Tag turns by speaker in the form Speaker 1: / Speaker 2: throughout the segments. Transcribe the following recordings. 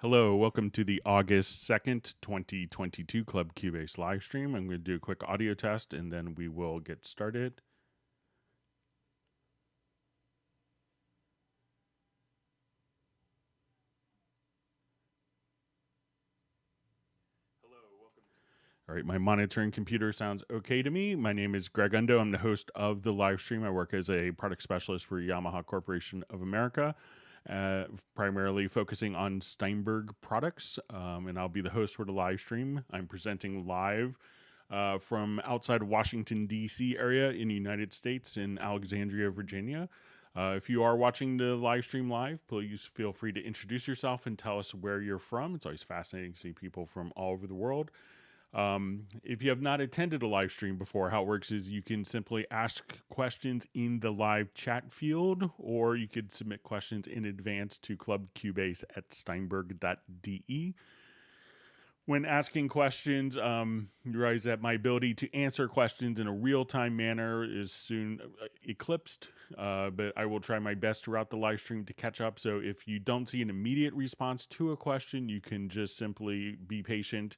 Speaker 1: Hello, welcome to the August 2nd, 2022 Club Cubase live stream. I'm going to do a quick audio test and then we will get started. All right, my monitoring computer sounds okay to me. My name is Greg Undo. I'm the host of the live stream. I work as a product specialist for Yamaha Corporation of America, primarily focusing on Steinberg products, and I'll be the host for the live stream. I'm presenting live from outside of Washington, D.C. area in the United States in Alexandria, Virginia. If you are watching the live stream live, please feel free to introduce yourself and tell us where you're from. It's always fascinating to see people from all over the world. If you have not attended a live stream before, how it works is you can simply ask questions in the live chat field, or you could submit questions in advance to clubcubase@steinberg.de. When asking questions, you realize that my ability to answer questions in a real-time manner is soon eclipsed, but I will try my best throughout the live stream to catch up. So if you don't see an immediate response to a question, you can just simply be patient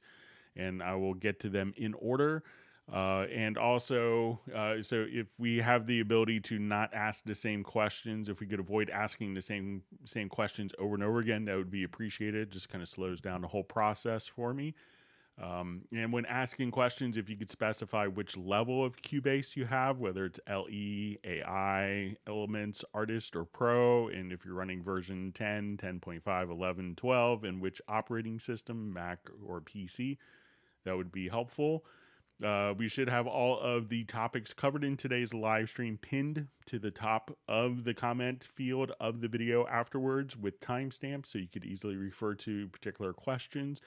Speaker 1: and I will get to them in order. And also, so if we have the ability to not ask the same questions, if we could avoid asking the same questions over and over again, that would be appreciated. Just kind of slows down the whole process for me. And when asking questions, if you could specify which level of Cubase you have, whether it's LE, AI, Elements, Artist, or Pro, and if you're running version 10, 10.5, 11, 12, and which operating system, Mac or PC, that would be helpful. We should have all of the topics covered in today's live stream pinned to the top of the comment field of the video afterwards with timestamps so you could easily refer to particular questions.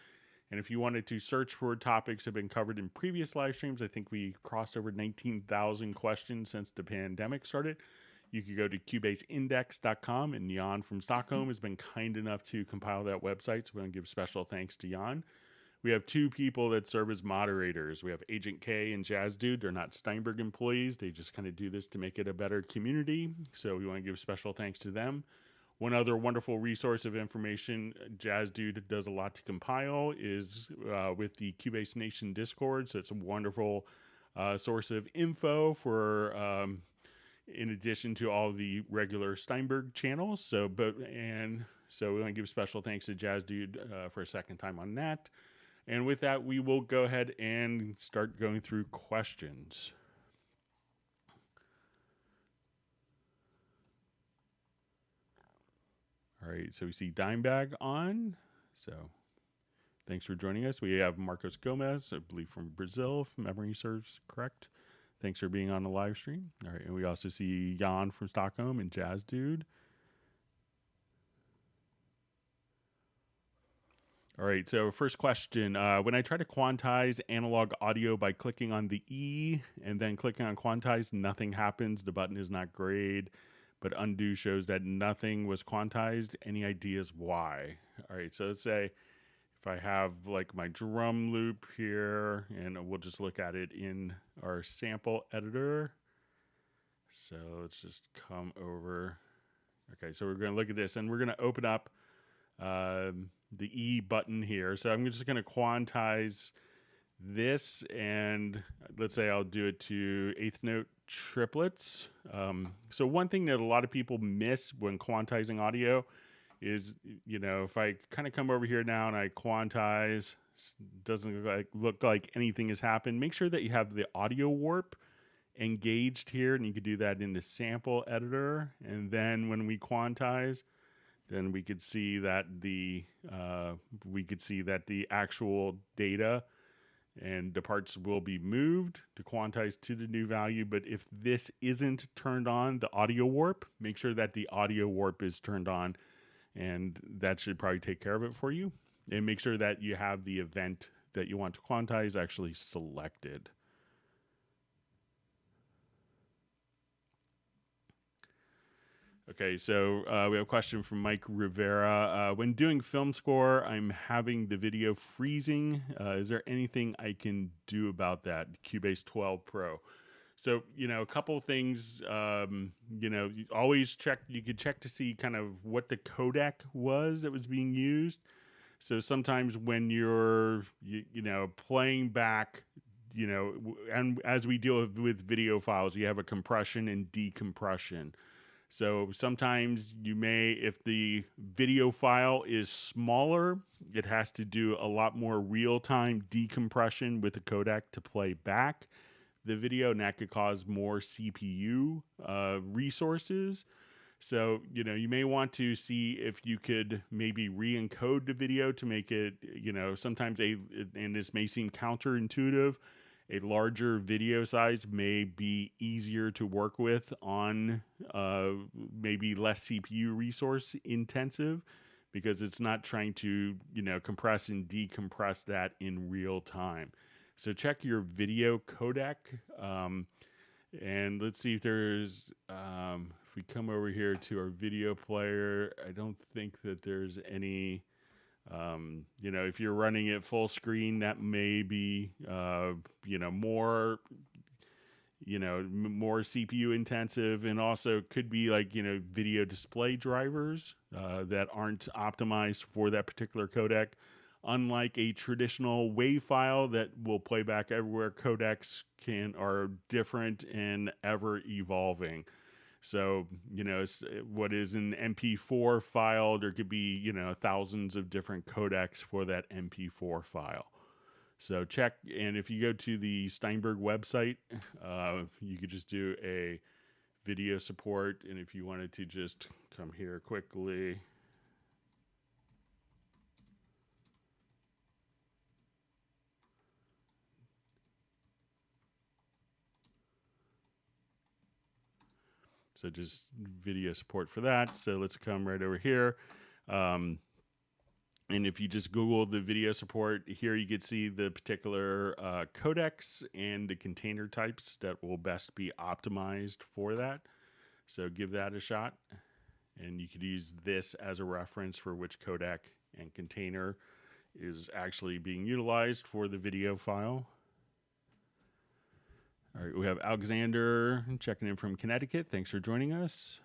Speaker 1: And if you wanted to search for topics that have been covered in previous live streams, I think we crossed over 19,000 questions since the pandemic started. You could go to cubaseindex.com, and Jan from Stockholm has been kind enough to compile that website, so we want to give special thanks to Jan. We have two people that serve as moderators. We have Agent K and Jazz Dude. They're not Steinberg employees. They just kind of do this to make it a better community. So we want to give special thanks to them. One other wonderful resource of information Jazz Dude does a lot to compile is with the Cubase Nation Discord. So it's a wonderful source of info for, in addition to all the regular Steinberg channels. So we want to give special thanks to Jazz Dude for a second time on that. And with that, we will go ahead and start going through questions. All right, so we see Dimebag on. So thanks for joining us. We have Marcos Gomez, I believe from Brazil, if memory serves correct. Thanks for being on the live stream. All right, and we also see Jan from Stockholm and Jazz Dude. All right, so first question. When I try to quantize analog audio by clicking on the E and then clicking on quantize, nothing happens. The button is not grayed, but undo shows that nothing was quantized. Any ideas why? All right, so let's say if I have like my drum loop here, and we'll just look at it in our sample editor. So let's just come over. Okay, so we're going to look at this, and we're going to open up the E button here. So I'm just going to quantize this, and let's say I'll do it to eighth note triplets. So one thing that a lot of people miss when quantizing audio is, you know, if I kind of come over here now and I quantize, doesn't look like anything has happened. Make sure that you have the audio warp engaged here, and you could do that in the sample editor. And then when we quantize, then we could see that the actual data and the parts will be moved to quantize to the new value. But if this isn't turned on, the audio warp, make sure that the audio warp is turned on, and that should probably take care of it for you. And make sure that you have the event that you want to quantize actually selected. Okay, so we have a question from Mike Rivera. When doing film score, I'm having the video freezing. Is there anything I can do about that? Cubase 12 Pro. So, you know, a couple things, you know, you always check, you could check to see kind of what the codec was that was being used. So sometimes when you're, playing back, and as we deal with video files, you have a compression and decompression. So sometimes you may, if the video file is smaller, it has to do a lot more real-time decompression with the codec to play back the video, and that could cause more CPU resources. So, you may want to see if you could maybe re-encode the video to make it, sometimes and this may seem counterintuitive, a larger video size may be easier to work with on maybe less CPU resource intensive, because it's not trying to, compress and decompress that in real time. So check your video codec, and let's see if there's, if we come over here to our video player, I don't think that there's any, if you're running it full screen, that may be, more, more CPU intensive, and also could be like, video display drivers that aren't optimized for that particular codec. Unlike a traditional WAV file that will play back everywhere, codecs are different and ever evolving. So, what is an MP4 file, there could be, thousands of different codecs for that MP4 file. So check, and if you go to the Steinberg website, you could just do a video support, and if you wanted to just come here quickly. So just video support for that. So let's come right over here. And if you just Google the video support, here you could see the particular codecs and the container types that will best be optimized for that. So give that a shot. And you could use this as a reference for which codec and container is actually being utilized for the video file. All right, we have Alexander checking in from Connecticut. Thanks for joining us.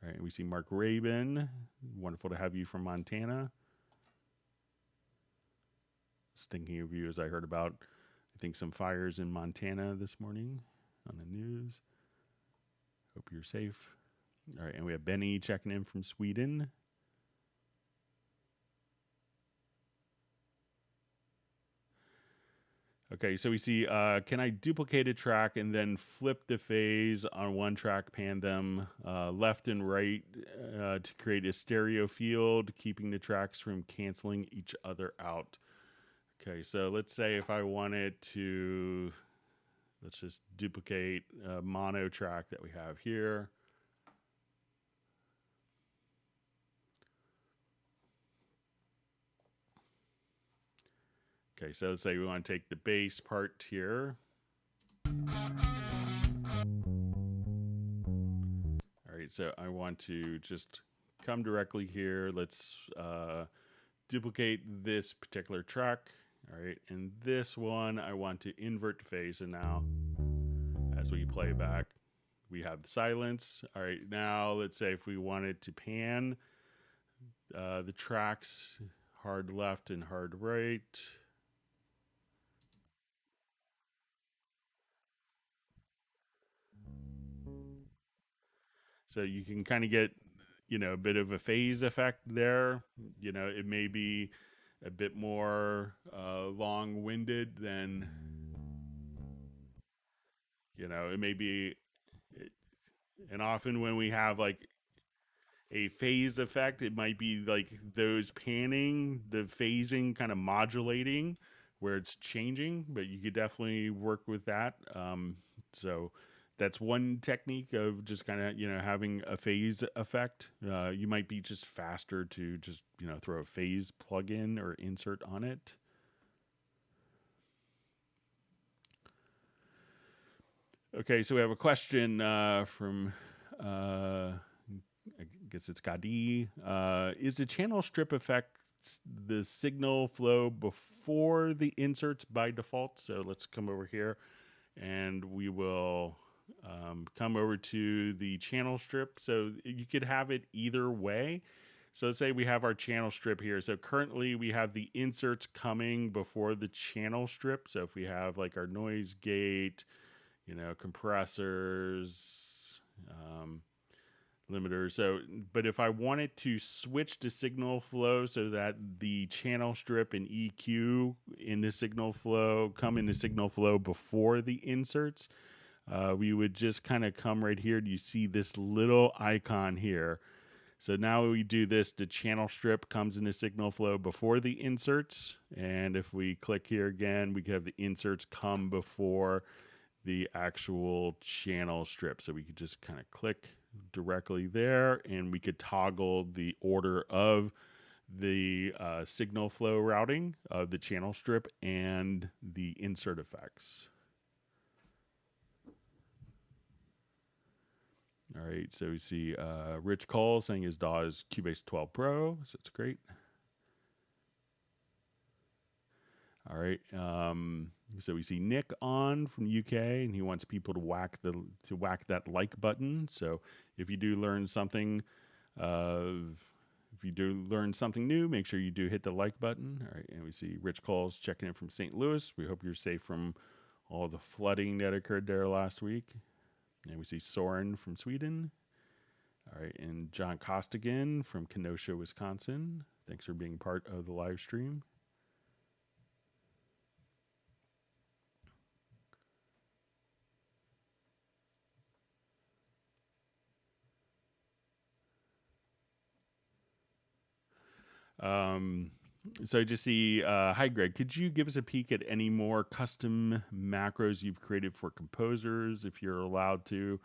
Speaker 1: All right, we see Mark Rabin. Wonderful to have you from Montana. Just thinking of you as I heard about, I think, some fires in Montana this morning on the news. Hope you're safe. All right, and we have Benny checking in from Sweden. Okay, so we see, can I duplicate a track and then flip the phase on one track, pan them left and right to create a stereo field, keeping the tracks from canceling each other out? Okay, so let's say if I wanted to, let's just duplicate a mono track that we have here. Okay, so let's say we want to take the bass part here. All right, so I want to just come directly here. Let's duplicate this particular track. All right, and this one I want to invert the phase, and now as we play back, we have the silence. All right, now let's say if we wanted to pan the tracks, hard left and hard right. So you can kind of get, a bit of a phase effect there. It may be a bit more long-winded than, it may be, and often when we have like a phase effect, it might be like those panning, the phasing kind of modulating where it's changing, but you could definitely work with that. So that's one technique of just kind of, having a phase effect. You might be just faster to just, throw a phase plugin or insert on it. Okay, so we have a question from, I guess it's Gadi. Is the channel strip effect the signal flow before the inserts by default? So let's come over here and we will come over to the channel strip. So you could have it either way. So let's say we have our channel strip here. So currently we have the inserts coming before the channel strip. So if we have like our noise gate, compressors, limiters. So, but if I wanted to switch to signal flow so that the channel strip and EQ in the signal flow come into signal flow before the inserts, we would just kind of come right here. You see this little icon here. So now we do this, the channel strip comes into signal flow before the inserts. And if we click here again, we could have the inserts come before the actual channel strip. So we could just kind of click directly there, and we could toggle the order of the signal flow routing of the channel strip and the insert effects. All right, so we see Rich Cole saying his DAW is Cubase 12 Pro, so it's great. All right, so we see Nick on from the UK, and he wants people to whack that like button. So if you do learn something, new, make sure you do hit the like button. All right, and we see Rich Cole's checking in from St. Louis. We hope you're safe from all the flooding that occurred there last week. And we see Soren from Sweden. All right, and John Costigan from Kenosha, Wisconsin. Thanks for being part of the live stream. So I just see, hi Greg, could you give us a peek at any more custom macros you've created for composers, if you're allowed to?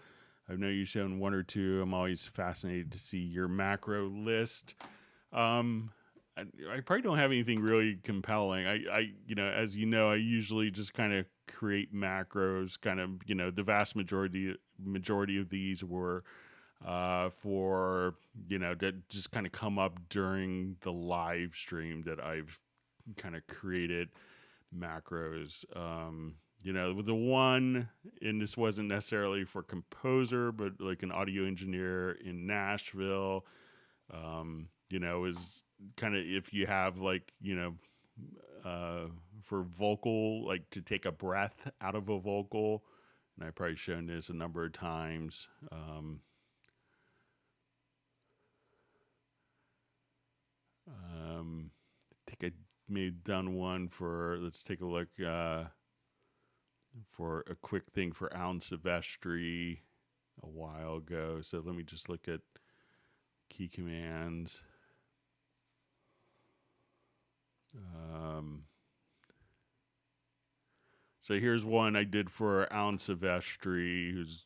Speaker 1: I know you've shown one or two. I'm always fascinated to see your macro list. I probably don't have anything really compelling. I as you know, I usually just kind of create macros, kind of, the vast majority of these were for that just kind of come up during the live stream that I've kind of created macros. With the one, and this wasn't necessarily for composer, but like an audio engineer in Nashville, is kind of, if you have like, for vocal, like to take a breath out of a vocal, and I've probably shown this a number of times. I think I may have done one for, let's take a look, for a quick thing for Alan Silvestri a while ago. So let me just look at key commands. So here's one I did for Alan Silvestri, who's,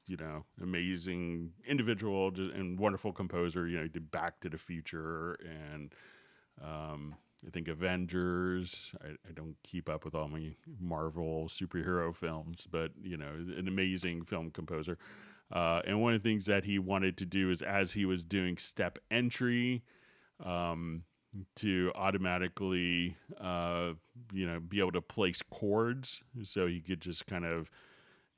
Speaker 1: amazing individual and wonderful composer. He did Back to the Future and I think Avengers. I don't keep up with all my Marvel superhero films, but, an amazing film composer. And one of the things that he wanted to do is, as he was doing step entry, to automatically, be able to place chords. So he could just kind of,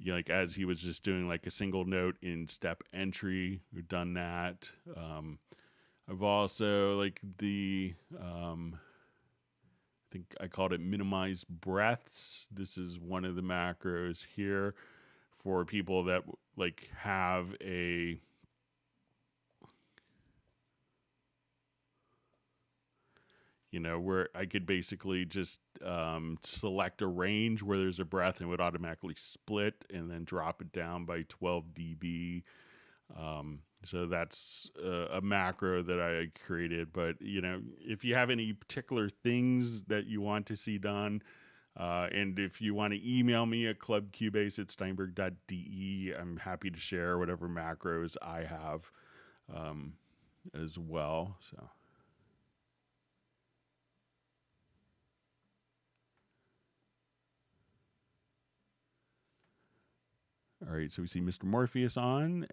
Speaker 1: like as he was just doing like a single note in step entry, we've done that. I've also like I think I called it minimize breaths. This is one of the macros here for people that like have a, where I could basically just select a range where there's a breath and would automatically split and then drop it down by 12 dB. So that's a macro that I created. But, if you have any particular things that you want to see done, and if you want to email me at clubcubase@steinberg.de, I'm happy to share whatever macros I have as well. So. All right, so we see Mr. Morpheus on.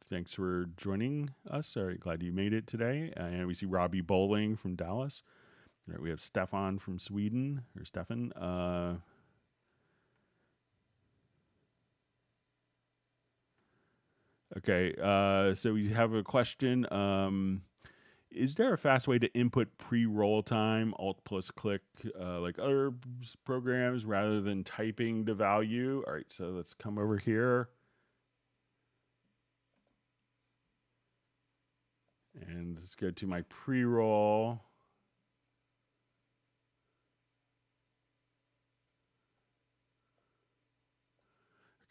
Speaker 1: Thanks for joining us. Glad you made it today. And we see Robbie Bowling from Dallas. All right, we have Stefan from Sweden, or Stefan. Okay, so we have a question. Is there a fast way to input pre-roll time, Alt plus click, like other programs, rather than typing the value? All right, so let's come over here. And let's go to my pre-roll.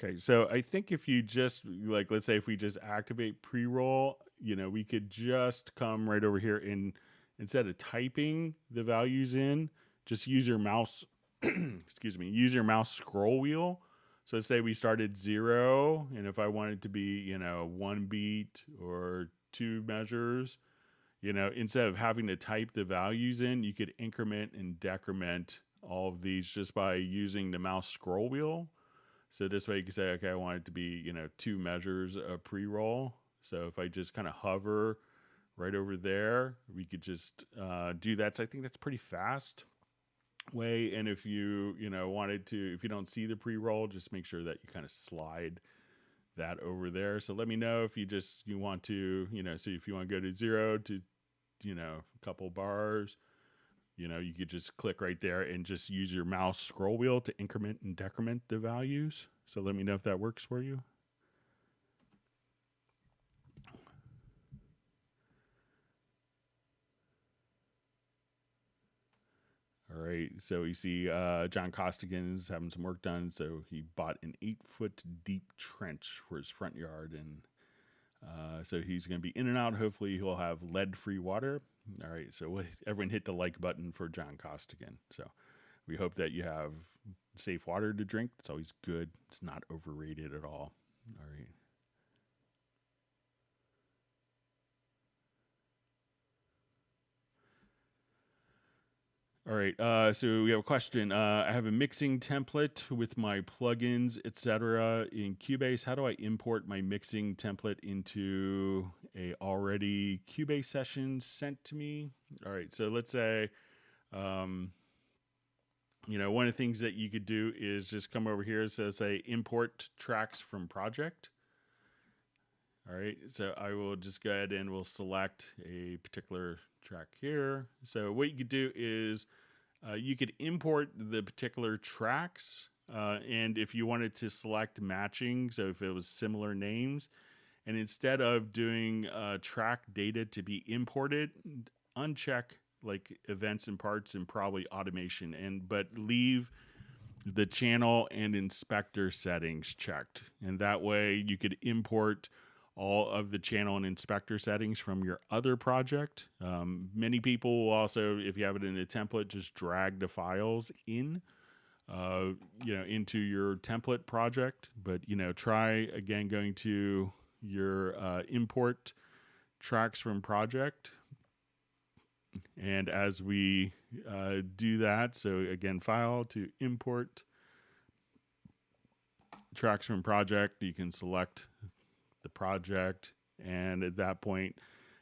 Speaker 1: Okay, so I think if you just, like, let's say if we just activate pre-roll, you know, we could just come right over here and instead of typing the values in, just use your mouse, excuse me, use your mouse scroll wheel. So let's say we started 0, and if I wanted to be, you know, 1 beat or 2 measures, you know, instead of having to type the values in, you could increment and decrement all of these just by using the mouse scroll wheel. So this way you can say, okay, I want it to be, you know, 2 measures of pre-roll. So if I just kind of hover right over there, we could just do that. So I think that's pretty fast way. And if you know, wanted to, if you don't see the pre-roll, just make sure that you kind of slide that over there. So let me know if you want to, you know, so if you want to go to 0 to, you know, a couple bars, you know, you could just click right there and just use your mouse scroll wheel to increment and decrement the values. So let me know if that works for you. All right, so you see John Costigan's having some work done. So he bought an 8-foot deep trench for his front yard. And so he's going to be in and out. Hopefully he'll have lead-free water. All right, so everyone hit the like button for John Costigan. So we hope that you have safe water to drink. It's always good. It's not overrated at all. All right. All right, so we have a question. I have a mixing template with my plugins, etc. in Cubase. How do I import my mixing template into a already Cubase session sent to me? All right, so let's say, you know, one of the things that you could do is just come over here. So say import tracks from project. All right, so I will just go ahead and we'll select a particular track here. So what you could do is you could import the particular tracks, and if you wanted to select matching, so if it was similar names, and instead of doing track data to be imported, uncheck like events and parts and probably automation, but leave the channel and inspector settings checked, and that way you could import all of the channel and inspector settings from your other project. Many people will also, if you have it in a template, just drag the files in, you know, into your template project. But, you know, try again going to your import tracks from project. And as we do that, so again, file to import tracks from project, you can select the project, and at that point,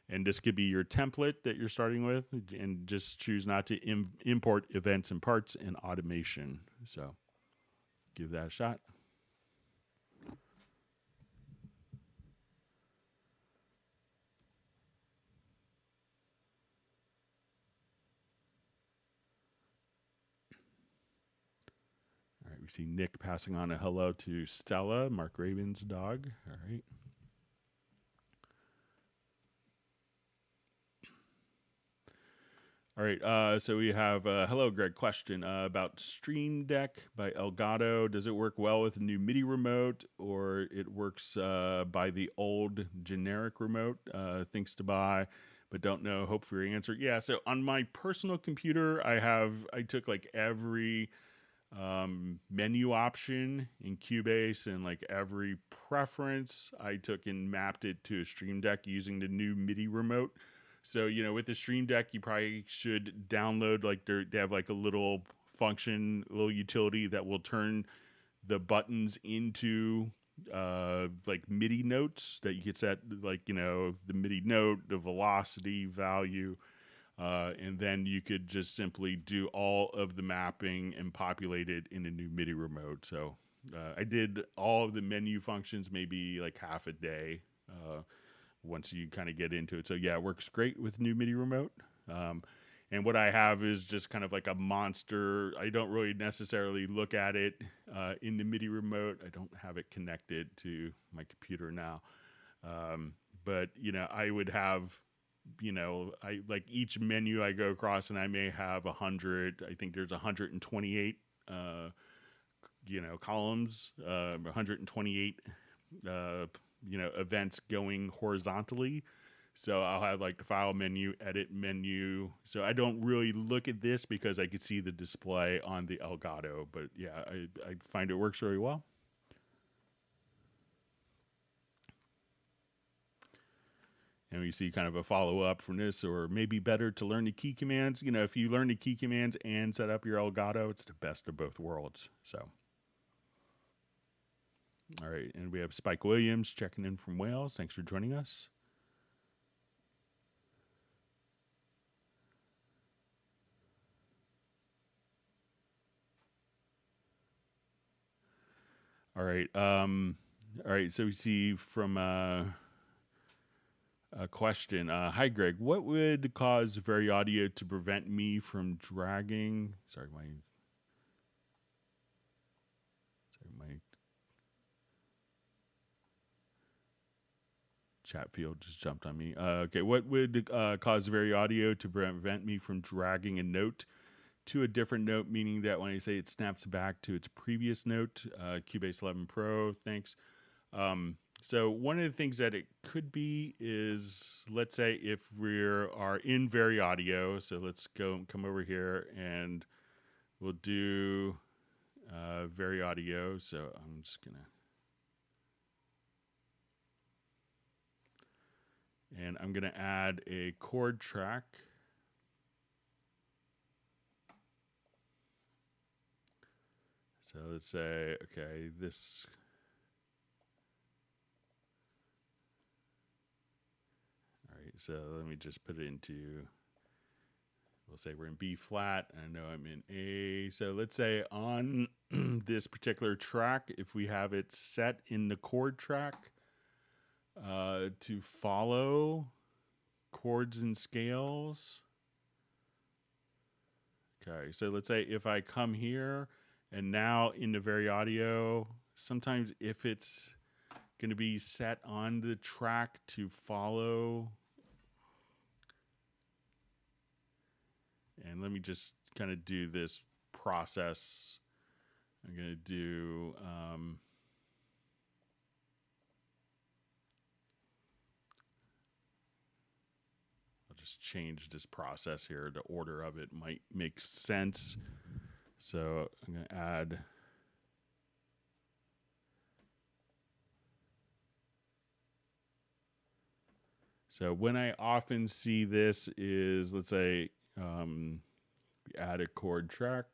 Speaker 1: and this could be your template that you're starting with, and just choose not to import events and parts and automation. So give that a shot. All right, we see Nick passing on a hello to Stella, Mark Raven's dog. All right. All right, so we have hello, Greg. Question about Stream Deck by Elgato. Does it work well with a new MIDI remote, or it works by the old generic remote? Things to buy, but don't know. Hope for your answer. Yeah. So on my personal computer, I took like every menu option in Cubase and like every preference I took and mapped it to a Stream Deck using the new MIDI remote. So, you know, with the Stream Deck, you probably should download, like, they have like a little function, a little utility that will turn the buttons into like MIDI notes that you could set, like, you know, the MIDI note, the velocity value, and then you could just simply do all of the mapping and populate it in a new MIDI remote. So I did all of the menu functions maybe like half a day once you kind of get into it. So yeah, it works great with new MIDI remote. And what I have is just kind of like a monster. I don't really necessarily look at it in the MIDI remote. I don't have it connected to my computer now. But, you know, I would have, you know, I like each menu I go across and I may have 100. I think there's 128, you know, columns, 128, you know, events going horizontally. So I'll have like the file menu, edit menu. So I don't really look at this because I could see the display on the Elgato. But yeah, I find it works really well. And we see kind of a follow-up from this, or maybe better to learn the key commands. You know, if you learn the key commands and set up your Elgato, it's the best of both worlds. So, all right. And we have Spike Williams checking in from Wales. Thanks for joining us. All right. All right. So we see from a question. Hi, Greg. What would cause Very Audio to prevent me from dragging? Sorry, my chat field just jumped on me. Okay. What would cause Very Audio to prevent me from dragging a note to a different note, meaning that when I say it snaps back to its previous note? Cubase 11 Pro, thanks. So one of the things that it could be is, let's say if we are in Very Audio, so let's come over here and we'll do Very Audio. So I'm just gonna, and I'm gonna add a chord track. So let's say, okay, this. All right, so let me just put it into, we'll say we're in B flat. I know I'm in A. So let's say on this particular track, if we have it set in the chord track to follow chords and scales. Okay, so let's say if I come here and now in the Very Audio, sometimes if it's going to be set on the track to follow, and let me just kind of do this process. I'm going to do I'll just change this process here. The order of it might make sense. So I'm going to add so when I often see this is, let's say, add a chord track.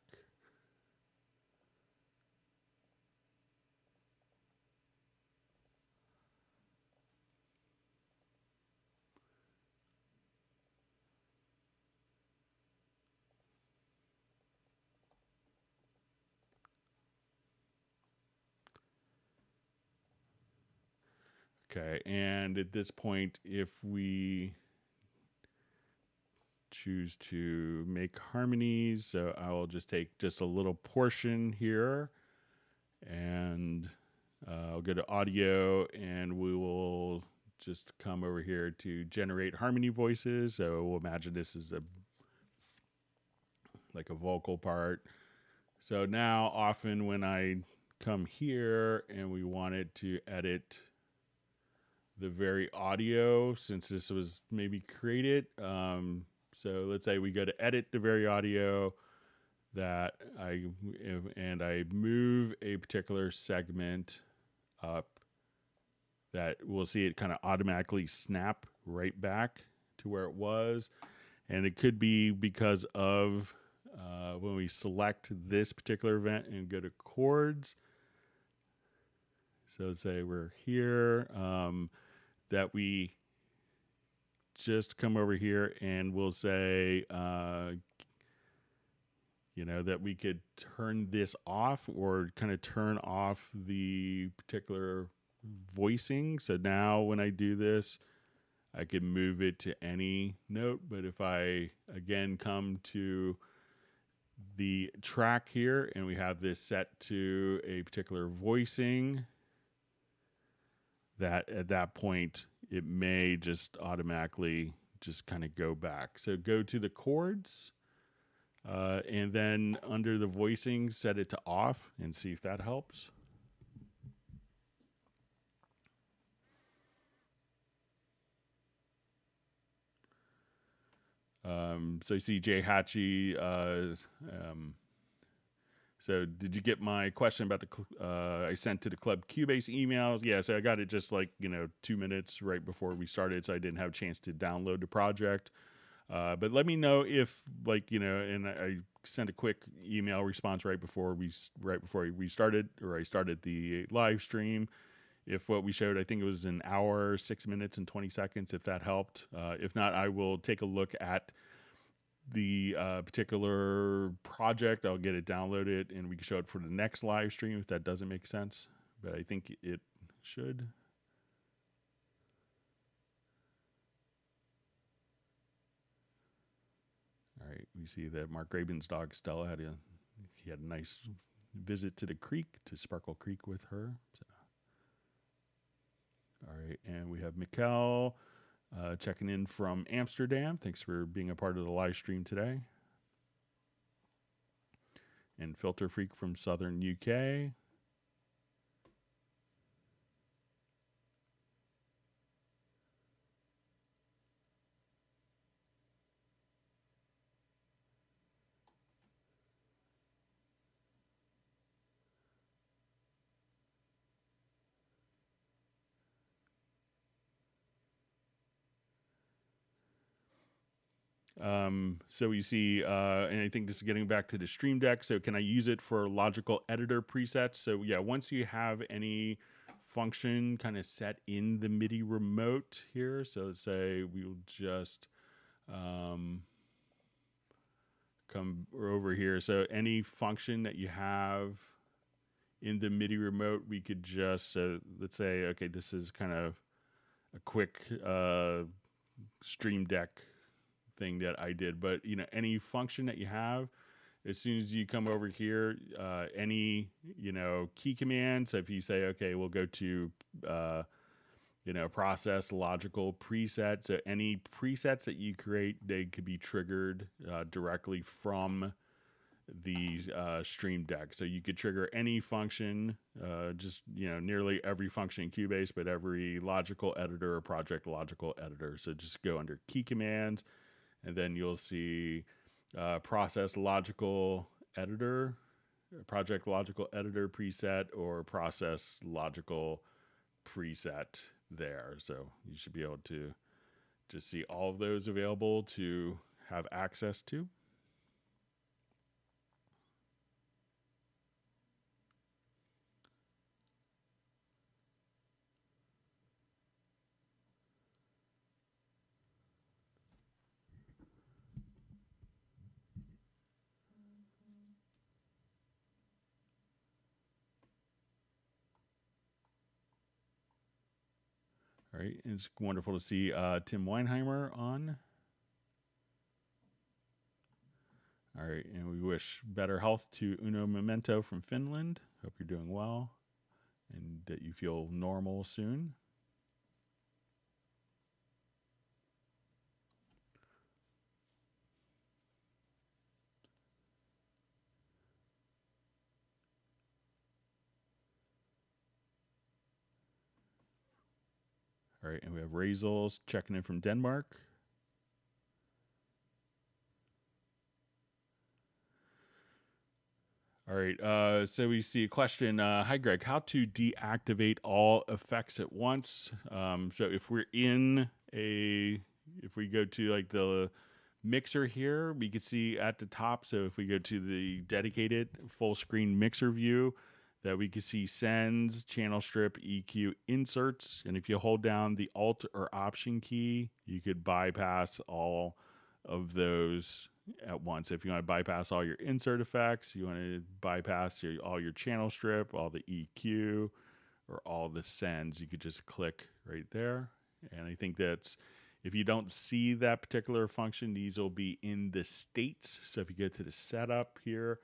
Speaker 1: Okay, and at this point, if we choose to make harmonies, so I will just take just a little portion here, and I'll go to audio, and we will just come over here to generate harmony voices. So we'll imagine this is like a vocal part. So now often when I come here and we wanted to edit the Very Audio, since this was maybe created. So let's say we go to edit the Very Audio that I move a particular segment up, that we'll see it kind of automatically snap right back to where it was. And it could be because of when we select this particular event and go to chords. So let's say we're here, that we just come over here and we'll say that we could turn this off or kind of turn off the particular voicing. So now when I do this, I can move it to any note. But if I, again, come to the track here and we have this set to a particular voicing, that at that point, it may just automatically just kind of go back. So go to the chords, and then under the voicing, set it to off and see if that helps. So you see Jay Hatchie. So did you get my question about the I sent to the Club Cubase emails? Yeah, so I got it just like 2 minutes right before we started, so I didn't have a chance to download the project. But let me know if and I sent a quick email response right before we started, or I started the live stream. If what we showed, I think it was an hour, 6 minutes and 20 seconds, if that helped. If not, I will take a look at the particular project. I'll get it downloaded and we can show it for the next live stream if that doesn't make sense. But I think it should. All right, we see that Mark Graben's dog Stella had a nice visit to the creek, to Sparkle Creek with her. So. All right, and we have Mikkel checking in from Amsterdam. Thanks for being a part of the live stream today. And Filter Freak from Southern UK. So you see, and I think this is getting back to the Stream Deck. So can I use it for logical editor presets? So yeah, once you have any function kind of set in the MIDI remote here, so let's say we will just come over here. So any function that you have in the MIDI remote, we could just, so let's say, okay, this is kind of a quick Stream Deck thing that I did, but any function that you have, as soon as you come over here, any key command. So if you say, okay, we'll go to process logical preset. So any presets that you create, they could be triggered directly from the Stream Deck. So you could trigger any function, just nearly every function in Cubase, but every logical editor or project logical editor. So just go under key commands. And then you'll see process logical editor, project logical editor preset, or process logical preset there. So you should be able to just see all of those available to have access to. All right, it's wonderful to see Tim Weinheimer on. All right, and we wish better health to Uno Memento from Finland. Hope you're doing well and that you feel normal soon. All right, and we have Razels checking in from Denmark. All right, so we see a question. Hi, Greg. How to deactivate all effects at once? So if we're if we go to like the mixer here, we can see at the top. So if we go to the dedicated full screen mixer view, that we can see sends, channel strip, EQ, inserts. And if you hold down the Alt or Option key, you could bypass all of those at once. If you want to bypass all your insert effects, you want to bypass all your channel strip, all the EQ, or all the sends, you could just click right there. And I think that's, if you don't see that particular function, these will be in the states. So if you go to the setup here,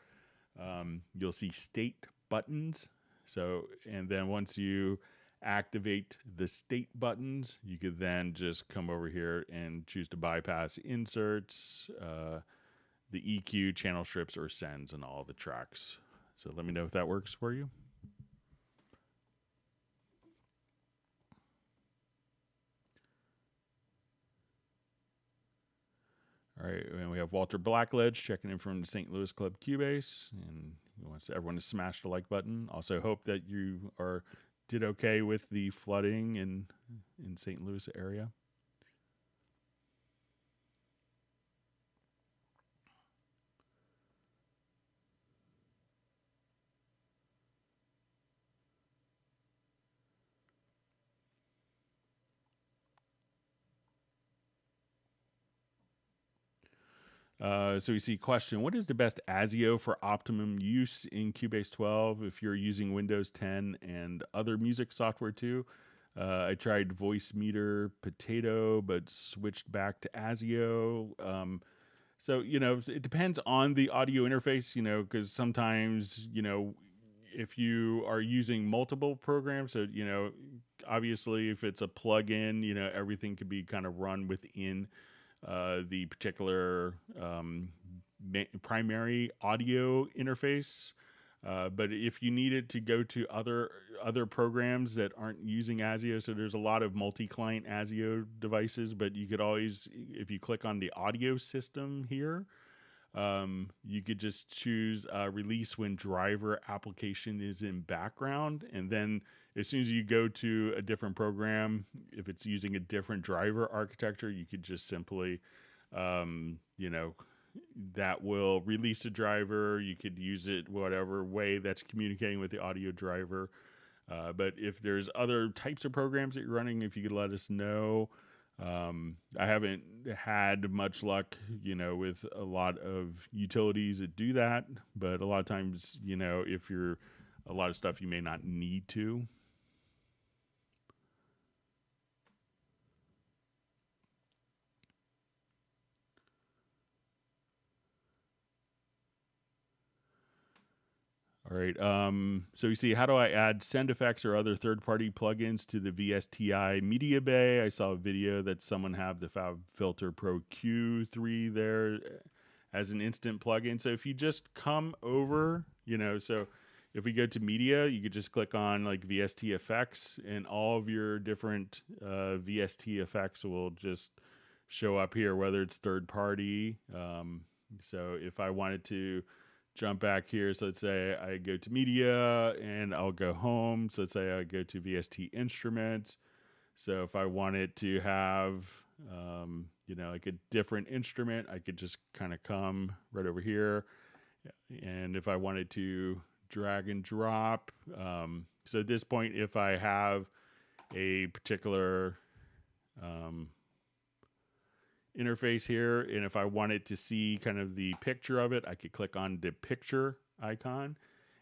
Speaker 1: you'll see state buttons. So, and then once you activate the state buttons, you could then just come over here and choose to bypass inserts, the EQ, channel strips, or sends on all the tracks. So let me know if that works for you. All right, and we have Walter Blackledge checking in from the St. Louis Club Cubase, and he wants everyone to smash the like button. Also hope that you did okay with the flooding in St. Louis area. So we see question, what is the best ASIO for optimum use in Cubase 12 if you're using Windows 10 and other music software too? I tried Voicemeeter Potato, but switched back to ASIO. So, it depends on the audio interface, because sometimes, if you are using multiple programs, so, obviously if it's a plugin, everything could be kind of run within the particular primary audio interface. But if you needed to go to other programs that aren't using ASIO, so there's a lot of multi-client ASIO devices, but you could always, if you click on the audio system here, you could just choose release when driver application is in background. And then as soon as you go to a different program, if it's using a different driver architecture, you could just simply, that will release a driver. You could use it whatever way that's communicating with the audio driver. But if there's other types of programs that you're running, if you could let us know. I haven't had much luck, with a lot of utilities that do that, but a lot of times, if you're a lot of stuff you may not need to. All right. So you see, how do I add send effects or other third-party plugins to the VSTI Media Bay? I saw a video that someone had the FabFilter Pro Q3 there as an instant plugin. So if you just come over, so if we go to media, you could just click on like VST effects, and all of your different VST effects will just show up here, whether it's third-party. So if I wanted to jump back here, so let's say I go to media and I'll go home. So let's say I go to VST instruments. So if I wanted to have, like a different instrument, I could just kind of come right over here. And if I wanted to drag and drop, so at this point, if I have a particular interface here, and if I wanted to see kind of the picture of it, I could click on the picture icon,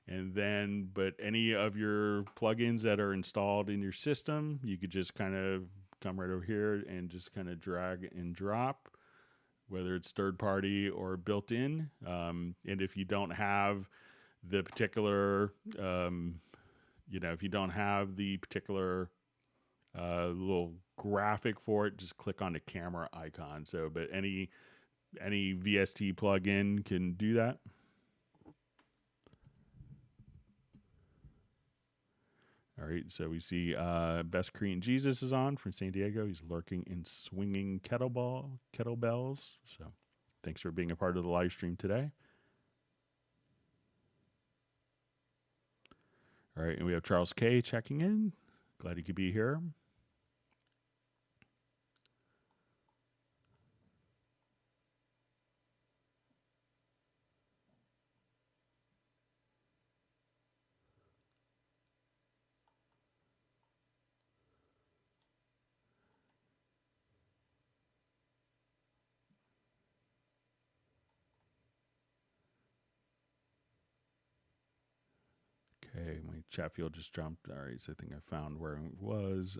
Speaker 1: and then, but any of your plugins that are installed in your system, you could just kind of come right over here and just kind of drag and drop, whether it's third party or built in. And if you don't have the particular, if you don't have the particular little graphic for it, just click on the camera icon. So, but any VST plugin can do that. All right, so we see Best Korean Jesus is on from San Diego. He's lurking in swinging kettlebells. So thanks for being a part of the live stream today. All right, and we have Charles K checking in. Glad he could be here. Okay, my chat field just jumped. All right, so I think I found where it was.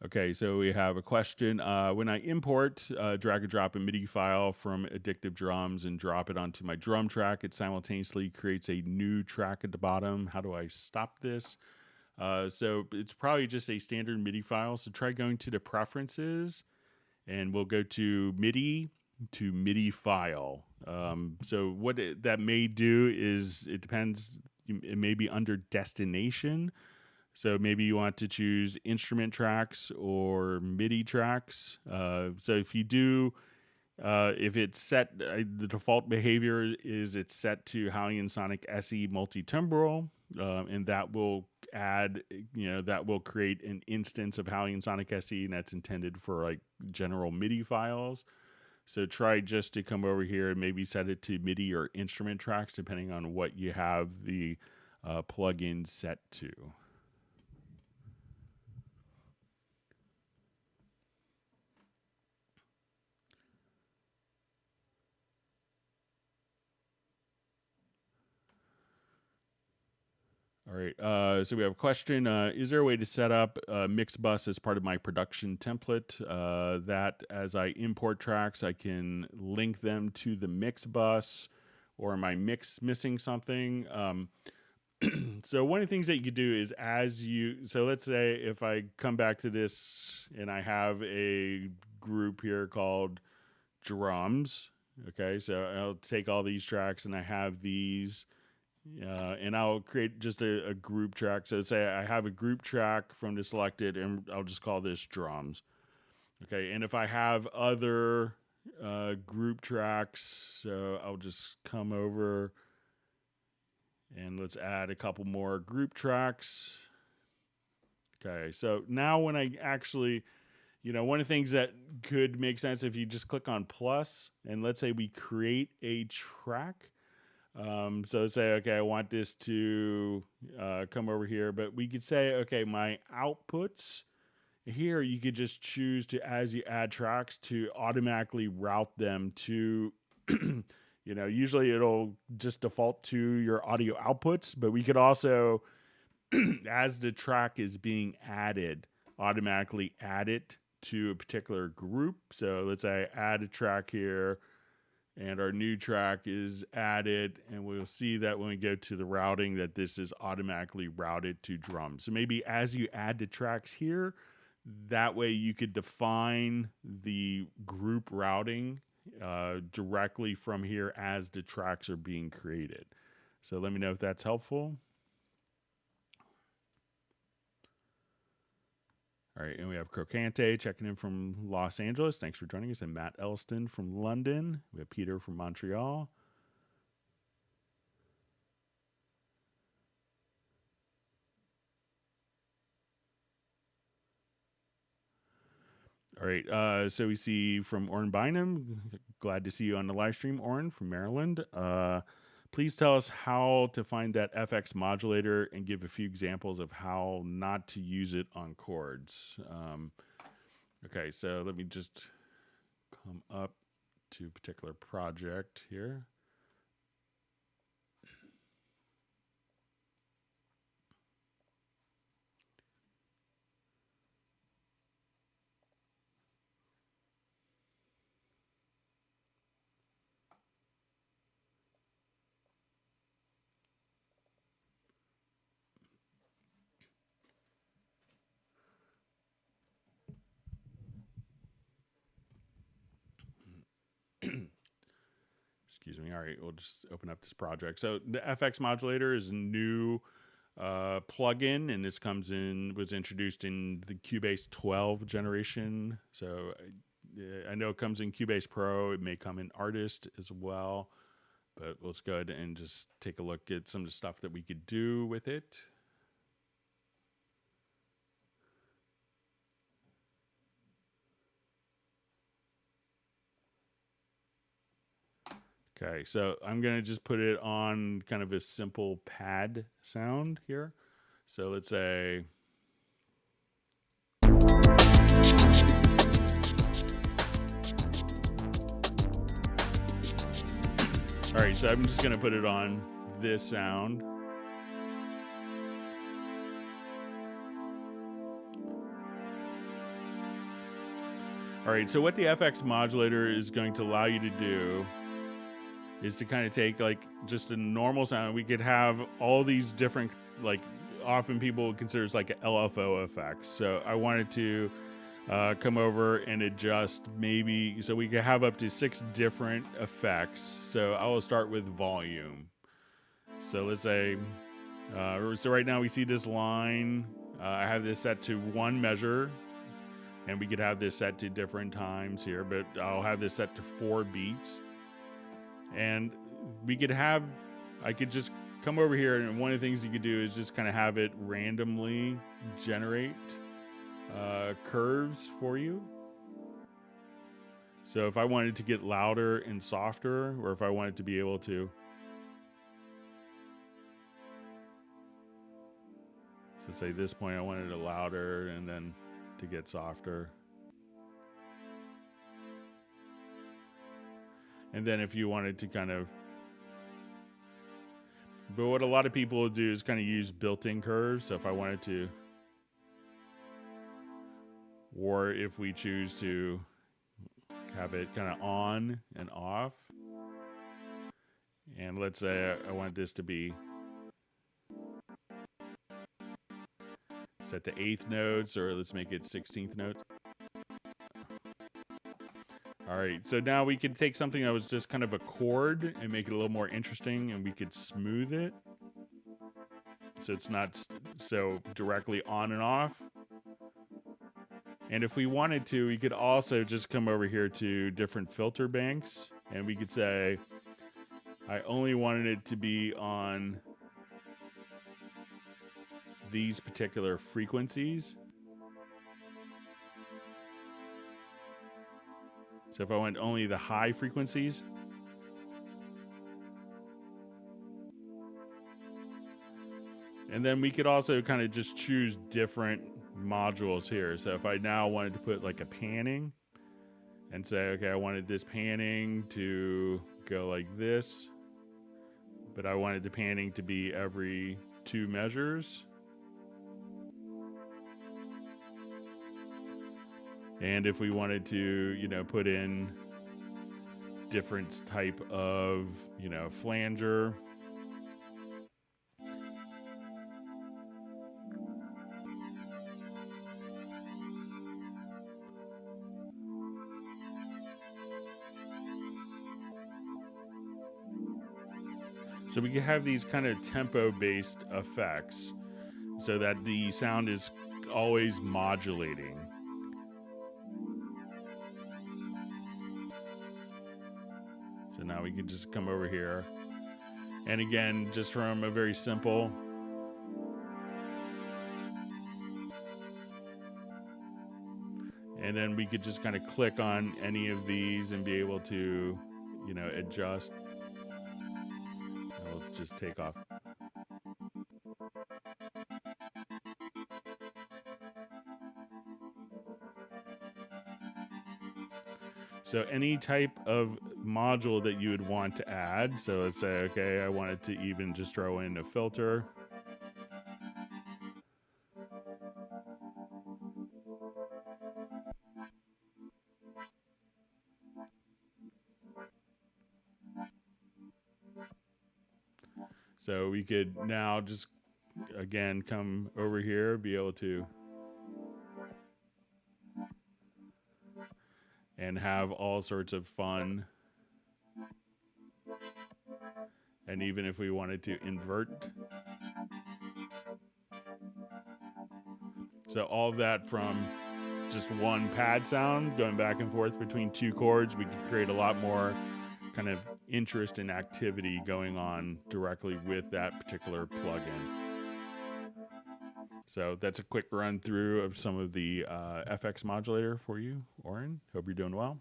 Speaker 1: Okay, so we have a question. When I import, drag and drop a MIDI file from Addictive Drums and drop it onto my drum track, it simultaneously creates a new track at the bottom. How do I stop this? So it's probably just a standard MIDI file. So try going to the preferences, and we'll go to MIDI to MIDI file. So what that may do is, it depends, it may be under destination. So maybe you want to choose instrument tracks or MIDI tracks. So if you do, if it's set, the default behavior is it's set to Hallian Sonic SE multi-timbral, and that will add, that will create an instance of Hallian Sonic SE, and that's intended for like general MIDI files. So try just to come over here and maybe set it to MIDI or instrument tracks, depending on what you have the plugin set to. All right, so we have a question. Is there a way to set up Mixbus as part of my production template that as I import tracks, I can link them to the Mixbus, or am I missing something? So one of the things that you could do is so let's say if I come back to this and I have a group here called drums. Okay, so I'll take all these tracks and I have these. And I'll create just a group track. So say I have a group track from the selected, and I'll just call this drums. Okay, and if I have other group tracks, so I'll just come over and let's add a couple more group tracks. Okay, so now when I actually, one of the things that could make sense if you just click on plus, and let's say we create a track. So say, okay, I want this to come over here, but we could say, okay, my outputs here, you could just choose to, as you add tracks, to automatically route them to, usually it'll just default to your audio outputs, but we could also, as the track is being added, automatically add it to a particular group. So let's say I add a track here, and our new track is added, and we'll see that when we go to the routing that this is automatically routed to drums. So maybe as you add the tracks here, that way you could define the group routing directly from here as the tracks are being created. So let me know if that's helpful. All right, and we have Crocante checking in from Los Angeles. Thanks for joining us. And Matt Elston from London. We have Peter from Montreal. All right, so we see from Orrin Bynum. Glad to see you on the live stream, Orrin from Maryland. Please tell us how to find that FX modulator and give a few examples of how not to use it on chords. Okay, so let me just come up to a particular project here. Excuse me. All right, we'll just open up this project. So the FX modulator is a new plugin, and this was introduced in the Cubase 12 generation. So I know it comes in Cubase Pro. It may come in Artist as well. But let's go ahead and just take a look at some of the stuff that we could do with it. Okay, so I'm going to just put it on kind of a simple pad sound here. So let's say... All right, so I'm just going to put it on this sound. All right, so what the FX modulator is going to allow you to do is to kind of take like just a normal sound. We could have all these different, like often people would consider it's like an LFO effects. So I wanted to come over and adjust maybe, so we could have up to 6 different effects. So I will start with volume. So let's say, so right now we see this line. I have this set to 1 measure. And we could have this set to different times here, but I'll have this set to 4 beats. And we could have, I could just come over here, and one of the things you could do is just kind of have it randomly generate curves for you. So if I wanted to get louder and softer, or if I wanted to be able to, so say this point I wanted it louder and then to get softer. And then if you wanted to kind of, but what a lot of people will do is kind of use built-in curves. So if I wanted to, or if we choose to have it kind of on and off, and let's say I want this to be set to 8th notes, or let's make it 16th notes. All right, so now we could take something that was just kind of a chord and make it a little more interesting, and we could smooth it so it's not so directly on and off. And if we wanted to, we could also just come over here to different filter banks, and we could say, I only wanted it to be on these particular frequencies. So if I want only the high frequencies, and then we could also kind of just choose different modules here. So if I now wanted to put like a panning and say, okay, I wanted this panning to go like this, but I wanted the panning to be every 2 measures. And if we wanted to, you know, put in different type of, you know, flanger. So we can have these kind of tempo-based effects so that the sound is always modulating. So now we can just come over here. And again, just from a very simple, and then we could just kind of click on any of these and be able to, you know, adjust. I'll just take off. So any type of module that you would want to add. So let's say, okay, I wanted to even just throw in a filter. So we could now just, again, come over here, be able to, and have all sorts of fun. And even if we wanted to invert. So all of that from just one pad sound going back and forth between 2 chords, we could create a lot more kind of interest and activity going on directly with that particular plugin. So that's a quick run through of some of the FX modulator for you, Oren. Hope you're doing well.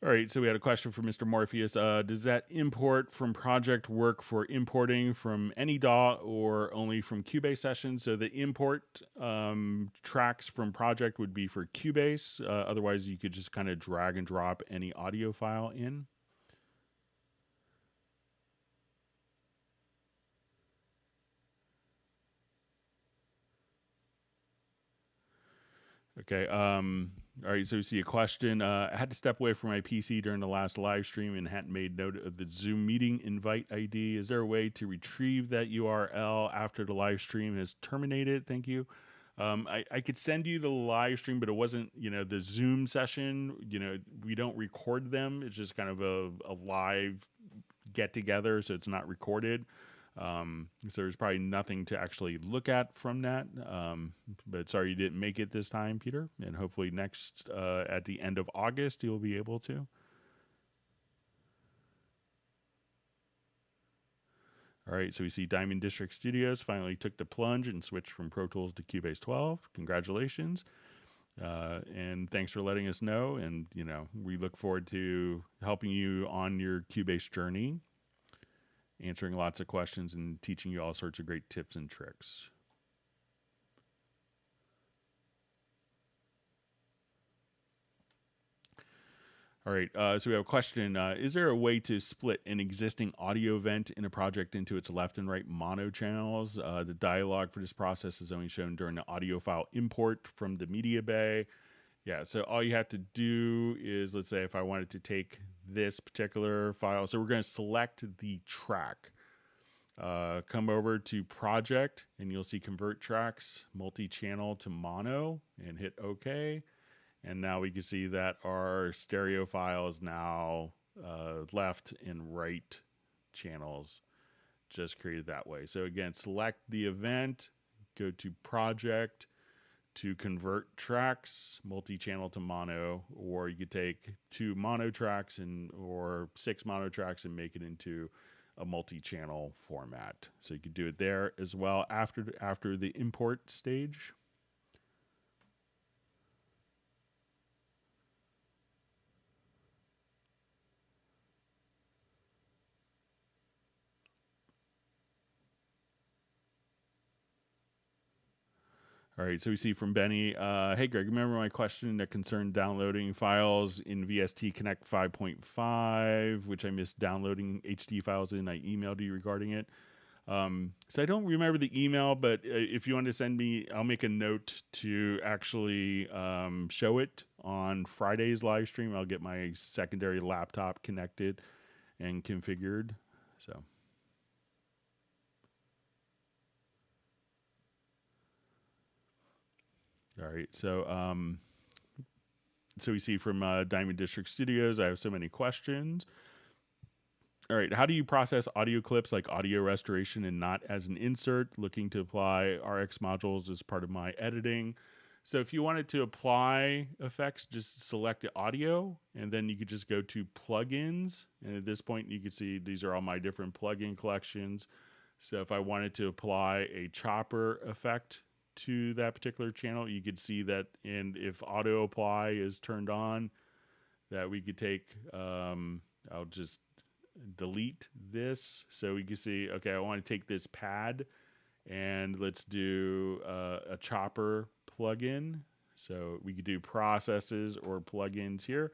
Speaker 1: All right, so we had a question from Mr. Morpheus. Does that import from project work for importing from any DAW or only from Cubase sessions? So the import tracks from project would be for Cubase. Otherwise, you could just kind of drag and drop any audio file in. Okay. All right. So we see a question. I had to step away from my PC during the last live stream and hadn't made note of the Zoom meeting invite ID. Is there a way to retrieve that URL after the live stream has terminated? Thank you. I could send you the live stream, but it wasn't, the Zoom session. We don't record them. It's just kind of a live get together, so it's not recorded. So there's probably nothing to actually look at from that. But sorry you didn't make it this time, Peter. And hopefully next, at the end of August, you'll be able to. All right, so we see Diamond District Studios finally took the plunge and switched from Pro Tools to Cubase 12. Congratulations. And thanks for letting us know. And, we look forward to helping you on your Cubase journey, answering lots of questions and teaching you all sorts of great tips and tricks. All right, so we have a question. Is there a way to split an existing audio event in a project into its left and right mono channels? The dialog for this process is only shown during the audio file import from the media bay. Yeah, so all you have to do is, let's say if I wanted to take this particular file, so we're going to select the track. Come over to project and you'll see convert tracks multi-channel to mono and hit OK. And now we can see that our stereo file is now left and right channels just created that way. So again, select the event, go to project, to convert tracks multi-channel to mono, or you could take 2 mono tracks or 6 mono tracks and make it into a multi-channel format. So you could do it there as well after the import stage. All right, so we see from Benny, hey Greg, remember my question that concerned downloading files in VST Connect 5.5, which I missed downloading HD files in. I emailed you regarding it. So I don't remember the email, but if you want to send me, I'll make a note to actually show it on Friday's live stream. I'll get my secondary laptop connected and configured. So. All right, so we see from Diamond District Studios, I have so many questions. All right, how do you process audio clips like audio restoration and not as an insert? Looking to apply RX modules as part of my editing. So if you wanted to apply effects, just select the audio, and then you could just go to plugins. And at this point, you can see these are all my different plugin collections. So if I wanted to apply a chopper effect to that particular channel, you could see that, and if auto apply is turned on, that we could take, I'll just delete this. So we can see, okay, I want to take this pad and let's do a chopper plugin. So we could do processes or plugins here.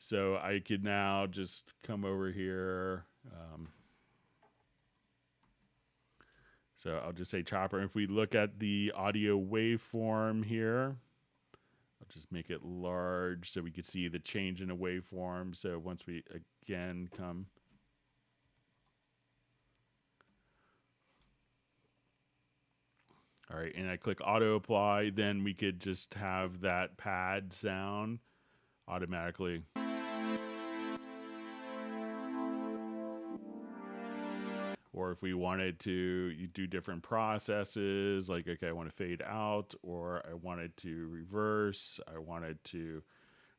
Speaker 1: So I could now just come over here. So I'll just say chopper. If we look at the audio waveform here, I'll just make it large so we can see the change in the waveform. So once we again come. All right, and I click auto apply, then we could just have that pad sound automatically. Or if we wanted to do different processes, like, okay, I want to fade out, or I wanted to reverse, I wanted to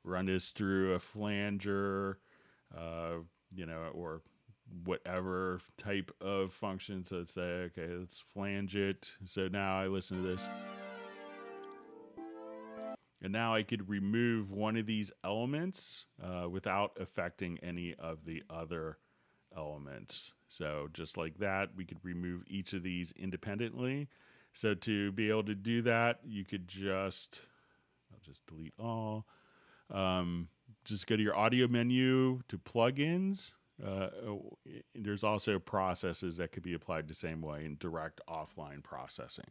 Speaker 1: run this through a flanger, or whatever type of function. So let's say, okay, let's flange it. So now I listen to this. And now I could remove one of these elements without affecting any of the other elements. So just like that, we could remove each of these independently. So to be able to do that, you could just, I'll just delete all. Just go to your audio menu to plugins. There's also processes that could be applied the same way in direct offline processing.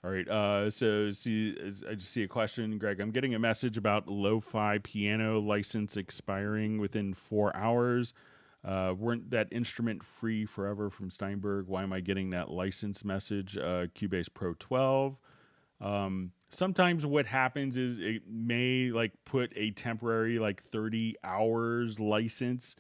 Speaker 1: All right, so I just see a question, Greg. I'm getting a message about lo-fi piano license expiring within 4 hours. Weren't that instrument free forever from Steinberg? Why am I getting that license message? Cubase Pro 12. Sometimes what happens is it may like put a temporary like 30 hours license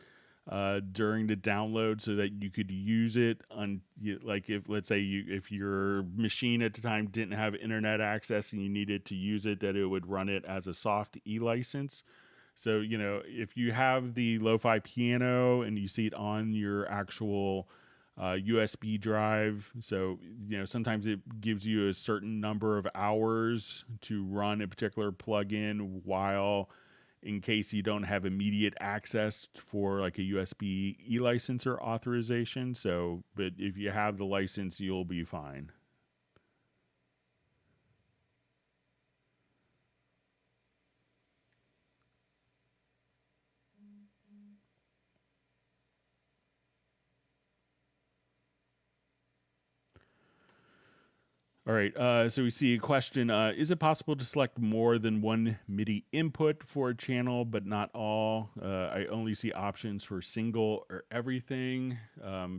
Speaker 1: during the download so that you could use it on, like, if let's say if your machine at the time didn't have internet access and you needed to use it, that it would run it as a soft license. So if you have the lo-fi piano and you see it on your actual USB drive, so sometimes it gives you a certain number of hours to run a particular plugin while, in case you don't have immediate access for like a USB e-license or authorization. So, but if you have the license, you'll be fine. All right, so we see a question. Is it possible to select more than one MIDI input for a channel, but not all? I only see options for single or everything.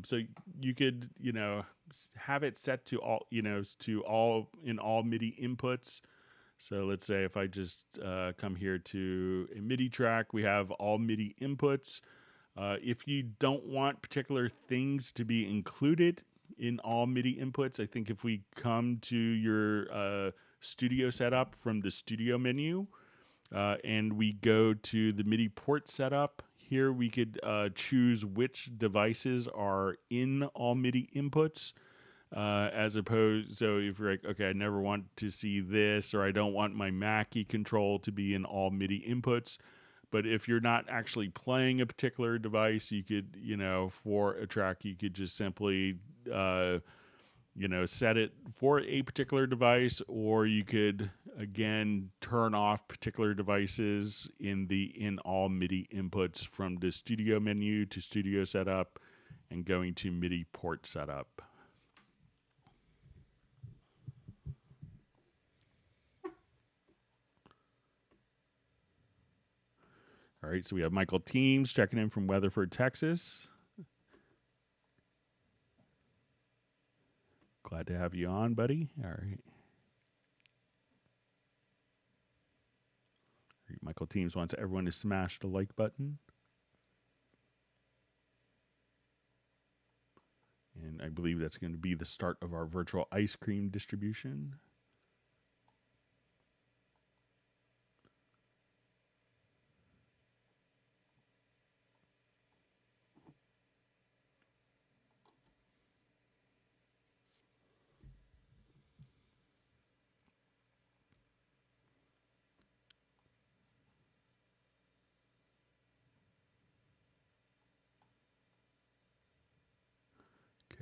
Speaker 1: So you could, have it set to all, to all in all MIDI inputs. So let's say if I just come here to a MIDI track, we have all MIDI inputs. If you don't want particular things to be included in all MIDI inputs, I think if we come to your studio setup from the studio menu and we go to the MIDI port setup, here we could choose which devices are in all MIDI inputs. As opposed, so if you're like, okay, I never want to see this, or I don't want my Mackie control to be in all MIDI inputs. But if you're not actually playing a particular device, you could, for a track, you could just simply, set it for a particular device, or you could, again, turn off particular devices in all MIDI inputs from the studio menu to studio setup and going to MIDI port setup. All right, so we have Michael Teams checking in from Weatherford, Texas. Glad to have you on, buddy. All right. Michael Teams wants everyone to smash the like button. And I believe that's going to be the start of our virtual ice cream distribution.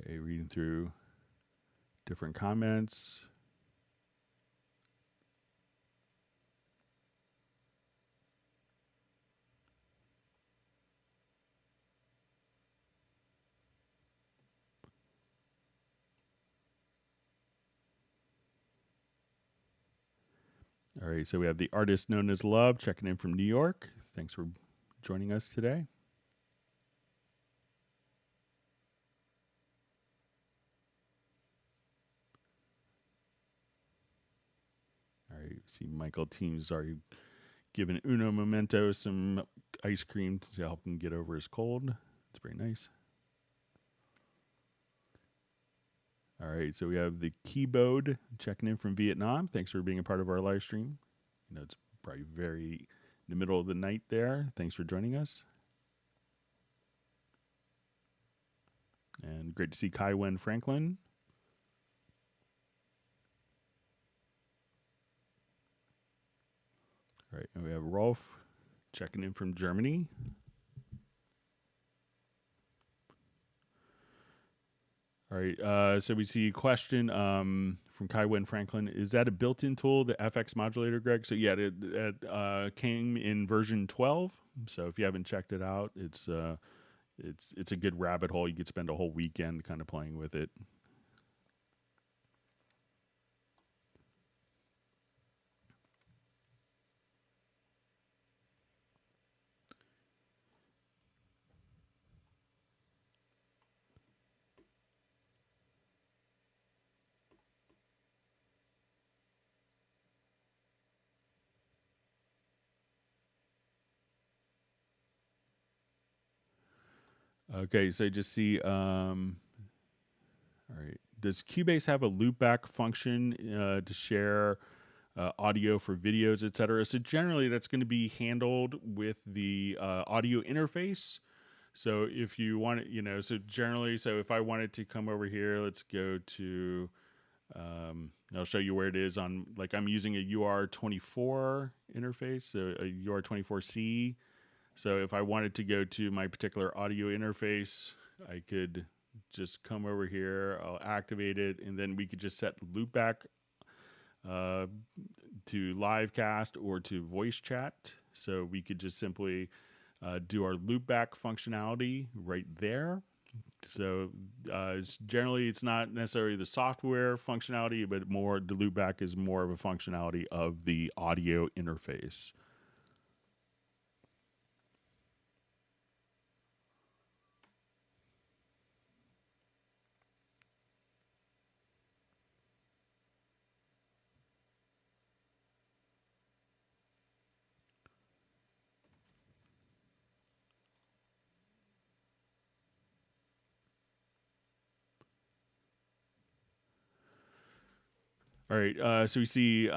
Speaker 1: Okay, reading through different comments. All right, so we have the artist known as Love checking in from New York. Thanks for joining us today. All right, see Michael Teams already giving Uno Momento some ice cream to help him get over his cold. That's very nice. All right, so we have the keyboard checking in from Vietnam. Thanks for being a part of our live stream. You know, it's probably very in the middle of the night there. Thanks for joining us. And great to see Kai Wen Franklin. All right, and we have Rolf checking in from Germany. All right, so we see a question from Kai Wen Franklin. Is that a built-in tool, the FX modulator, Greg? So yeah, it came in version 12. So if you haven't checked it out, it's a good rabbit hole. You could spend a whole weekend kind of playing with it. Okay, so just see, all right. Does Cubase have a loopback function to share audio for videos, etc.? So generally that's going to be handled with the audio interface. So if you want it, so generally, so if I wanted to come over here, let's go to, I'll show you where it is on, like I'm using a UR24 interface, so a UR24C. So if I wanted to go to my particular audio interface, I could just come over here, I'll activate it, and then we could just set loopback to live cast or to voice chat. So we could just simply do our loopback functionality right there. So generally it's not necessarily the software functionality, but more the loopback is more of a functionality of the audio interface. All right, so we see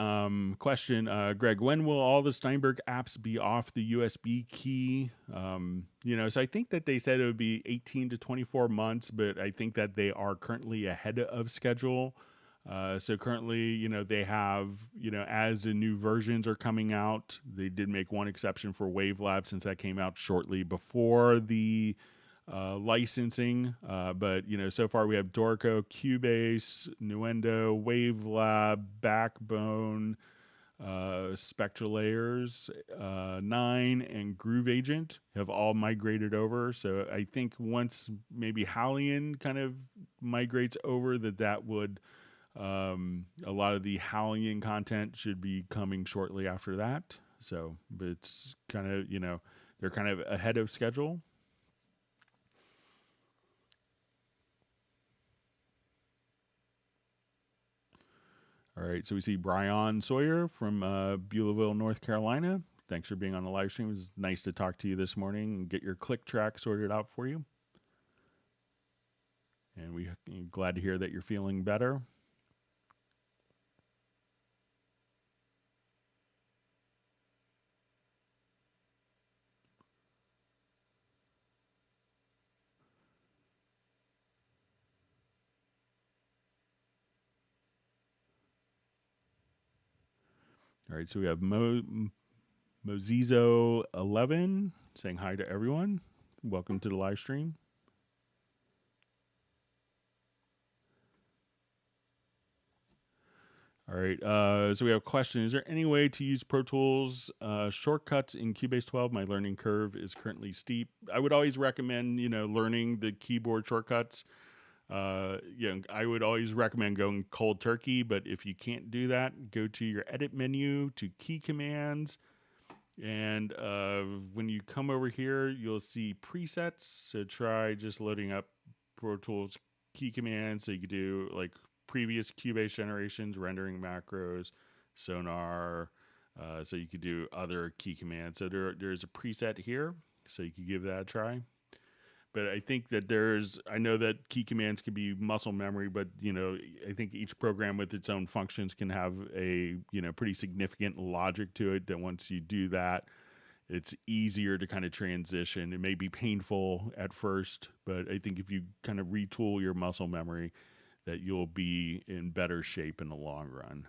Speaker 1: question, Greg, when will all the Steinberg apps be off the USB key? So I think that they said it would be 18 to 24 months, but I think that they are currently ahead of schedule. So currently, they have, as the new versions are coming out, they did make one exception for Wavelab since that came out shortly before the licensing, but so far we have Dorco, Cubase, Nuendo, Wavelab, Backbone, Spectral Layers, 9, and Groove Agent have all migrated over. So I think once maybe Hallian kind of migrates over, that would a lot of the Hallian content should be coming shortly after that. So, but it's kind of they're kind of ahead of schedule. All right, so we see Brian Sawyer from Beulahville, North Carolina. Thanks for being on the live stream. It was nice to talk to you this morning and get your click track sorted out for you. And we're glad to hear that you're feeling better. All right, so we have Mozizo11 saying hi to everyone. Welcome to the live stream. All right, so we have a question. Is there any way to use Pro Tools shortcuts in Cubase 12? My learning curve is currently steep. I would always recommend, learning the keyboard shortcuts. I would always recommend going cold turkey, but if you can't do that, go to your edit menu to key commands. And when you come over here, you'll see presets. So try just loading up Pro Tools key commands. So you could do like previous Cubase generations, rendering macros, sonar. So you could do other key commands. So there's a preset here. So you could give that a try. but I think that I know that key commands can be muscle memory, but I think each program with its own functions can have a pretty significant logic to it. That once you do that, it's easier to kind of transition. It may be painful at first, but I think if you kind of retool your muscle memory, that you'll be in better shape in the long run.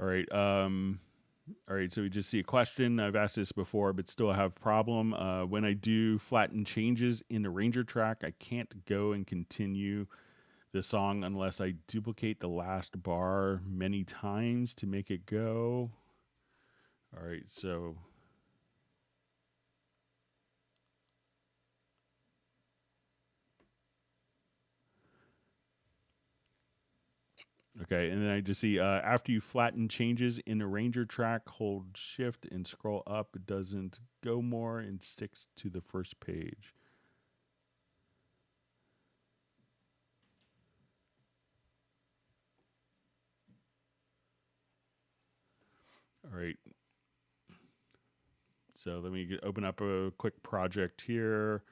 Speaker 1: All right. All right. So we just see a question. I've asked this before, but still have a problem. When I do flatten changes in the Arranger track, I can't go and continue the song unless I duplicate the last bar many times to make it go. All right. So. Okay, and then I just see after you flatten changes in the Arranger track, hold shift and scroll up. It doesn't go more and sticks to the first page. All right. So let me open up a quick project here.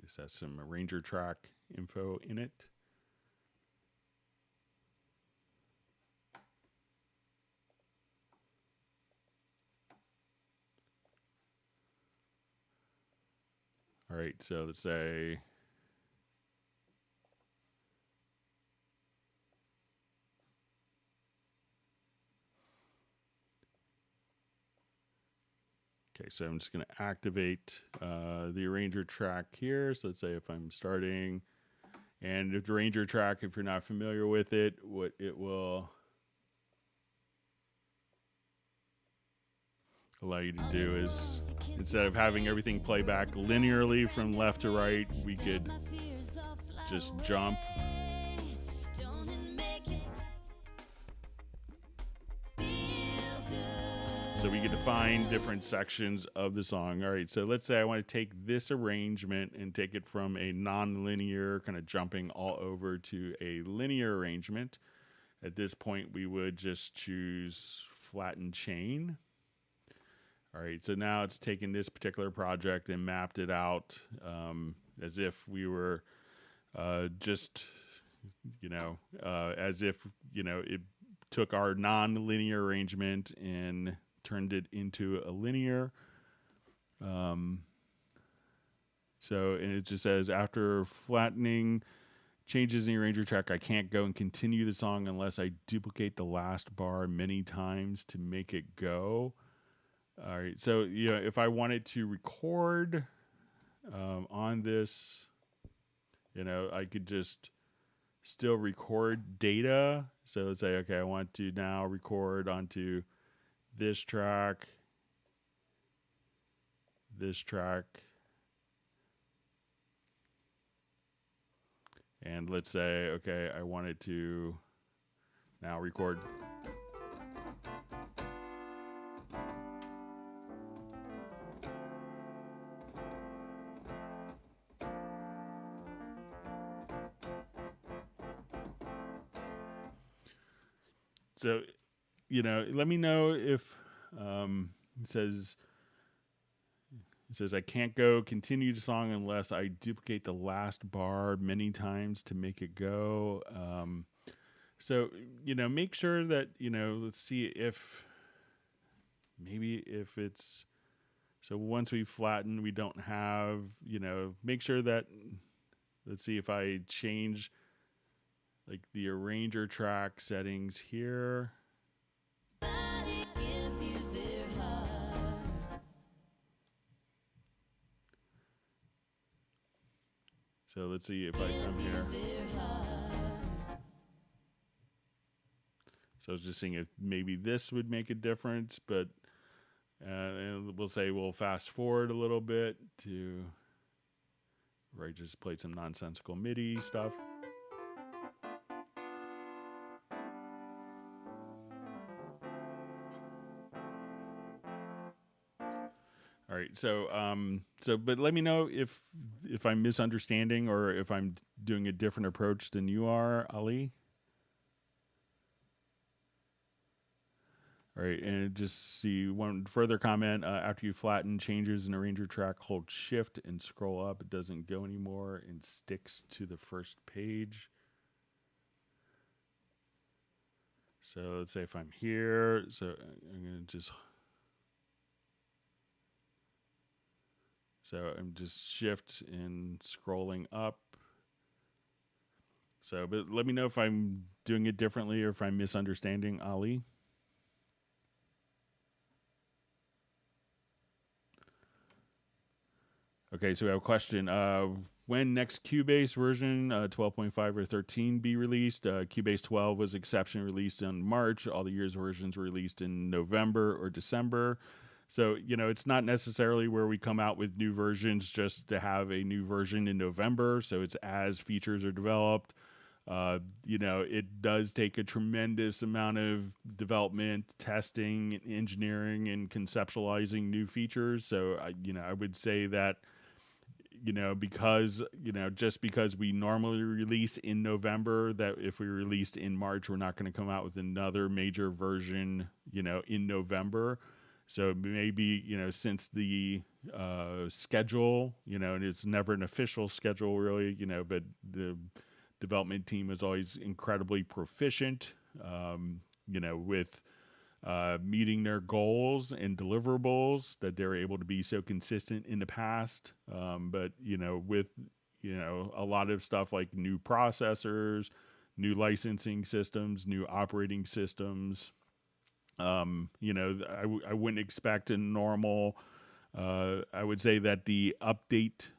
Speaker 1: This has some Arranger track info in it. All right, so let's say okay, so I'm just going to activate the Arranger track here. So let's say if I'm starting, and if the Arranger track, if you're not familiar with it, what it will allow you to do is, instead of having everything play back linearly from left to right, we could just jump. So we get to find different sections of the song. All right, so let's say I want to take this arrangement and take it from a non-linear, kind of jumping all over to a linear arrangement. At this point, we would just choose Flattened Chain. All right, so now it's taken this particular project and mapped it out as if we were just, as if, it took our non-linear arrangement and turned it into a linear. And it just says, after flattening changes in the Arranger track, I can't go and continue the song unless I duplicate the last bar many times to make it go. All right, so if I wanted to record on this, I could just still record data. So let's say, okay, I want to now record onto this track, and let's say, okay, I wanted to now record. So, let me know if it says I can't go continue the song unless I duplicate the last bar many times to make it go. So, make sure that, let's see if it's, so once we flatten, we don't have, make sure that, let's see if I change like the Arranger track settings here. So let's see if I come here. So I was just seeing if maybe this would make a difference, but And we'll say we'll fast forward a little bit to where I just played some nonsensical MIDI stuff. All right, but let me know if I'm misunderstanding or if I'm doing a different approach than you are, Ali. All right, and just see one further comment. After you flatten changes in arranger track, hold shift and scroll up. It doesn't go anymore and sticks to the first page. So let's say if I'm here, so I'm gonna just, so I'm just shift and scrolling up. So, but let me know if I'm doing it differently or if I'm misunderstanding, Ali. Okay, so we have a question. When next Cubase version, 12.5 or 13, be released? Cubase 12 was exception released in March. All the year's versions were released in November or December. So, you know, it's not necessarily where we come out with new versions just to have a new version in November. So it's as features are developed. You know, it does take a tremendous amount of development, testing, and engineering, and conceptualizing new features. So, you know, I would say that, you know, because, you know, just because we normally release in November, that if we released in March, we're not going to come out with another major version, you know, in November. So maybe, you know, since the schedule, you know, and it's never an official schedule really, you know, but the development team is always incredibly proficient, you know, with meeting their goals and deliverables, that they're able to be so consistent in the past. But, you know, with, you know, a lot of stuff like new processors, new licensing systems, new operating systems, you know, I wouldn't expect a normal, I would say that the update,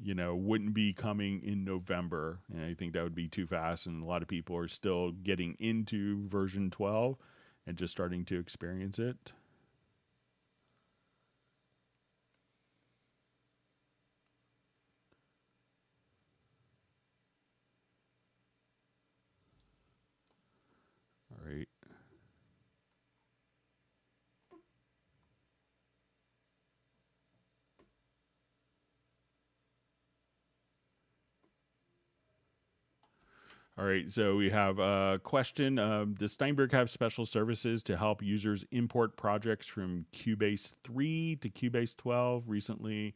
Speaker 1: you know, wouldn't be coming in November. And I think that would be too fast. And a lot of people are still getting into version 12 and just starting to experience it. All right. All right, so we have a question. Does Steinberg have special services to help users import projects from Cubase 3 to Cubase 12? Recently,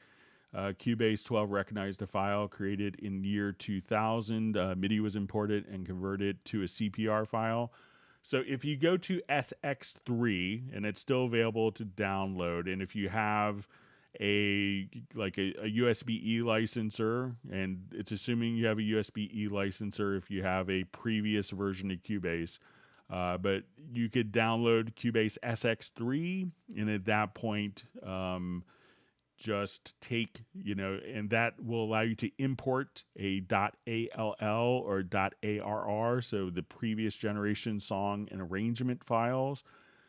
Speaker 1: Cubase 12 recognized a file created in year 2000. MIDI was imported and converted to a CPR file. So if you go to SX3, and it's still available to download, and if you have a USB-E licenser, and it's assuming you have a USB-E licenser if you have a previous version of Cubase, but you could download Cubase SX3, and at that point, just take, you know, and that will allow you to import a .all or .arr, so the previous generation song and arrangement files.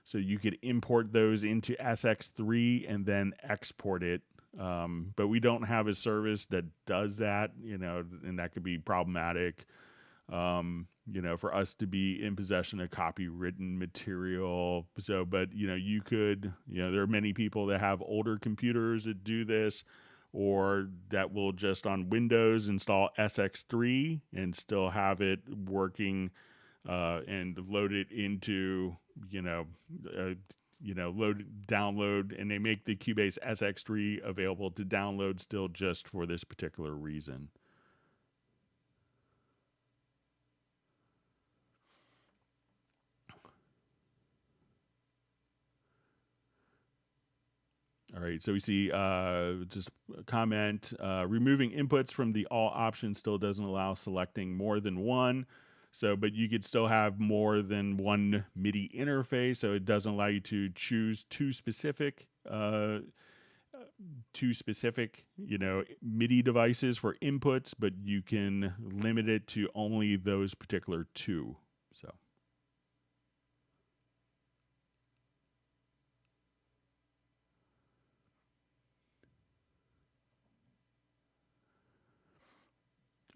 Speaker 1: So you could import those into SX3 and then export it. But we don't have a service that does that, you know, and that could be problematic, you know, for us to be in possession of copywritten material. So, but, you know, you could, you know, there are many people that have older computers that do this, or that will just on Windows install SX3 and still have it working, and load it into, download, and they make the Cubase SX3 available to download still just for this particular reason. All right, so we see just a comment, removing inputs from the all option still doesn't allow selecting more than one. So, but you could still have more than one MIDI interface. So it doesn't allow you to choose two specific, you know, MIDI devices for inputs, but you can limit it to only those particular two. So.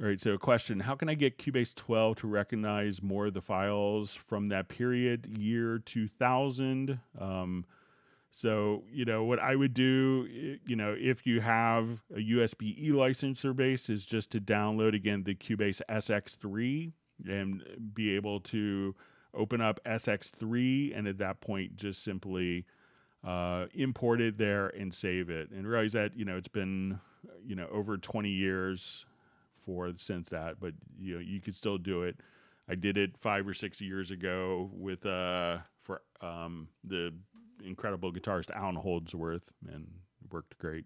Speaker 1: All right, so a question: how can I get Cubase 12 to recognize more of the files from that period, year 2000? So, what I would do, if you have a USB-E licenser base, is just to download, again, the Cubase SX3 and be able to open up SX3, and at that point, just simply import it there and save it. And realize that, it's been, over 20 years since that, but, you could still do it. I did it 5 or 6 years ago with for the incredible guitarist Alan Holdsworth, and it worked great.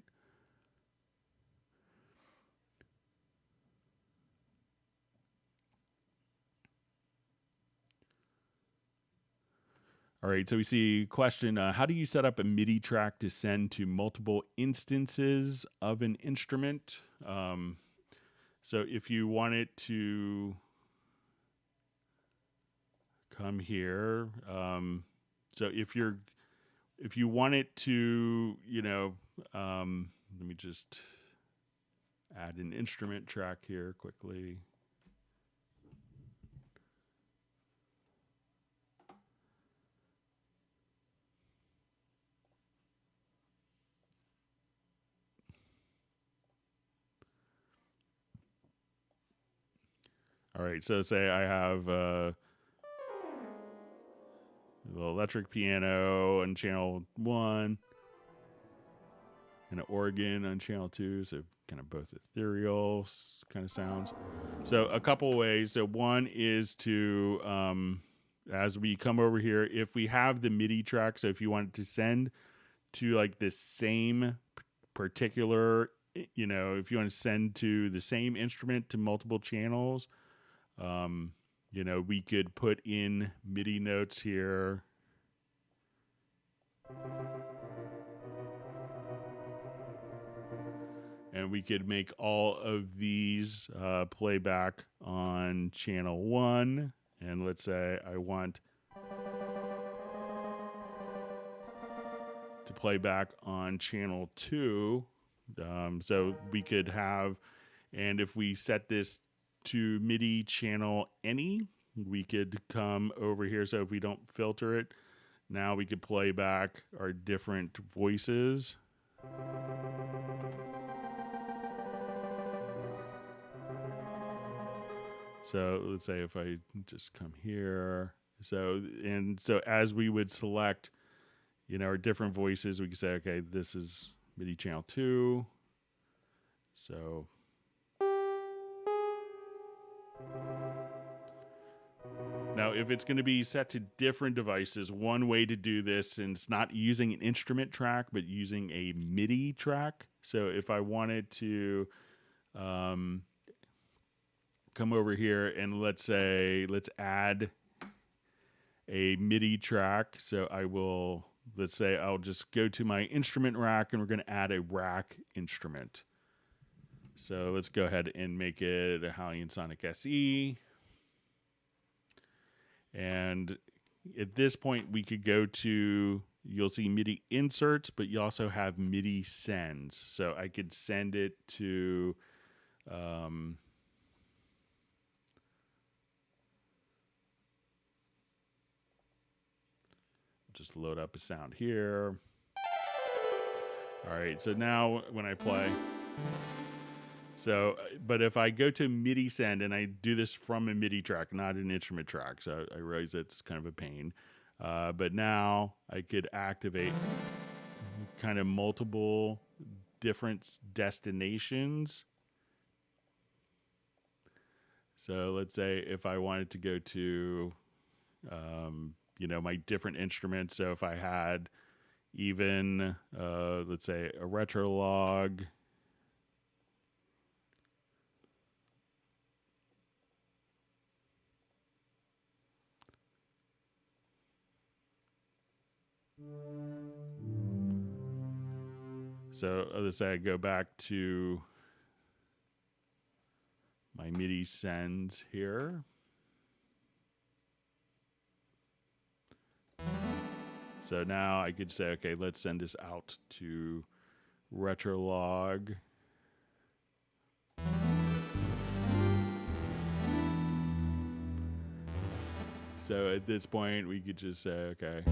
Speaker 1: All right, so we see question, how do you set up a MIDI track to send to multiple instances of an instrument? So if you want it to come here, so if you want it to, let me just add an instrument track here quickly. All right, so say I have a little electric piano on channel 1 and an organ on channel 2, so kind of both ethereal kind of sounds. So a couple ways. So one is to, as we come over here, if we have the MIDI track, so if you wanted to send to like the same particular, if you want to send to the same instrument to multiple channels, we could put in MIDI notes here. And we could make all of these playback on channel 1. And let's say I want to play back on channel 2. So we could have, and if we set this to MIDI channel any, we could come over here. So if we don't filter it, now we could play back our different voices. So let's say if I just come here, so as we would select, our different voices, we can say, okay, this is MIDI channel 2. So now if it's going to be set to different devices, one way to do this, and it's not using an instrument track, but using a MIDI track. So if I wanted to come over here and let's add a MIDI track. So I'll just go to my instrument rack, and we're going to add a rack instrument. So let's go ahead and make it a Hallian Sonic SE. And at this point, we could go to, you'll see MIDI inserts, but you also have MIDI sends. So I could send it to, just load up a sound here. All right, so now when I play, but if I go to MIDI send, and I do this from a MIDI track, not an instrument track, so I realize it's kind of a pain. But now I could activate kind of multiple different destinations. So let's say if I wanted to go to, my different instruments. So if I had even, let's say, a retro log. So let's say I go back to my MIDI sends here. So now I could say, okay, let's send this out to Retrolog. So at this point, we could just say, okay.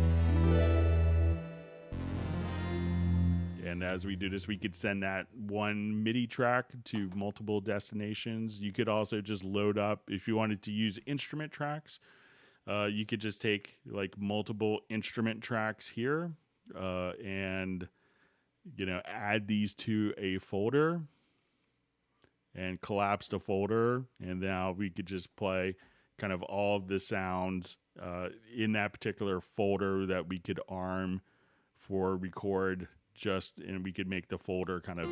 Speaker 1: And as we do this, we could send that one MIDI track to multiple destinations. You could also just load up, if you wanted to use instrument tracks, you could just take like multiple instrument tracks here and, you know, add these to a folder and collapse the folder. And now we could just play kind of all of the sounds in that particular folder that we could arm for record. And we could make the folder kind of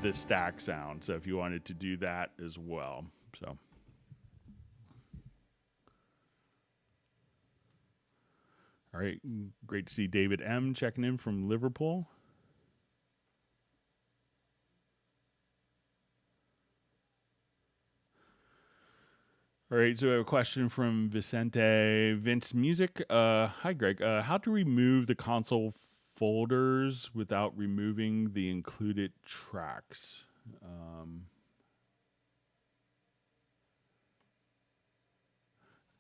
Speaker 1: the stack sound. So if you wanted to do that as well. So. All right. Great to see David M. checking in from Liverpool. All right, so we have a question from Vicente Vince Music. Hi, Greg. How to remove the console folders without removing the included tracks?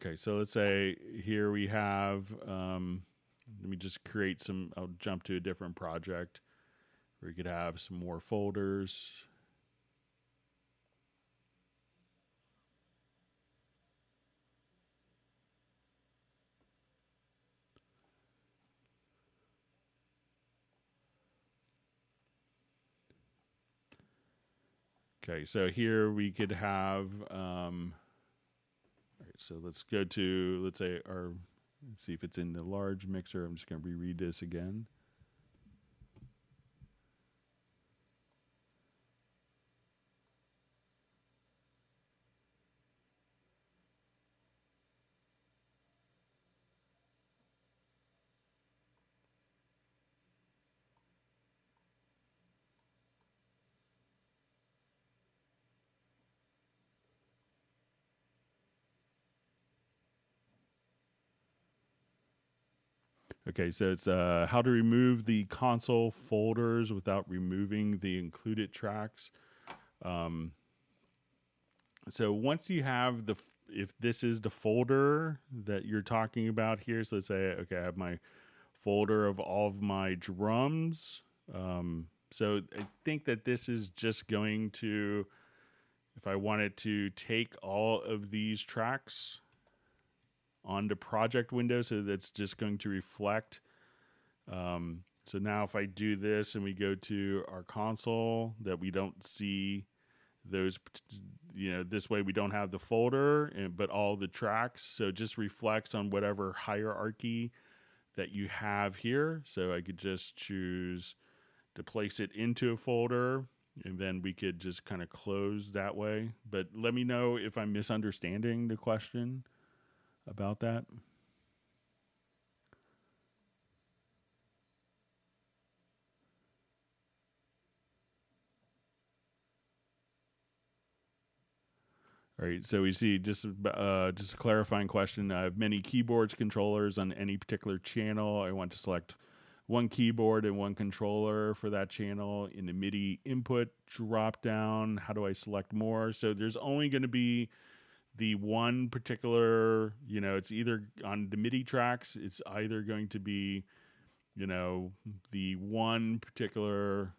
Speaker 1: Okay, so let's say here we have, let me just create some, I'll jump to a different project where we could have some more folders. Okay, so here we could have, all right, so let's go to, let's say let's see if it's in the large mixer. I'm just going to reread this again. Okay, so it's how to remove the console folders without removing the included tracks. So once you have if this is the folder that you're talking about here, so let's say, okay, I have my folder of all of my drums. So I think that this is just going to, if I wanted to take all of these tracks on the project window, so that's just going to reflect. So now if I do this and we go to our console, that we don't see those, you know, this way we don't have the folder, but all the tracks. So it just reflects on whatever hierarchy that you have here. So I could just choose to place it into a folder, and then we could just kind of close that way. But let me know if I'm misunderstanding the question about that. All right, so we see just a clarifying question. I have many keyboards controllers on any particular channel. I want to select one keyboard and one controller for that channel in the MIDI input drop down. How do I select more? So there's only going to be the one particular, you know, it's either on the MIDI tracks, it's either going to be, you know, the one particular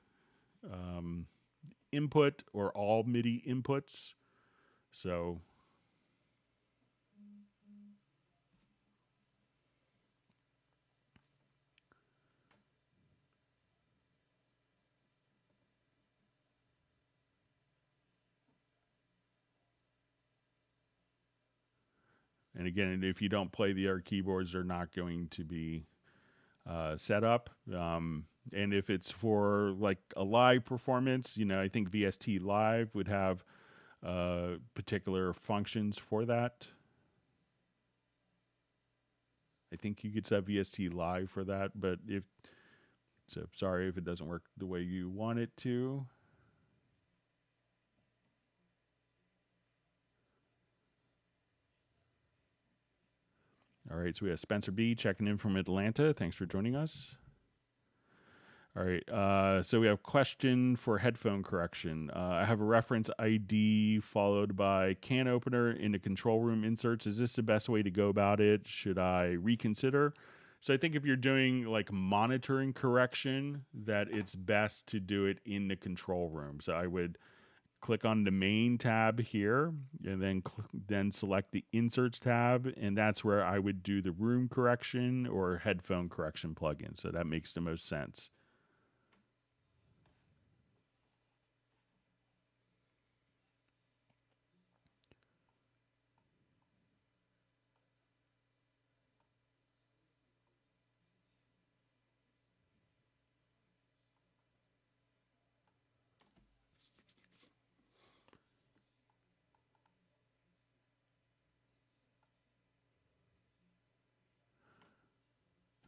Speaker 1: input or all MIDI inputs. So and again, if you don't play the other keyboards, they're not going to be set up. And if it's for like a live performance, you know, I think VST Live would have particular functions for that. I think you could set VST Live for that, but sorry if it doesn't work the way you want it to. All right, so we have Spencer B checking in from Atlanta. Thanks for joining us. All right, so we have question for headphone correction. I have a reference ID followed by can opener in the control room inserts. Is this the best way to go about it? Should I reconsider? So I think if you're doing like monitoring correction, that it's best to do it in the control room. So I would click on the main tab here and then select the inserts tab, and that's where I would do the room correction or headphone correction plugin. So that makes the most sense.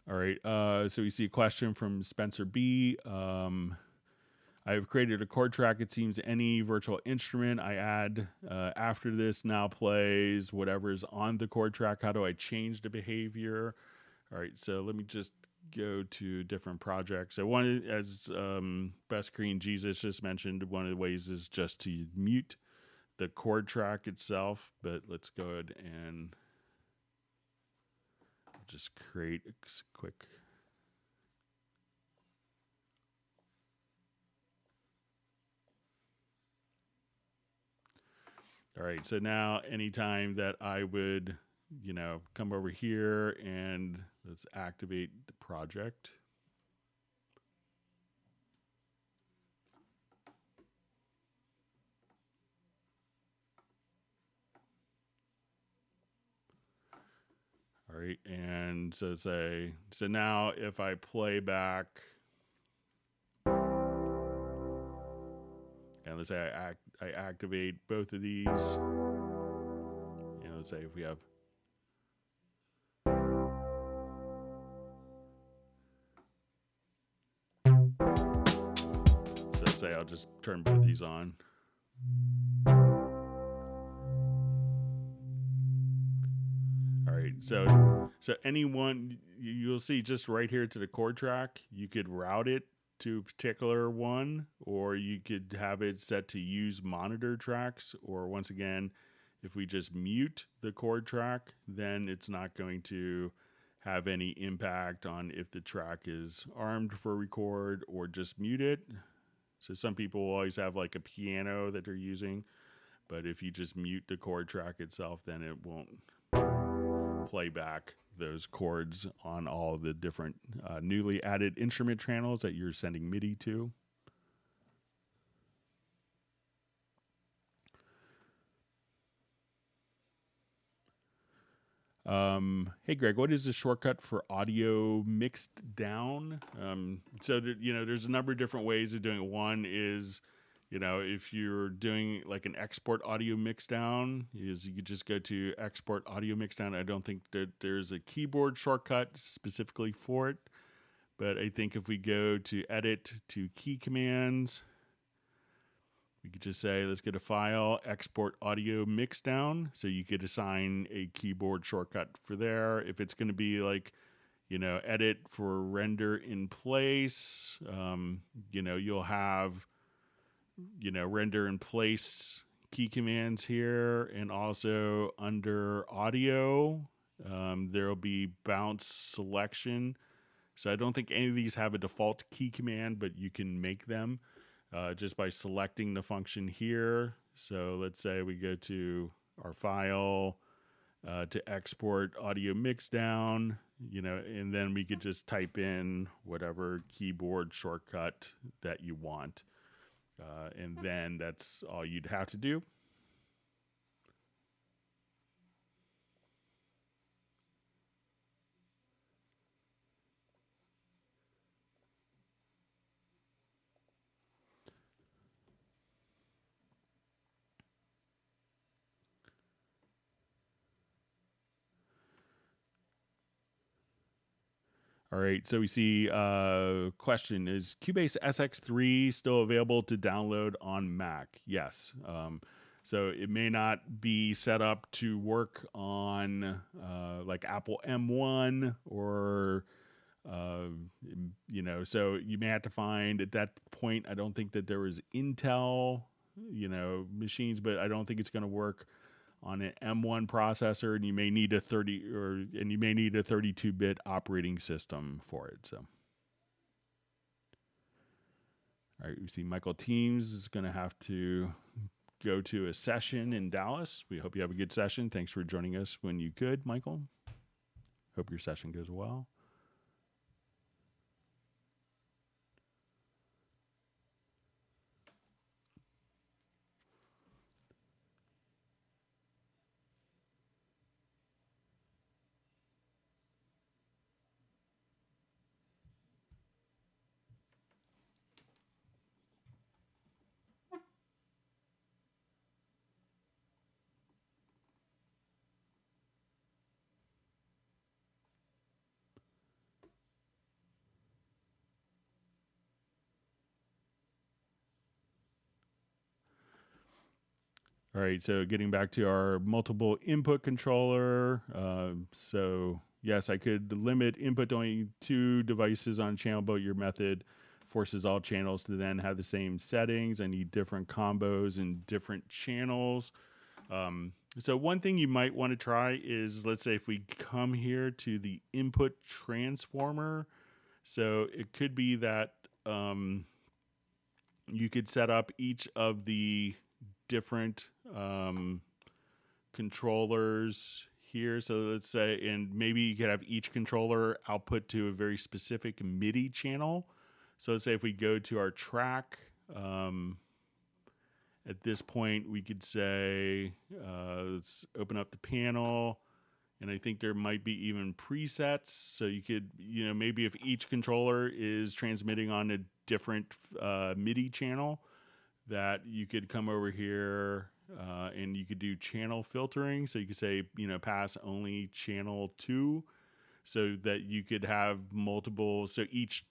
Speaker 1: All right, so we see a question from Spencer B. I have created a chord track. It seems any virtual instrument I add after this now plays whatever is on the chord track. How do I change the behavior? All right, so let me just go to different projects. So one, as Best Green Jesus just mentioned, one of the ways is just to mute the chord track itself. But let's go ahead and just create a quick. All right, so now anytime that I would, come over here and let's activate the project. All right, and so now if I play back, and let's say I activate both of these, let's say if we have, so let's say I'll just turn both these on. All right, so anyone, you'll see just right here to the chord track, you could route it to a particular one, or you could have it set to use monitor tracks, or once again, if we just mute the chord track, then it's not going to have any impact on if the track is armed for record or just mute it. So some people will always have like a piano that they're using, but if you just mute the chord track itself, then it won't play back those chords on all the different newly added instrument channels that you're sending MIDI to. Hey Greg, what is the shortcut for audio mixed down? So that, there's a number of different ways of doing it. One is, if you're doing like an export audio mix down, is you could just go to export audio mix down. I don't think that there's a keyboard shortcut specifically for it, but I think if we go to edit to key commands, we could just say, let's get a file, export audio mix down. So you could assign a keyboard shortcut for there. If it's going to be like, edit for render in place, you'll have, render in place key commands here. And also under audio, there'll be bounce selection. So I don't think any of these have a default key command, but you can make them. Just by selecting the function here. So let's say we go to our file to export audio mix down, and then we could just type in whatever keyboard shortcut that you want. And then that's all you'd have to do. All right, so we see question, is Cubase SX3 still available to download on Mac? Yes. So it may not be set up to work on like Apple M1 or Uh, you know, so you may have to find at that point. I don't think that there was Intel, you know, machines, but I don't think it's going to work on an M1 processor, and you may need a 32-bit operating system for it. So, all right, we see Michael Teams is going to have to go to a session in Dallas. We hope you have a good session. Thanks for joining us when you could, Michael. Hope your session goes well. All right, so getting back to our multiple input controller. So yes, I could limit input to only 2 devices on channel, but your method forces all channels to then have the same settings. I need different combos and different channels. So one thing you might want to try is, let's say if we come here to the input transformer, so it could be that you could set up each of the different controllers here. So let's say, and maybe you could have each controller output to a very specific MIDI channel. So let's say if we go to our track, at this point we could say, let's open up the panel, and I think there might be even presets. So you could, you know, maybe if each controller is transmitting on a different MIDI channel, that you could come over here and you could do channel filtering. So you could say, you know, pass only channel 2, so that you could have multiple. So each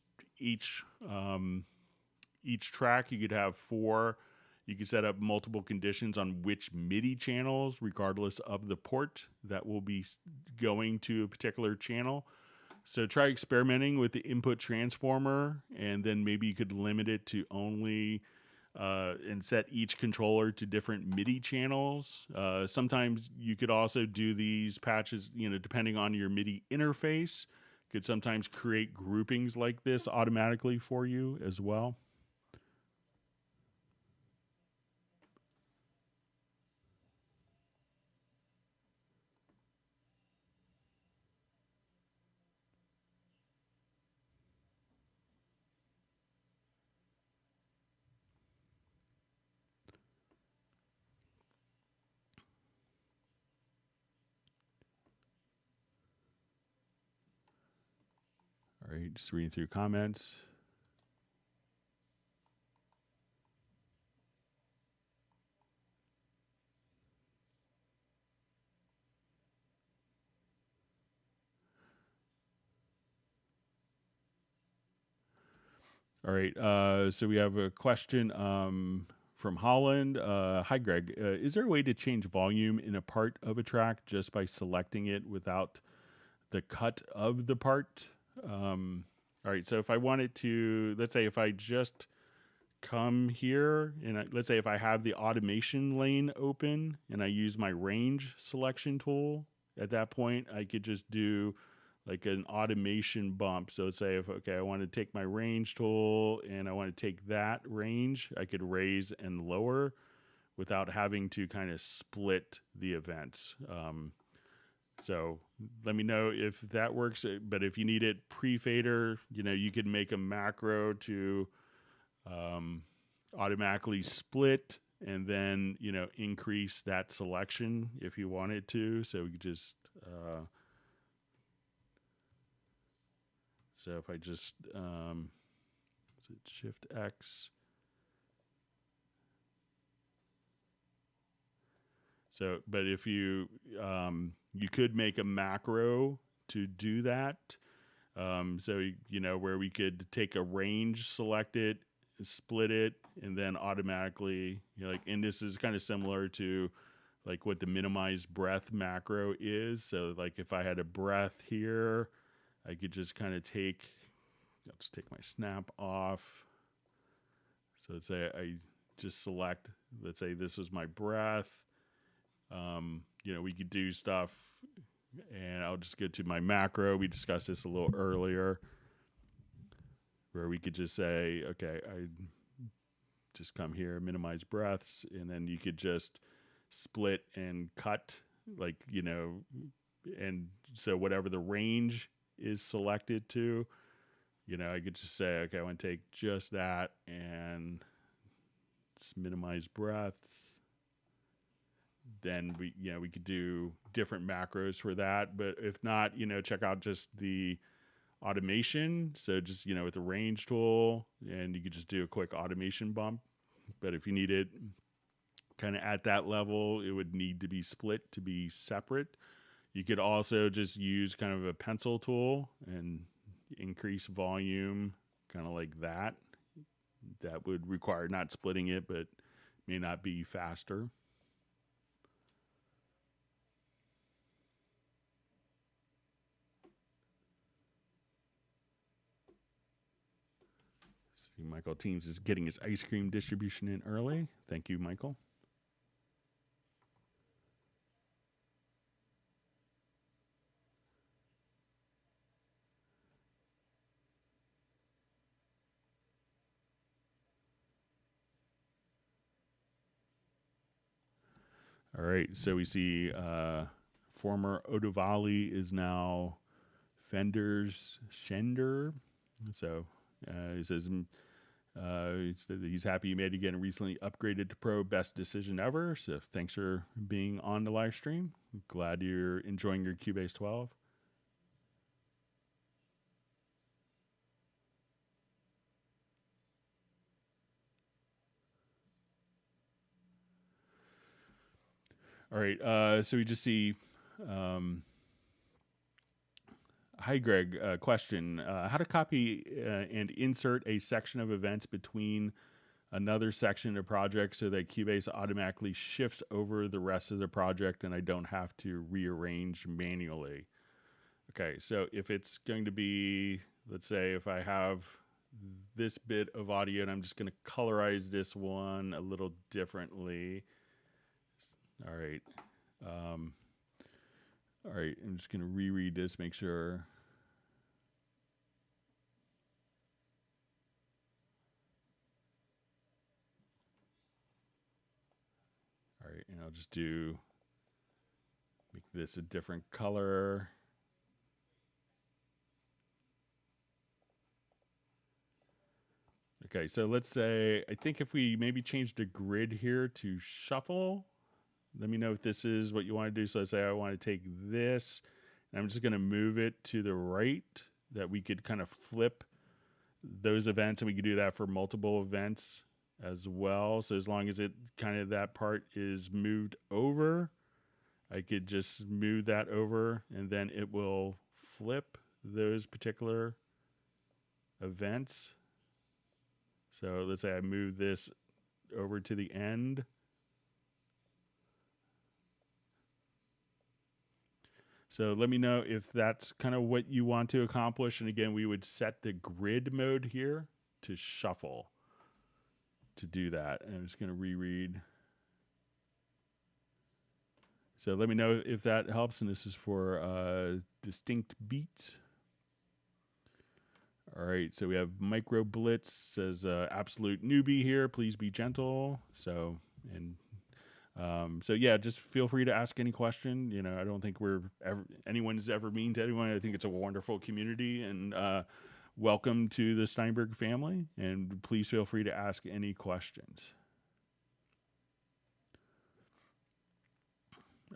Speaker 1: track you could have 4. You could set up multiple conditions on which MIDI channels, regardless of the port, that will be going to a particular channel. So try experimenting with the input transformer, and then maybe you could limit it to only and set each controller to different MIDI channels. Sometimes you could also do these patches, you know, depending on your MIDI interface, could sometimes create groupings like this automatically for you as well. All right, just reading through comments. All right, so we have a question from Holland. Hi, Greg. Is there a way to change volume in a part of a track just by selecting it without the cut of the part? All right, so if I wanted to, let's say if I just come here and let's say if I have the automation lane open and I use my range selection tool, at that point I could just do like an automation bump. So let's say if, okay, I want to take my range tool and I want to take that range, I could raise and lower without having to kind of split the events. So let me know if that works. But if you need it pre-fader, you know, you could make a macro to automatically split and then, you know, increase that selection if you wanted to. So we could just, so if I just, is it Shift X? So, but if you, you could make a macro to do that. So, you know, where we could take a range, select it, split it, and then automatically, you know, like, and this is kind of similar to like what the minimize breath macro is. So like if I had a breath here, I could just kind of I'll just take my snap off. So let's say I just select, let's say this was my breath. We could do stuff, and I'll just go to my macro. We discussed this a little earlier, where we could just say, okay, I just come here, minimize breaths, and then you could just split and cut, and so whatever the range is selected to, I could just say, okay, I want to take just that and just minimize breaths. Then we could do different macros for that. But if not, check out just the automation. So just, with the range tool, and you could just do a quick automation bump. But if you need it kind of at that level, it would need to be split to be separate. You could also just use kind of a pencil tool and increase volume kind of like that. That would require not splitting it, but may not be faster. See, Michael Teams is getting his ice cream distribution in early. Thank you, Michael. All right, so we see former Odovali is now Fender's Schender. So he says he's happy he made it again, recently upgraded to Pro, best decision ever. So thanks for being on the live stream. Glad you're enjoying your Cubase 12. All right, so we just see, hi Greg, question, how to copy and insert a section of events between another section of project so that Cubase automatically shifts over the rest of the project and I don't have to rearrange manually. Okay, so if it's going to be, let's say if I have this bit of audio and I'm just going to colorize this one a little differently. All right. All right, I'm just going to reread this, make sure. All right, and I'll just make this a different color. Okay, so let's say, I think if we maybe change the grid here to shuffle, let me know if this is what you want to do. So let's say I want to take this, and I'm just going to move it to the right, that we could kind of flip those events, and we could do that for multiple events as well. So as long as it kind of that part is moved over, I could just move that over, and then it will flip those particular events. So let's say I move this over to the end. So let me know if that's kind of what you want to accomplish. And again, we would set the grid mode here to shuffle to do that. And I'm just going to reread. So let me know if that helps. And this is for distinct beats. All right, so we have Micro Blitz says absolute newbie here. Please be gentle. So yeah, just feel free to ask any question. I don't think anyone's ever mean to anyone. I think it's a wonderful community, and welcome to the Steinberg family. And please feel free to ask any questions.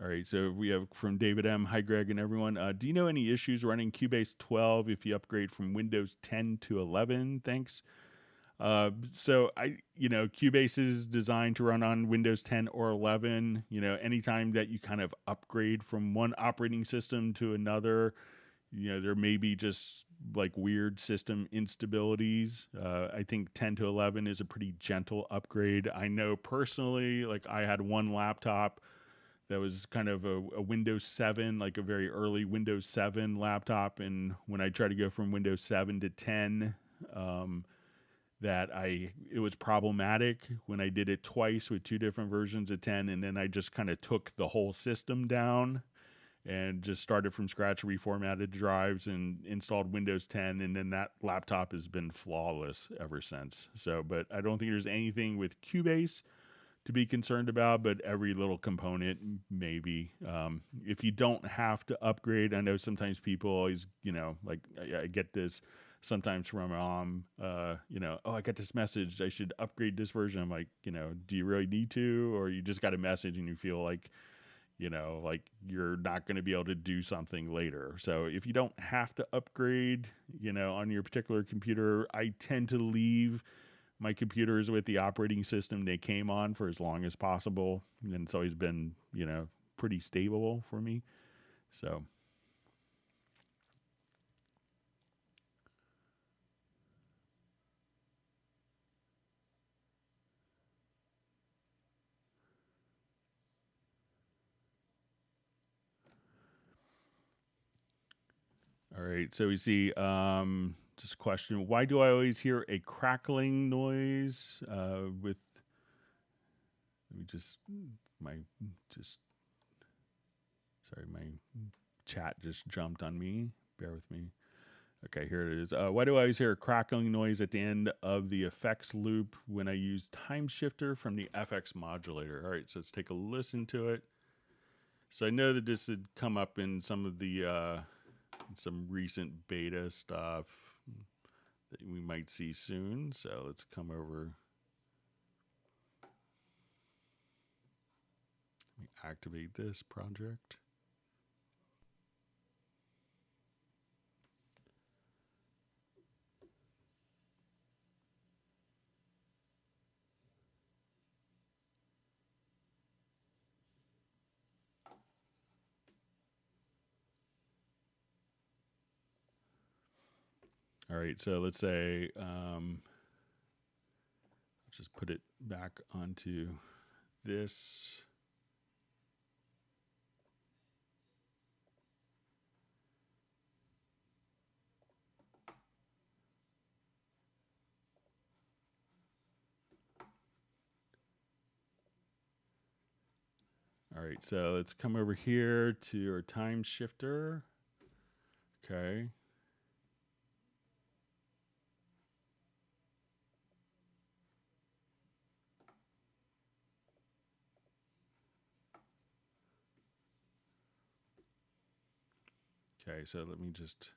Speaker 1: All right, so we have from David M. Hi, Greg and everyone. Do you know any issues running Cubase 12 if you upgrade from Windows 10 to 11? Thanks. So Cubase is designed to run on Windows 10 or 11. Anytime that you kind of upgrade from one operating system to another, there may be just like weird system instabilities. I think 10 to 11 is a pretty gentle upgrade. I know personally, like I had one laptop that was kind of a Windows 7, like a very early Windows 7 laptop. And when I tried to go from Windows 7 to 10, it was problematic when I did it twice with 2 different versions of 10. And then I just kind of took the whole system down and just started from scratch, reformatted drives and installed Windows 10. And then that laptop has been flawless ever since. So, but I don't think there's anything with Cubase to be concerned about, but every little component, maybe. If you don't have to upgrade, I know sometimes people always, like I get this sometimes from my mom, oh, I got this message, I should upgrade this version. I'm like, do you really need to? Or you just got a message and you feel like, like you're not going to be able to do something later. So if you don't have to upgrade, on your particular computer, I tend to leave my computers with the operating system they came on for as long as possible. And it's always been, pretty stable for me. So. All right, so we see just a question. Why do I always hear a crackling noise with, let me just, sorry, my chat just jumped on me. Bear with me. Okay, here it is. Why do I always hear a crackling noise at the end of the effects loop when I use time shifter from the FX modulator? All right, so let's take a listen to it. So I know that this had come up in some of the, some recent beta stuff that we might see soon. So let's come over. Let me activate this project. All right, so let's say I'll just put it back onto this. All right, so let's come over here to our time shifter. Okay. Okay, so let me just.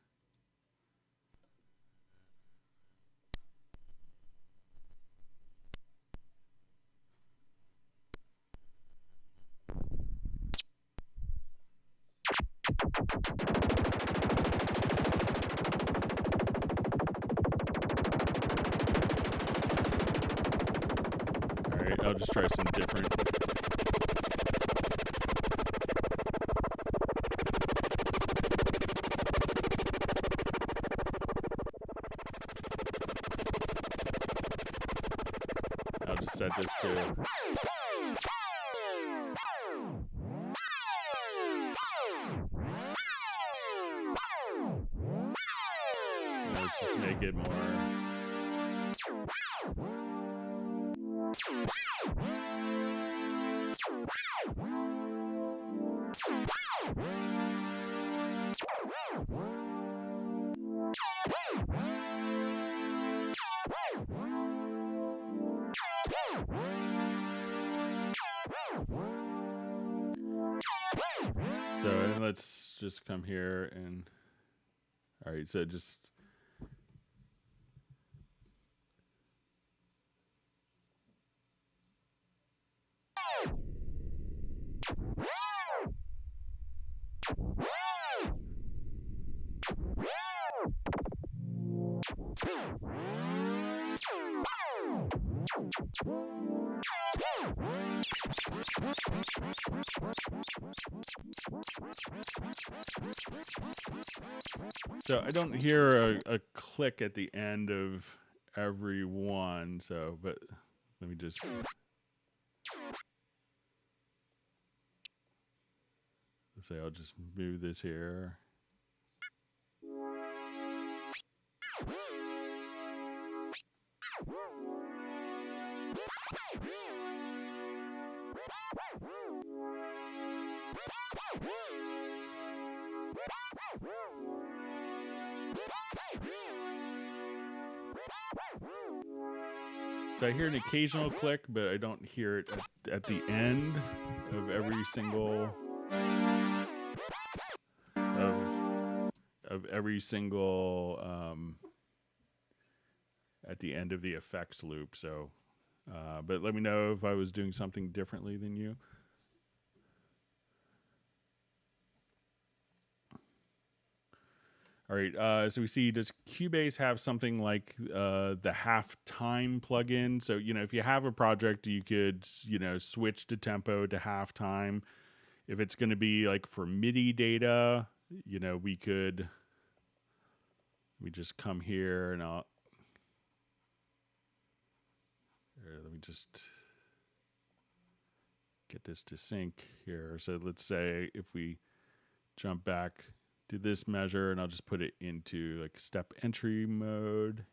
Speaker 1: All right, I'll just try some different. I'll just set this to. Let's just make it more. So and let's just come here and, all right, so just. So I don't hear a click at the end of every one. So, but let me just. say I'll just move this here. So I hear an occasional click, but I don't hear it at the end of every single at the end of the effects loop. So, but let me know if I was doing something differently than you. All right, so we see, does Cubase have something like the half-time plugin? So, if you have a project, you could, switch to tempo to half-time. If it's going to be like for MIDI data, we could, let me just come here and let me just get this to sync here. So let's say if we jump back to this measure, and I'll just put it into like step entry mode.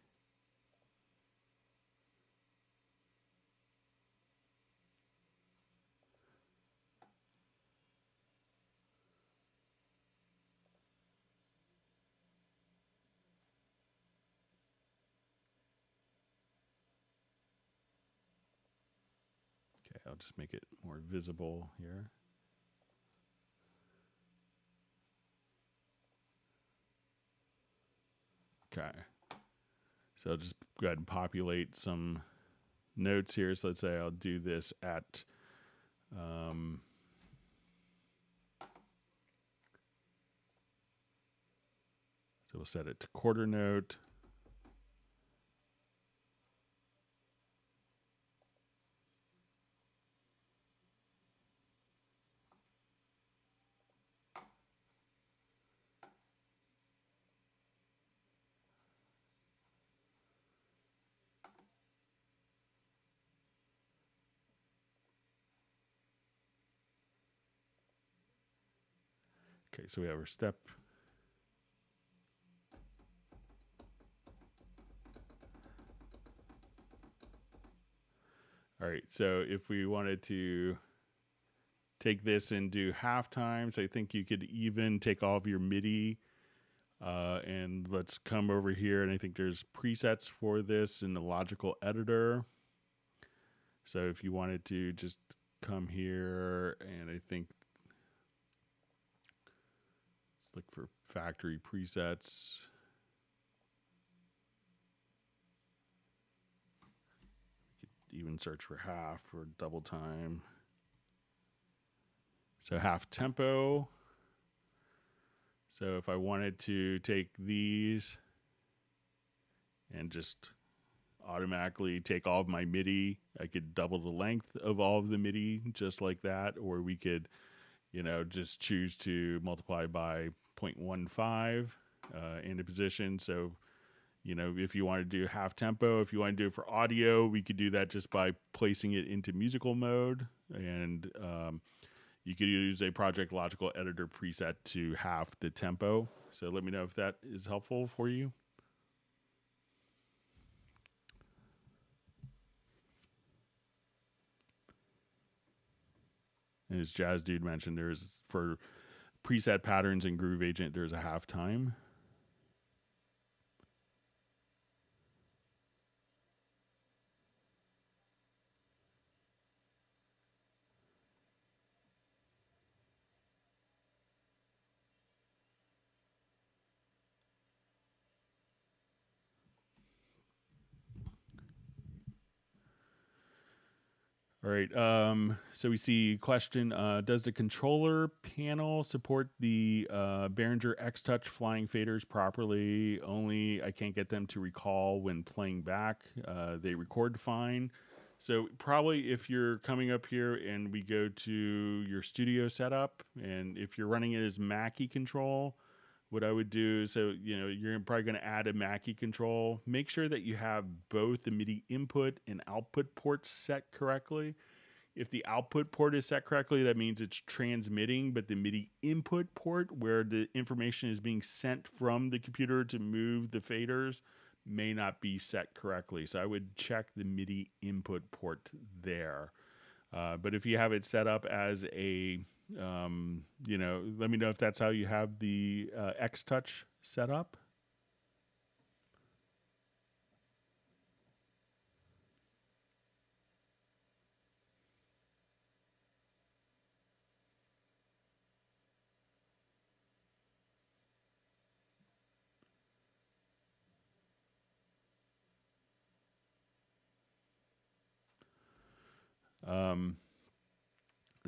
Speaker 1: Okay, I'll just make it more visible here. Okay, so I'll just go ahead and populate some notes here. So let's say I'll do this at so we'll set it to quarter note. Okay, so we have our step. All right, so if we wanted to take this and do half times, I think you could even take all of your MIDI and let's come over here, and I think there's presets for this in the logical editor. So if you wanted to just come here, and I think let's look for factory presets. You could even search for half or double time. So half tempo. So if I wanted to take these and just automatically take all of my MIDI, I could double the length of all of the MIDI just like that, or we could, just choose to multiply by 0.15 into position. So, if you want to do half tempo, if you want to do it for audio, we could do that just by placing it into musical mode, and you could use a Project Logical Editor preset to half the tempo. So let me know if that is helpful for you. And as Jazz Dude mentioned, there's for preset patterns in Groove Agent, there's a half time. All right, so we see question, does the controller panel support the Behringer X-Touch flying faders properly? Only I can't get them to recall when playing back. They record fine. So probably if you're coming up here and we go to your studio setup, and if you're running it as Mackie control, what I would do, so you're probably going to add a Mackie control. Make sure that you have both the MIDI input and output ports set correctly. if the output port is set correctly, that means it's transmitting, but the MIDI input port, where the information is being sent from the computer to move the faders, may not be set correctly. So I would check the MIDI input port there. But if you have it set up as a, let me know if that's how you have the X-Touch set up.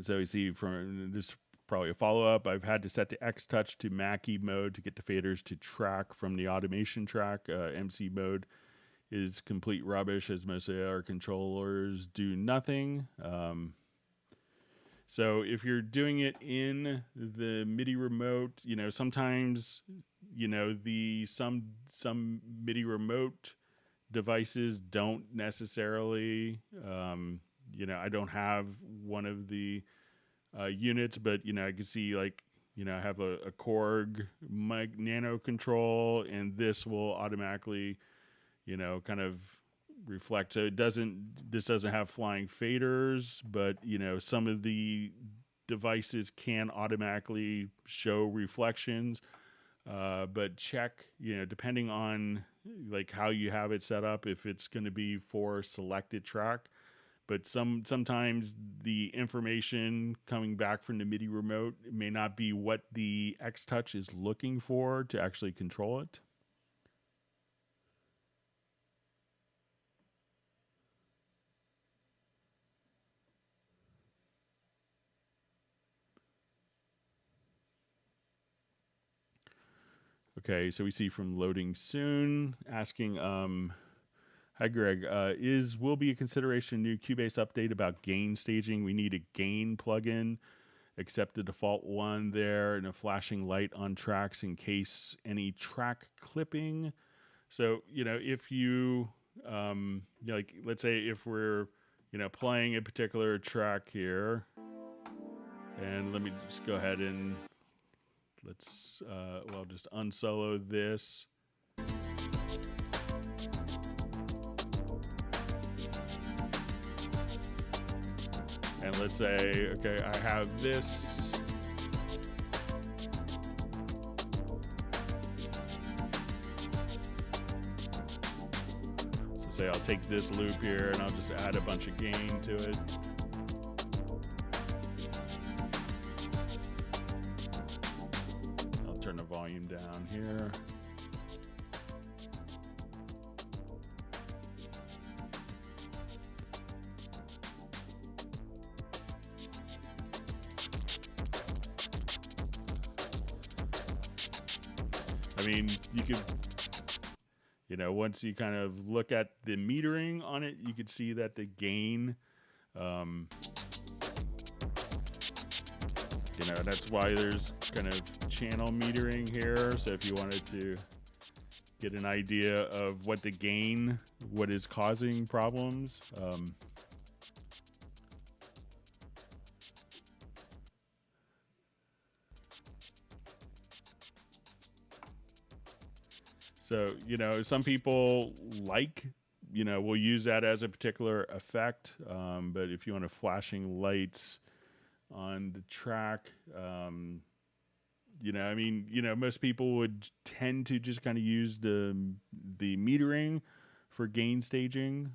Speaker 1: So you see from this, probably a follow-up, I've had to set the X-Touch to Mackie mode to get the faders to track from the automation track. MC mode is complete rubbish, as most of our controllers do nothing. So if you're doing it in the MIDI remote, sometimes, some MIDI remote devices don't necessarily, I don't have one of the units, but I can see, like, I have a Korg mic nano control, and this will automatically, kind of reflect. So this doesn't have flying faders, but some of the devices can automatically show reflections. But check, depending on like how you have it set up, if it's going to be for selected track. But sometimes the information coming back from the MIDI remote may not be what the X-Touch is looking for to actually control it. Okay, so we see from loading soon, asking, hi Greg, will be a consideration new Cubase update about gain staging. We need a gain plugin, accept the default one there, and a flashing light on tracks in case any track clipping. So, if you, like, let's say if we're, playing a particular track here, and let me just go ahead and let's, just unsolo this. And let's say, okay, I have this. So say I'll take this loop here and I'll just add a bunch of gain to it. I'll turn the volume down here. I mean, you could, once you kind of look at the metering on it, you could see that the gain, that's why there's kind of channel metering here. So if you wanted to get an idea of what the gain, what is causing problems, so, some people will use that as a particular effect. But if you want a flashing lights on the track, most people would tend to just kind of use the metering for gain staging.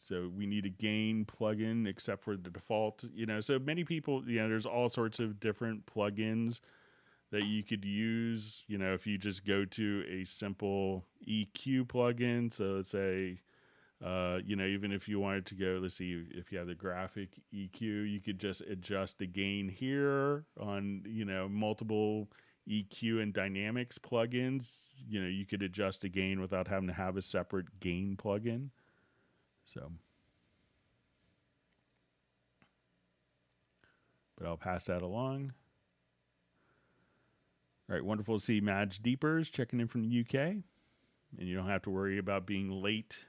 Speaker 1: So we need a gain plugin except for the default, so many people, there's all sorts of different plugins that you could use, if you just go to a simple EQ plugin. So let's say, even if you wanted to go, let's see, if you have the graphic EQ, you could just adjust the gain here on, multiple EQ and dynamics plugins. You could adjust the gain without having to have a separate gain plugin. So, but I'll pass that along. All right, wonderful to see Madge Deepers checking in from the UK. and you don't have to worry about being late.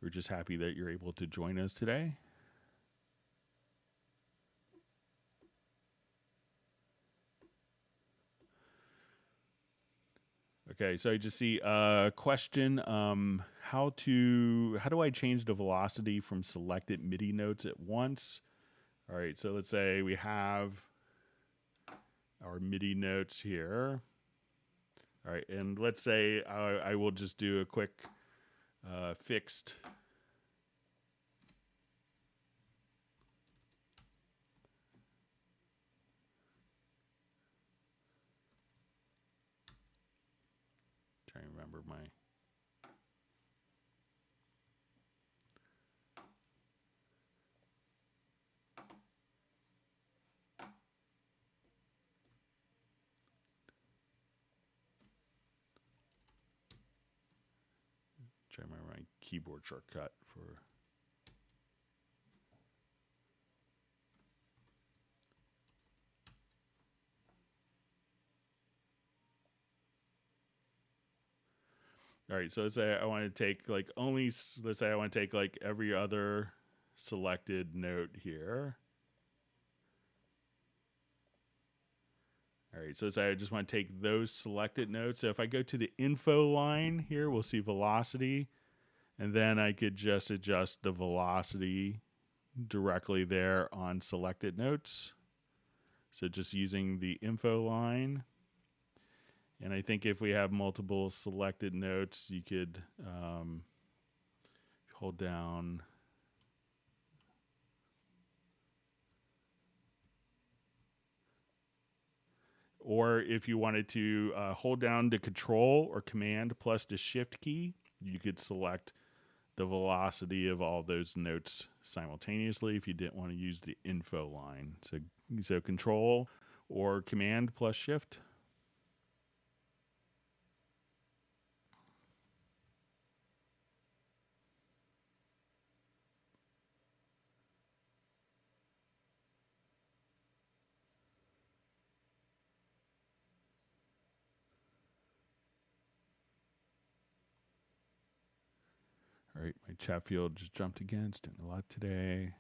Speaker 1: We're just happy that you're able to join us today. Okay, so I just see a question. How do I change the velocity from selected MIDI notes at once? All right, so let's say we have our MIDI notes here. All right, and let's say I will just do a quick fixed. Trying to remember my. Try to remember my keyboard shortcut for. All right, so let's say I want to take like let's say I want to take like every other selected note here. All right, so let's say I just want to take those selected notes. So if I go to the info line here, we'll see velocity, and then I could just adjust the velocity directly there on selected notes. So just using the info line. And I think if we have multiple selected notes, you could hold down. Or if you wanted to hold down the Control or Command plus the Shift key, you could select the velocity of all those notes simultaneously if you didn't want to use the info line. So Control or Command plus Shift. All right, my chat field just jumped again. It's doing a lot today.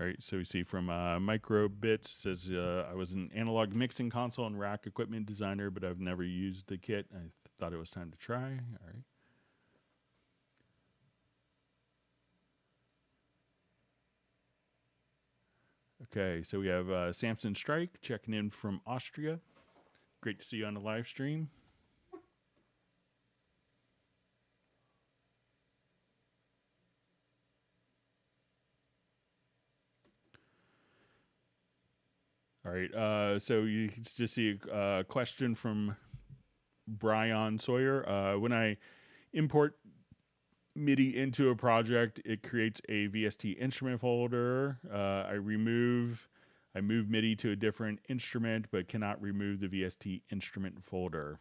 Speaker 1: All right, so we see from Microbits, says I was an analog mixing console and rack equipment designer, but I've never used the kit. I thought it was time to try. All right. Okay, so we have Samson Strike checking in from Austria. Great to see you on the live stream. All right, so you can just see a question from Brian Sawyer. When I import MIDI into a project, it creates a VST instrument folder. I move MIDI to a different instrument, but cannot remove the VST instrument folder.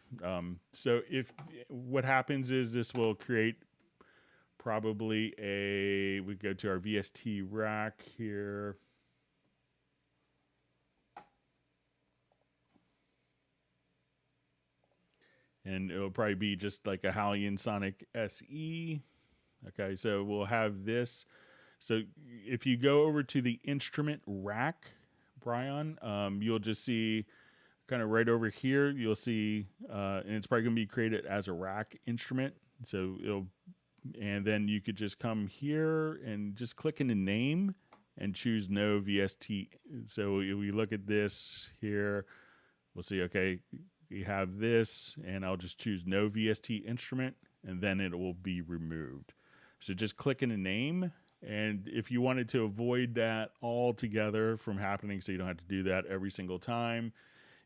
Speaker 1: So if what happens is this will create probably we go to our VST rack here. And it'll probably be just like a Hallian Sonic SE. Okay, so we'll have this. So if you go over to the instrument rack, Brian, you'll just see kind of right over here, you'll see, and it's probably going to be created as a rack instrument. So and then you could just come here and just click in the name and choose no VST. So we look at this here, we'll see, okay, we have this, and I'll just choose no VST instrument, and then it will be removed. So just click in a name, and if you wanted to avoid that altogether from happening so you don't have to do that every single time,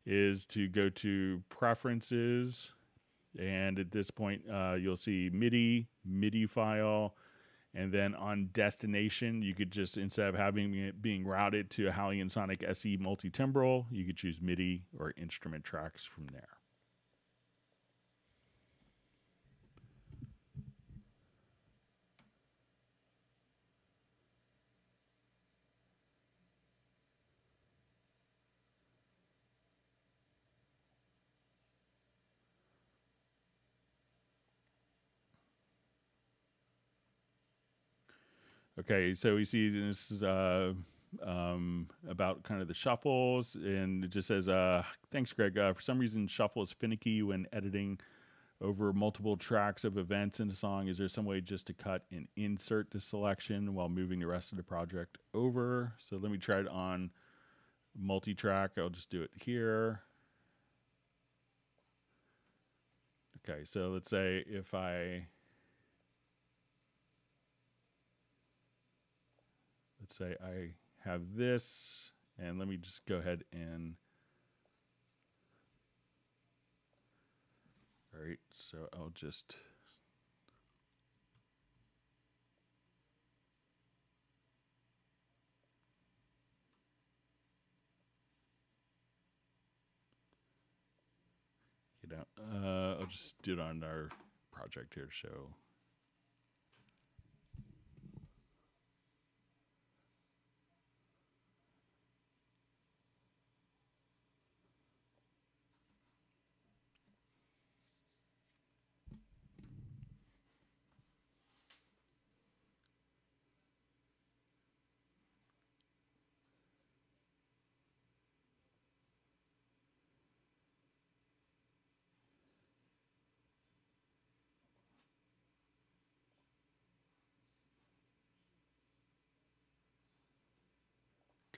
Speaker 1: is to go to Preferences, and at this point you'll see MIDI file, And then on destination, you could just, instead of having it being routed to a Hallian Sonic SE multi-timbral, you could choose MIDI or instrument tracks from there. Okay, so we see this is about kind of the shuffles, and it just says, thanks, Greg. For some reason, shuffle is finicky when editing over multiple tracks of events in a song. Is there some way just to cut and insert the selection while moving the rest of the project over? So let me try it on multi-track. I'll just do it here. Okay, so let's say if let's say I have this, and let me just go ahead and, all right, so I'll just, I'll just do it on our project here to show.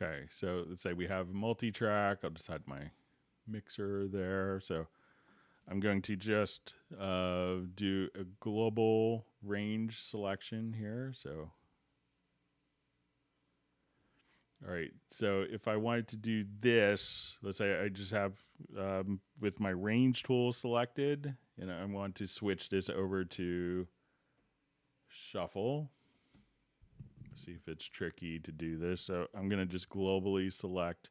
Speaker 1: Okay, so let's say we have multi-track. I'll just hide my mixer there. So I'm going to just do a global range selection here. So, all right, so if I wanted to do this, let's say I just have with my range tool selected, and I want to switch this over to shuffle. See if it's tricky to do this. So I'm going to just globally select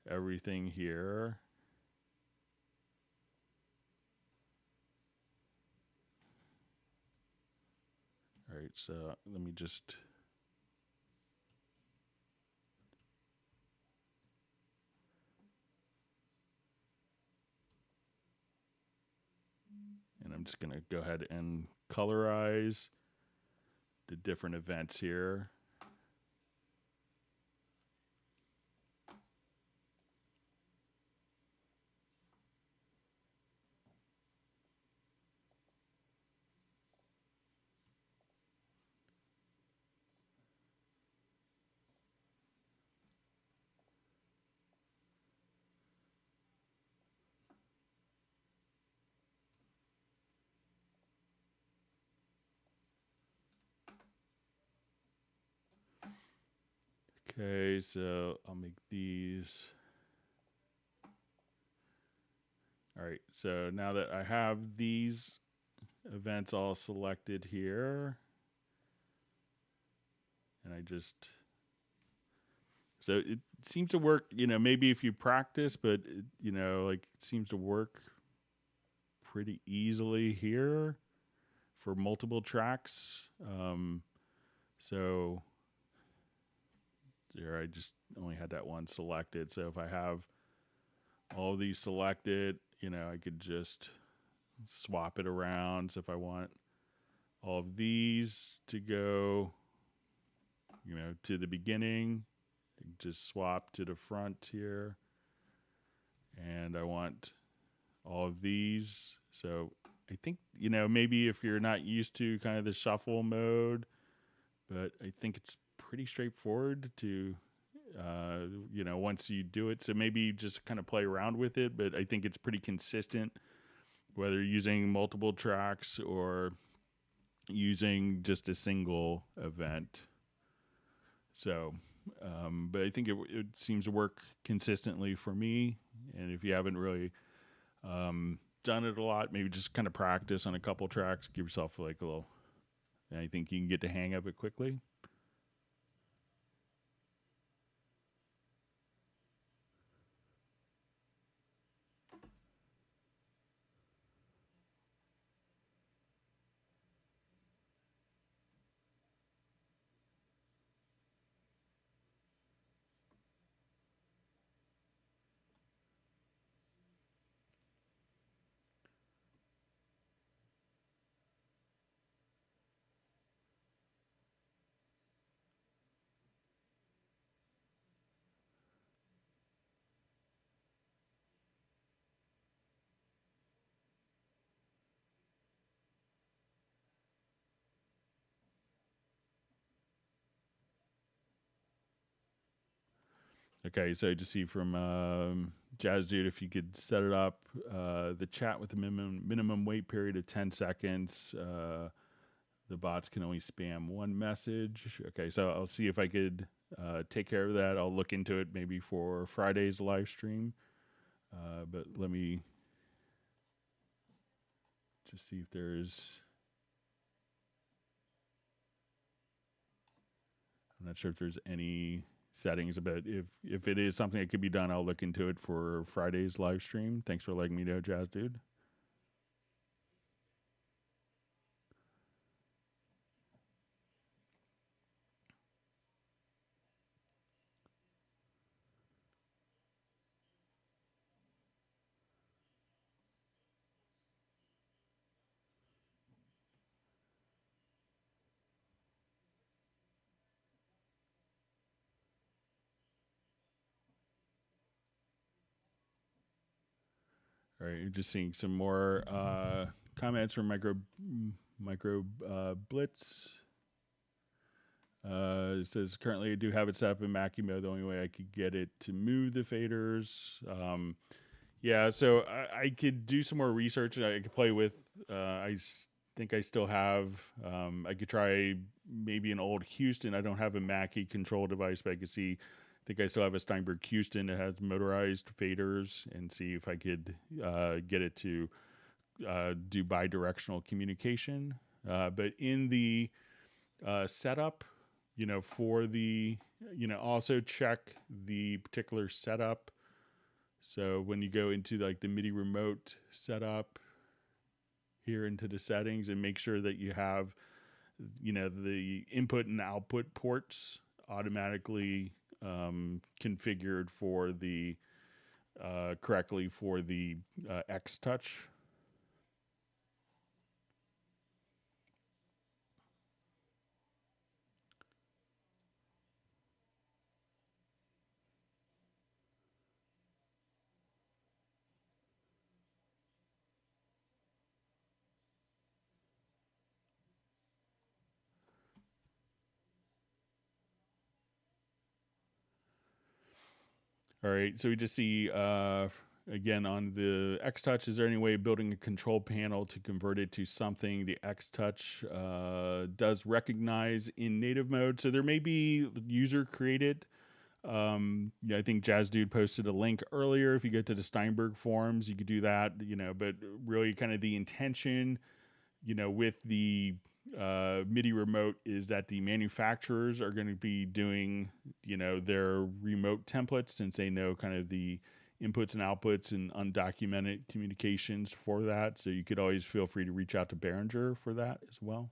Speaker 1: everything here. All right, so let me just, and I'm just going to go ahead and colorize the different events here. Okay, so I'll make these. All right, so now that I have these events all selected here, and I just, so it seems to work, maybe if you practice, but it seems to work pretty easily here for multiple tracks. So there, I just only had that one selected. So if I have all of these selected, I could just swap it around. So if I want all of these to go, to the beginning, just swap to the front here. And I want all of these. So I think, maybe if you're not used to kind of the shuffle mode, but I think it's pretty straightforward to, once you do it. So maybe just kind of play around with it, but I think it's pretty consistent, whether you're using multiple tracks or using just a single event. So, but I think it seems to work consistently for me. And if you haven't really done it a lot, maybe just kind of practice on a couple tracks, give yourself like a little And I think you can get the hang of it quickly. Okay, so to see from Jazz Dude, if you could set it up, the chat with the minimum wait period of 10 seconds. The bots can only spam one message. Okay, so I'll see if I could take care of that. I'll look into it maybe for Friday's live stream. But let me just see if there's... I'm not sure if there's any settings, but if it is something that could be done, I'll look into it for Friday's live stream. Thanks for letting me know, Jazz Dude. All right, just seeing some more comments from Micro Blitz. It says, currently I do have it set up in Mackie mode. The only way I could get it to move the faders. Yeah, so I could do some more research. I could play with, think I still have, I could try maybe an old Houston. I don't have a Mackie control device, but I could see, I think I still have a Steinberg Houston that has motorized faders, and see if I could get it to do bidirectional communication. But in the setup, for the, also check the particular setup. So when you go into like the MIDI remote setup here into the settings, and make sure that you have, the input and output ports automatically configured for the correctly for the X touch. All right, so we just see, again, on the X-Touch, is there any way of building a control panel to convert it to something the X-Touch does recognize in native mode? So there may be user-created. I think Jazz Dude posted a link earlier. If you go to the Steinberg forums, you could do that, but really kind of the intention, with the MIDI remote is that the manufacturers are going to be doing, their remote templates, since they know kind of the inputs and outputs and undocumented communications for that. So you could always feel free to reach out to Behringer for that as well.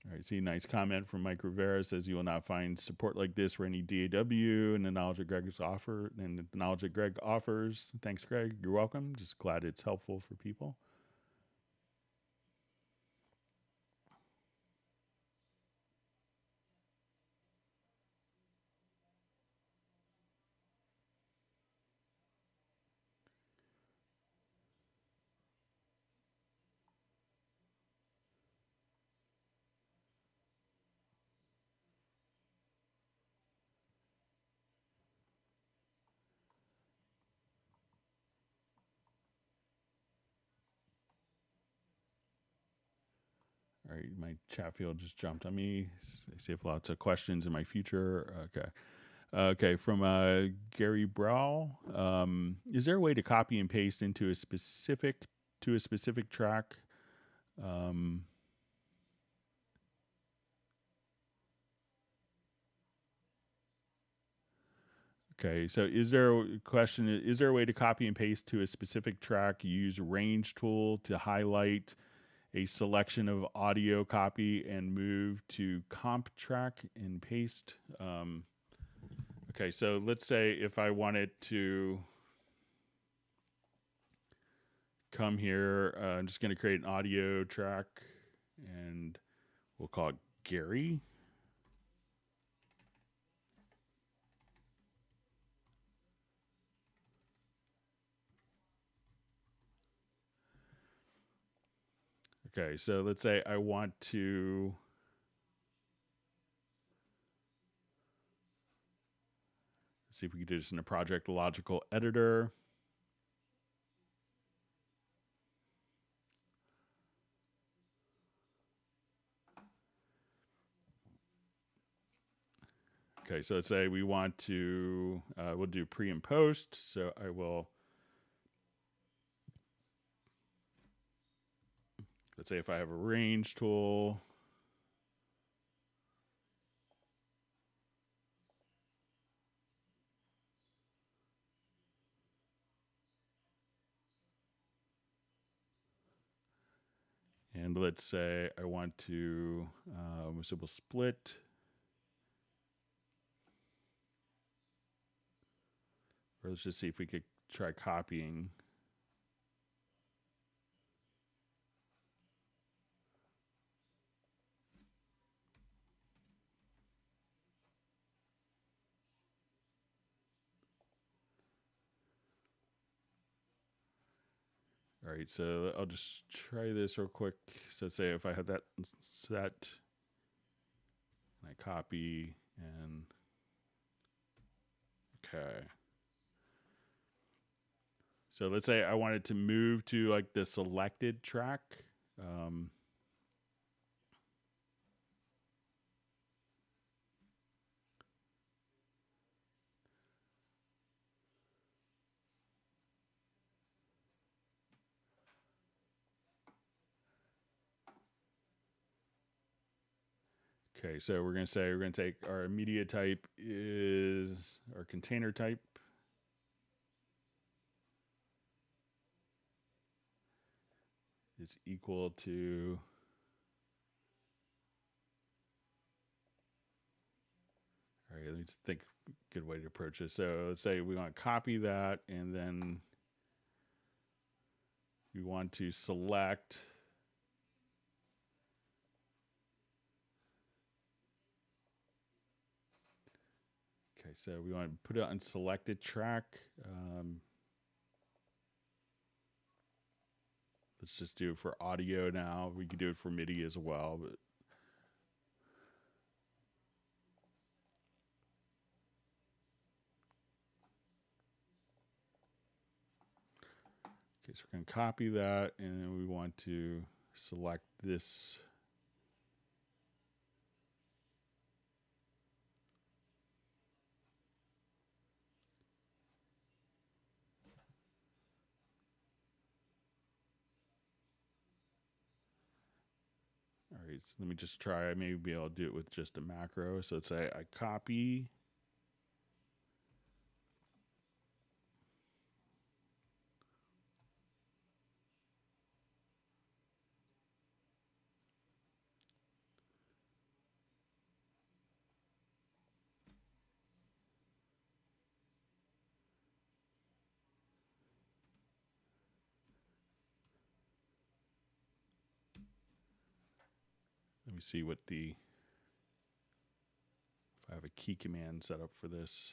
Speaker 1: All right, see a nice comment from Mike Rivera, says you will not find support like this for any DAW, and the knowledge that Greg offers. Thanks, Greg. You're welcome. Just glad it's helpful for people. All right, my chat field just jumped on me. They say if lots of questions in my future. Okay. Okay, from Gary Brow. Is there a way to copy and paste into a specific track? Okay, so is there a way to copy and paste to a specific track? Use range tool to highlight a selection of audio copy and move to comp track and paste. Okay, so let's say if I wanted to come here, I'm just going to create an audio track and we'll call it Gary. Okay, so let's say I want to see if we can do this in a project logical editor. Okay, so let's say we want to, we'll do pre and post. So I will, let's say if I have a range tool, and let's say I want to, so we'll split. Or let's just see if we could try copying. All right, so I'll just try this real quick. So say if I had that set, and I copy and okay. So let's say I wanted to move to like the selected track. Okay, so we're going to take our media type is our container type. Is equal to all right, let me just think good way to approach this. So let's say we want to copy that and then we want to select okay, so we want to put it on selected track. Let's just do it for audio now. We could do it for MIDI as well, but okay, so we're going to copy that and then we want to select this. All right, so let me just try. Maybe I'll do it with just a macro. So let's say I copy. Let me see what if I have a key command set up for this.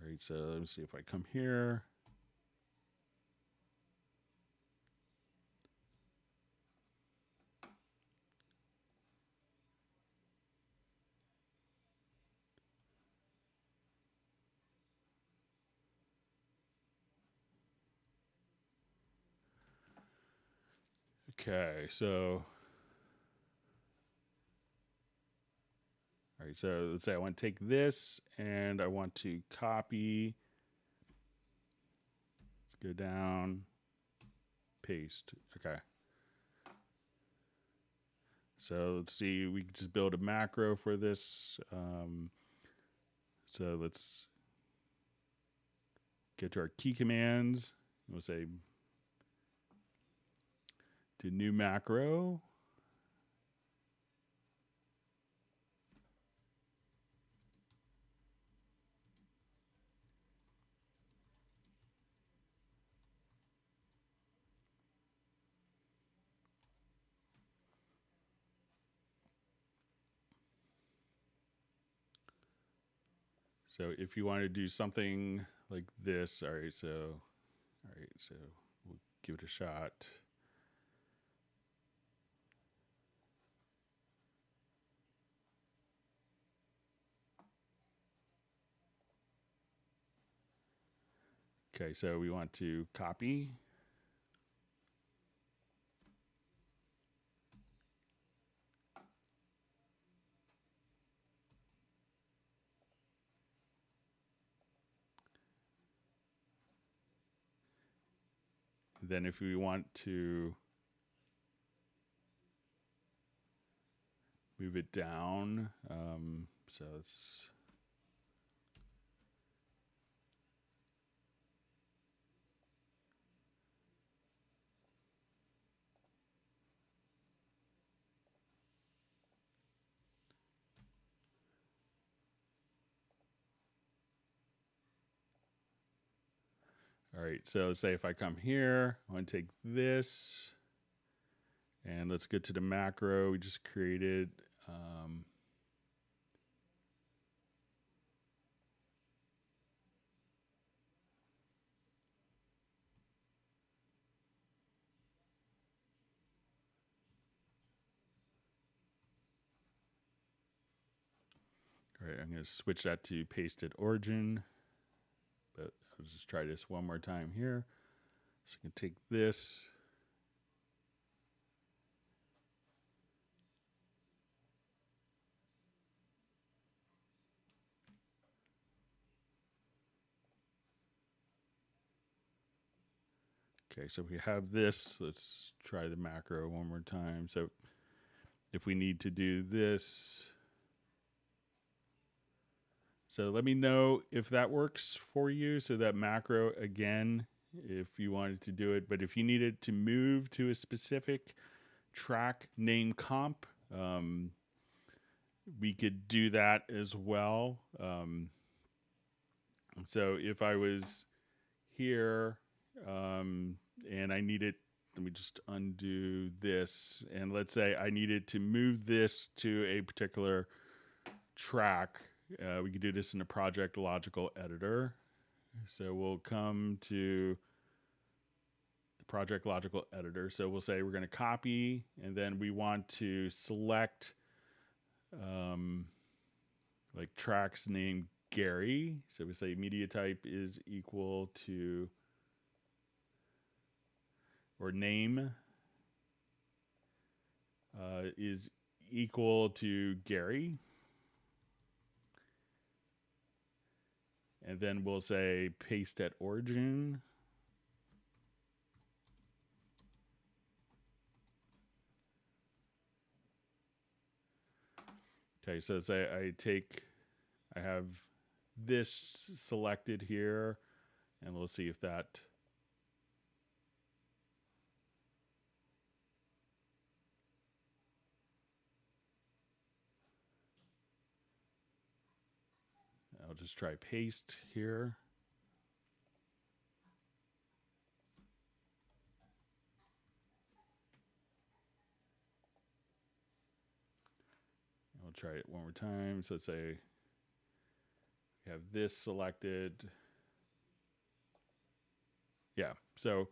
Speaker 1: All right, so let me see if I come here. Okay, so all right, so let's say I want to take this and I want to copy. Let's go down, paste. Okay. So let's see, we can just build a macro for this. So let's get to our key commands. We'll say do new macro. So if you want to do something like this, all right, so we'll give it a shot. Okay, so we want to copy. Then if we want to move it down, so it's all right. So let's say if I come here, I want to take this and let's get to the macro we just created. All right, I'm going to switch that to pasted origin, but I'll just try this one more time here. So I can take this. Okay, so we have this. Let's try the macro one more time. So if we need to do this, so let me know if that works for you. So that macro again, if you wanted to do it, but if you needed to move to a specific track name comp, we could do that as well. So if I was here and I needed, let me just undo this, and let's say I needed to move this to a particular track, we could do this in the Project Logical Editor. So we'll come to the Project Logical Editor. So we'll say we're going to copy, and then we want to select like tracks named Gary. So we say media type is equal to, or name is equal to Gary. And then we'll say paste at origin. Okay, so say I have this selected here, and we'll see if that I'll just try paste here. I'll try it one more time. So let's say we have this selected. Yeah, so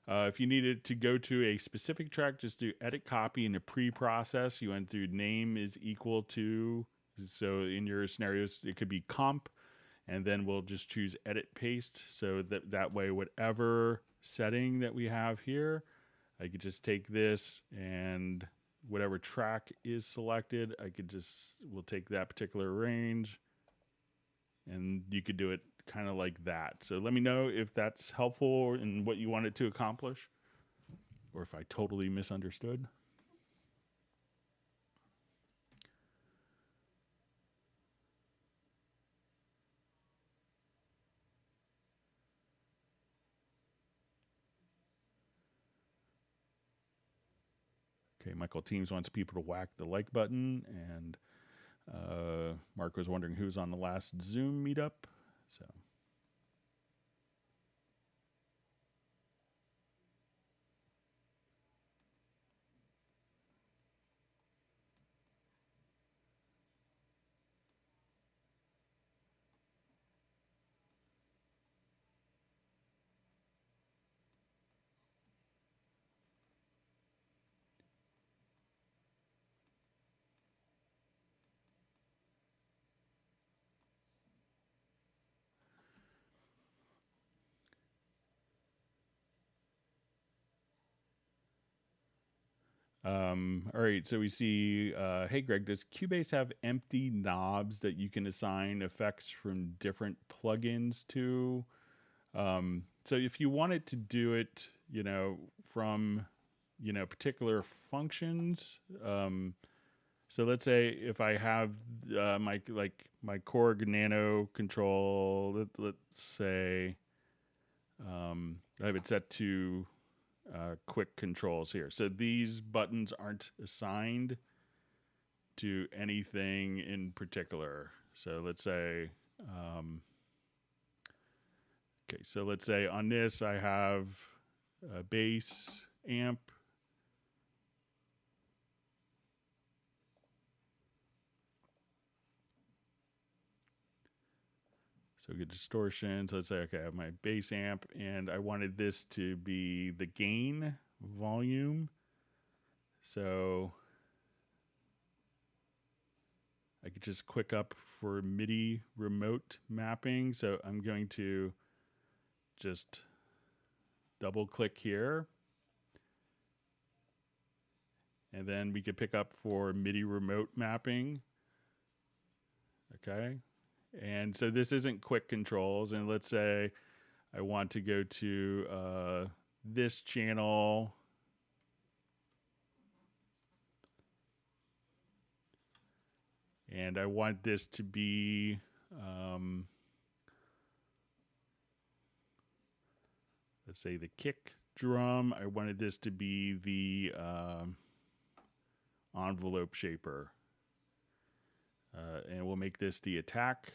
Speaker 1: if you needed to go to a specific track, just do edit copy in the pre-process. You went through name is equal to, so in your scenarios, it could be comp, and then we'll just choose edit paste. So that way, whatever setting that we have here, I could just take this and whatever track is selected, we'll take that particular range, and you could do it kind of like that. So let me know if that's helpful in what you want it to accomplish, or if I totally misunderstood. Okay, Michael Teams wants people to whack the like button, and Mark was wondering who's on the last Zoom meetup. So. All right, so we see, hey Greg, does Cubase have empty knobs that you can assign effects from different plugins to? So if you wanted to do it, from, particular functions, so let's say if I have my Korg Nano control, let's say I have it set to quick controls here. So these buttons aren't assigned to anything in particular. So let's say, okay, so let's say on this I have a bass amp. So get distortion. So let's say, okay, I have my bass amp and I wanted this to be the gain volume. So I could just click up for MIDI remote mapping. So I'm going to just double click here. And then we could pick up for MIDI remote mapping. Okay. And so this isn't quick controls. And let's say I want to go to this channel. And I want this to be, let's say the kick drum. I wanted this to be the envelope shaper. And we'll make this the attack.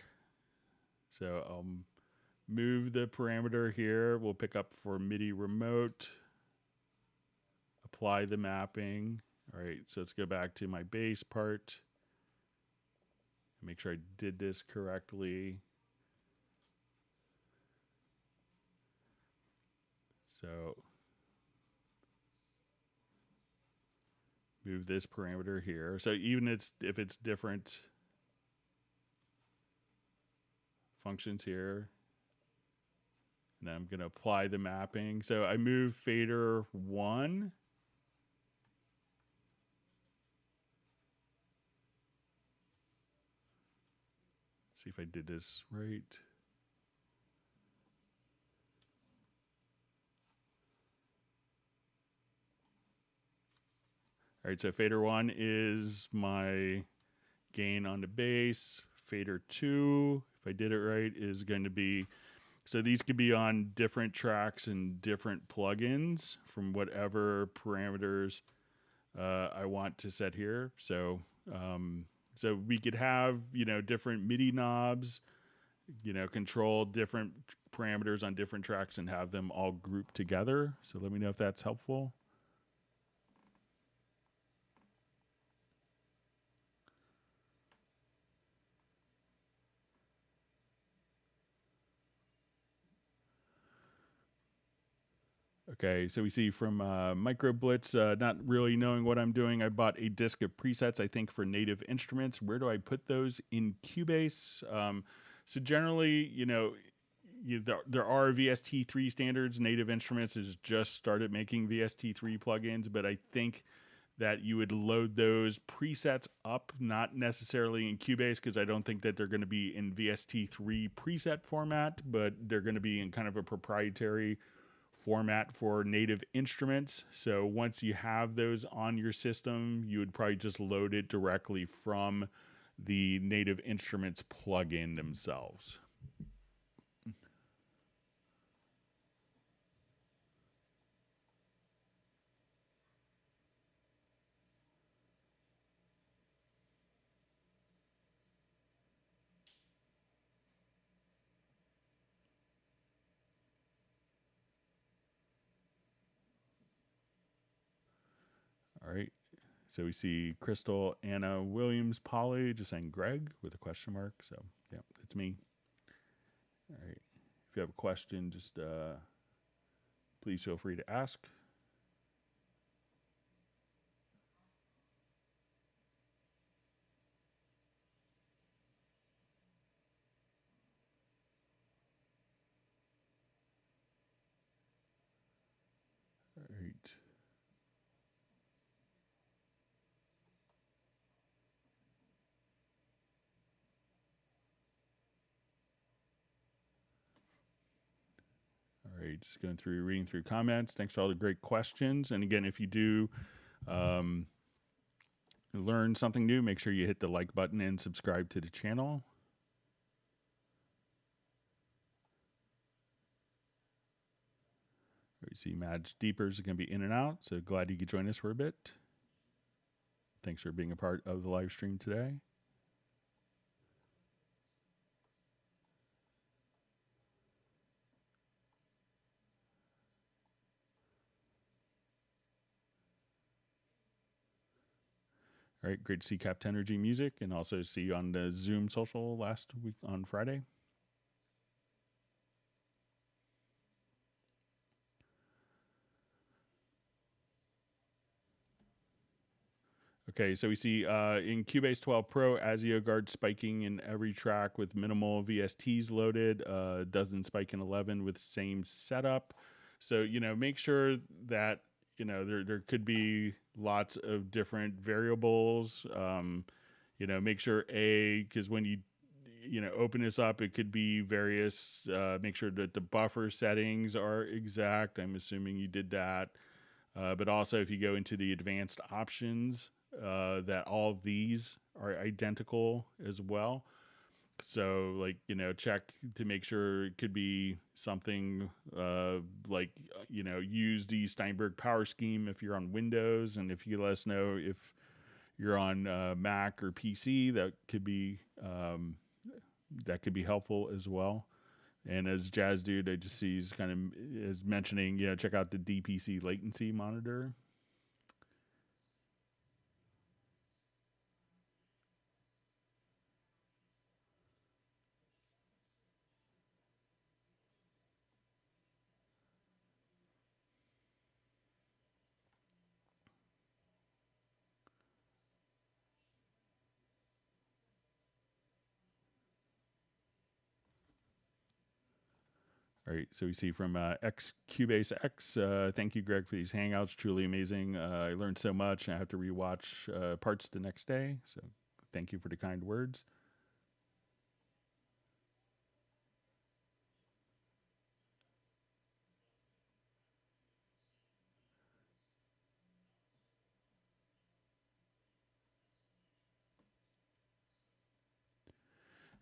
Speaker 1: So I'll move the parameter here. We'll pick up for MIDI remote, apply the mapping. All right, so let's go back to my bass part. Make sure I did this correctly. So move this parameter here. So even if it's different functions here, and I'm going to apply the mapping. So I move fader 1. Let's see if I did this right. All right, so fader 1 is my gain on the bass. Fader 2, if I did it right, is going to be, so these could be on different tracks and different plugins from whatever parameters I want to set here. So so we could have, different MIDI knobs, control different parameters on different tracks and have them all grouped together. So let me know if that's helpful. Okay, so we see from MicroBlitz, not really knowing what I'm doing, I bought a disc of presets, I think, for native instruments. Where do I put those in Cubase? So generally, there are VST3 standards. Native Instruments has just started making VST3 plugins, but I think that you would load those presets up, not necessarily in Cubase, because I don't think that they're going to be in VST3 preset format, but they're going to be in kind of a proprietary format for Native Instruments. So once you have those on your system, you would probably just load it directly from the Native Instruments plugin themselves. All right. So we see Crystal Anna Williams Polly just saying Greg with a question mark. So yeah, it's me. All right. If you have a question, just please feel free to ask. All right. All right, just going through, reading through comments. Thanks for all the great questions. And again, if you do learn something new, make sure you hit the like button and subscribe to the channel. You see Madge Deepers are going to be in and out, so glad you could join us for a bit. Thanks for being a part of the live stream today. All right, great to see Capt Energy Music and also see you on the Zoom social last week on Friday. Okay, so we see in Cubase 12 Pro, ASIO guard spiking in every track with minimal VSTs loaded, doesn't spike in 11 with same setup. So, make sure that, there could be lots of different variables. Make sure because when you, open this up, it could be various, make sure that the buffer settings are exact. I'm assuming you did that. But also if you go into the advanced options, that all of these are identical as well. So check to make sure it could be something use the Steinberg power scheme if you're on Windows, and if you let us know if you're on Mac or PC, that could be helpful as well. And as Jazz Dude, I just see he's kind of is mentioning, check out the DPC latency monitor. All right, so we see from Cubase X, thank you, Greg, for these hangouts. Truly amazing. I learned so much. I have to rewatch parts the next day. So thank you for the kind words.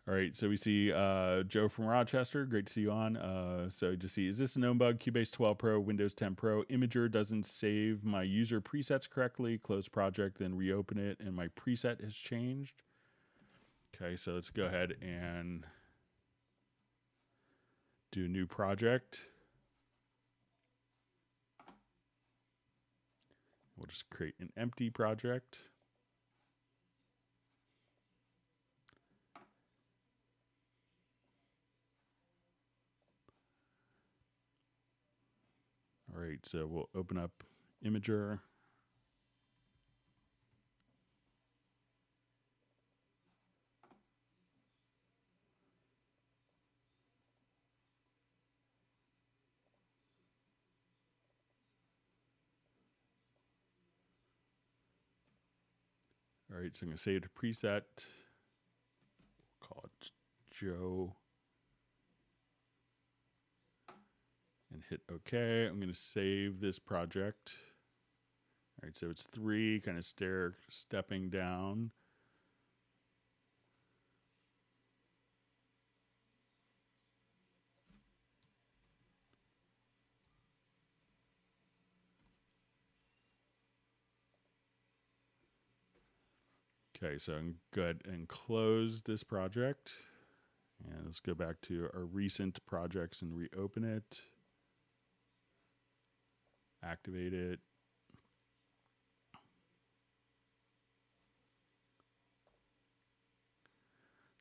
Speaker 1: All right, so we see Joe from Rochester. Great to see you on. So just see, is this a known bug? Cubase 12 Pro, Windows 10 Pro. Imager doesn't save my user presets correctly. Close project, then reopen it, and my preset has changed. Okay, so let's go ahead and do a new project. We'll just create an empty project. All right, so we'll open up Imager. All right, so I'm going to save the preset. We'll call it Joe. And hit OK. I'm going to save this project. All right, so it's 3, kind of stepping down. Okay, so I'm good and close this project. And let's go back to our recent projects and reopen it. Activate it.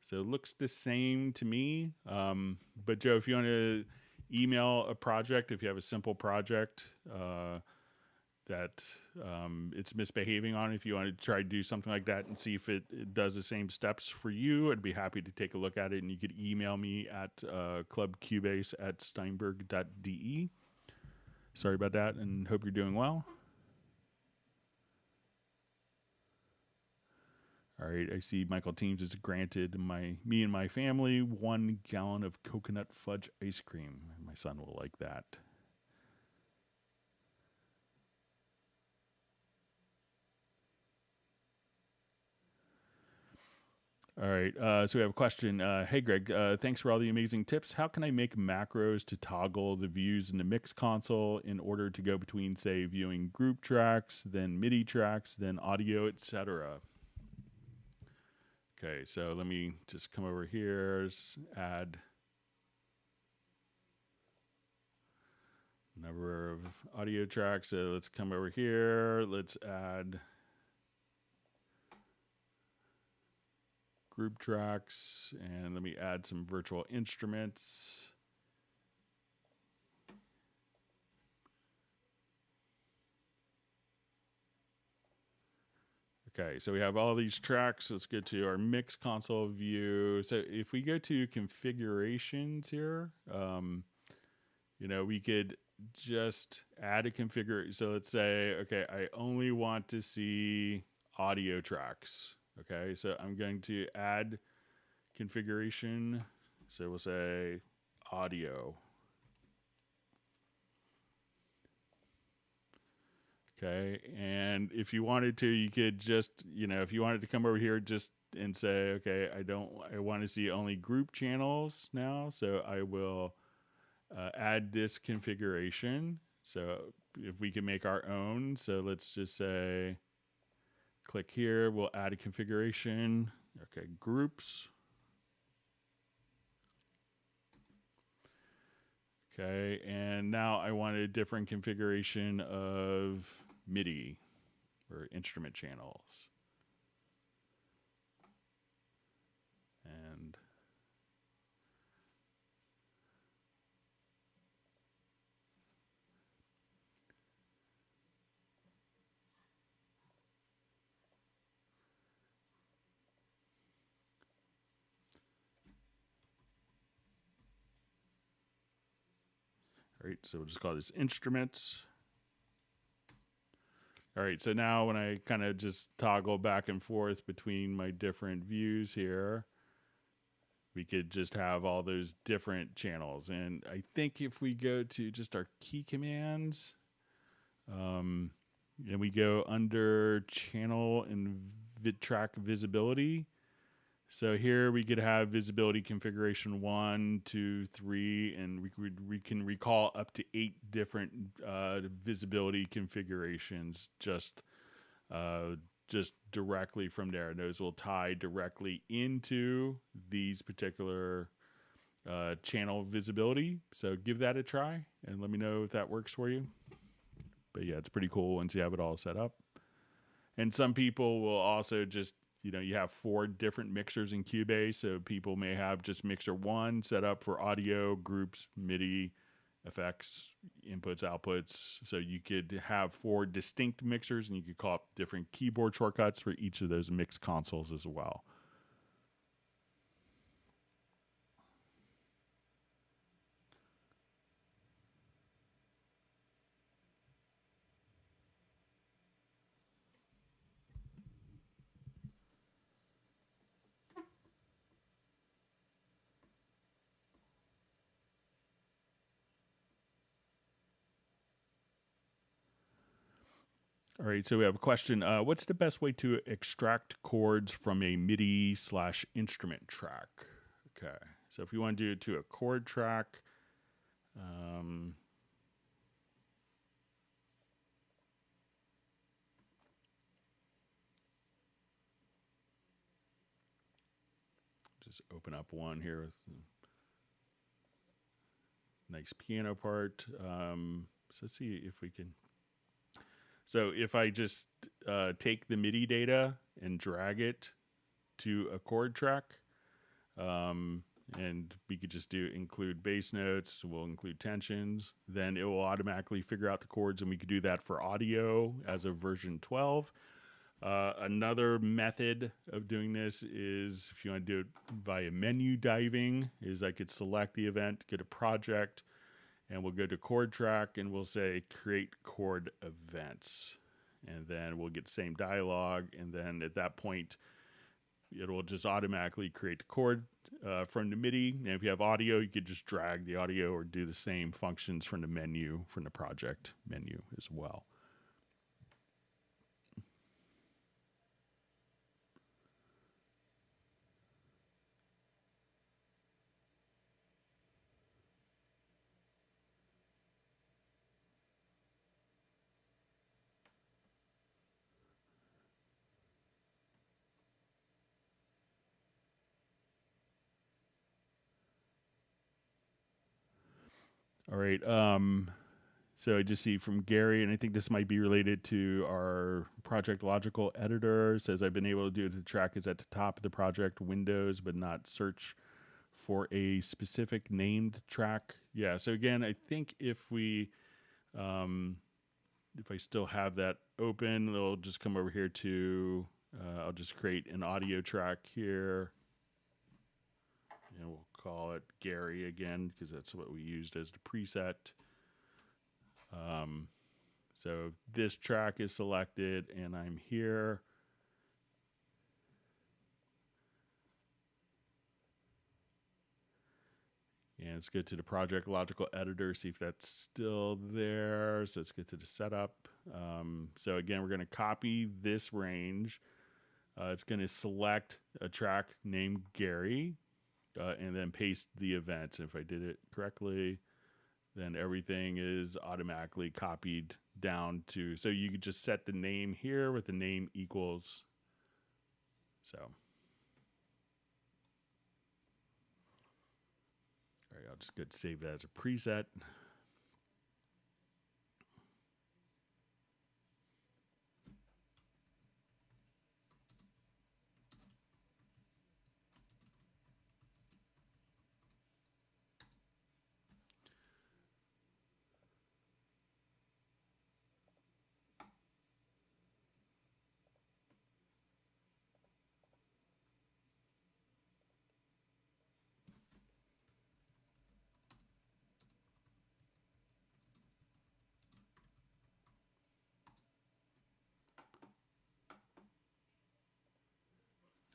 Speaker 1: So it looks the same to me. But Joe, if you want to email a project, if you have a simple project that it's misbehaving on, if you want to try to do something like that and see if it does the same steps for you, I'd be happy to take a look at it. And you could email me at clubcubase@steinberg.de. Sorry about that, and hope you're doing well. All right, I see Michael Teams has granted me and my family 1 gallon of coconut fudge ice cream. My son will like that. All right, so we have a question. Hey, Greg, thanks for all the amazing tips. How can I make macros to toggle the views in the mix console in order to go between, say, viewing group tracks, then MIDI tracks, then audio, etc.? Okay, so let me just come over here, add number of audio tracks. So let's come over here. Let's add group tracks, and let me add some virtual instruments. Okay, so we have all these tracks. Let's go to our mix console view. So if we go to configurations here, we could just add a configure. So let's say, okay, I only want to see audio tracks. Okay, so I'm going to add configuration. So we'll say audio. Okay, and if you wanted to, you could just, if you wanted to come over here just and say, okay, I want to see only group channels now, so I will add this configuration. So if we can make our own, so let's just say, click here, we'll add a configuration. Okay, groups. Okay, and now I want a different configuration of MIDI or instrument channels. And all right, so we'll just call this instruments. All right, so now when I kind of just toggle back and forth between my different views here, we could just have all those different channels. And I think if we go to just our key commands, and we go under channel and track visibility. So here we could have visibility configuration 1, 2, 3, and we can recall up to 8 different visibility configurations just directly from there. And those will tie directly into these particular channel visibility. So give that a try and let me know if that works for you. But yeah, it's pretty cool once you have it all set up. And some people will also just, you have 4 different mixers in Cubase, so people may have just mixer 1 set up for audio, groups, MIDI, effects, inputs, outputs. So you could have 4 distinct mixers, and you could call up different keyboard shortcuts for each of those mix consoles as well. All right, so we have a question. What's the best way to extract chords from a MIDI/instrument track? Okay, so if you want to do it to a chord track, just open up one here with a nice piano part. So let's see if we can. So if I just take the MIDI data and drag it to a chord track, and we could just do include bass notes, we'll include tensions, then it will automatically figure out the chords, and we could do that for audio as of version 12. Another method of doing this is, if you want to do it via menu diving, is I could select the event, go to project, and we'll go to Chord Track, and we'll say create chord events. And then we'll get the same dialog, and then at that point, it will just automatically create the chord from the MIDI. And if you have audio, you could just drag the audio or do the same functions from the menu, from the project menu as well. All right. So I just see from Gary, and I think this might be related to our project logical editor. It says I've been able to do the track is at the top of the project windows, but not search for a specific named track. Yeah. So again, I think if we, if I still have that open, it'll just come over here to, I'll just create an audio track here. And we'll call it Gary again, because that's what we used as the preset. So this track is selected, and I'm here. And let's go to the project logical editor, see if that's still there. So let's get to the setup. So again, we're going to copy this range. It's going to select a track named Gary, and then paste the event. If I did it correctly, then everything is automatically copied down to, so you could just set the name here with the name equals. So, all right, I'll just go save that as a preset.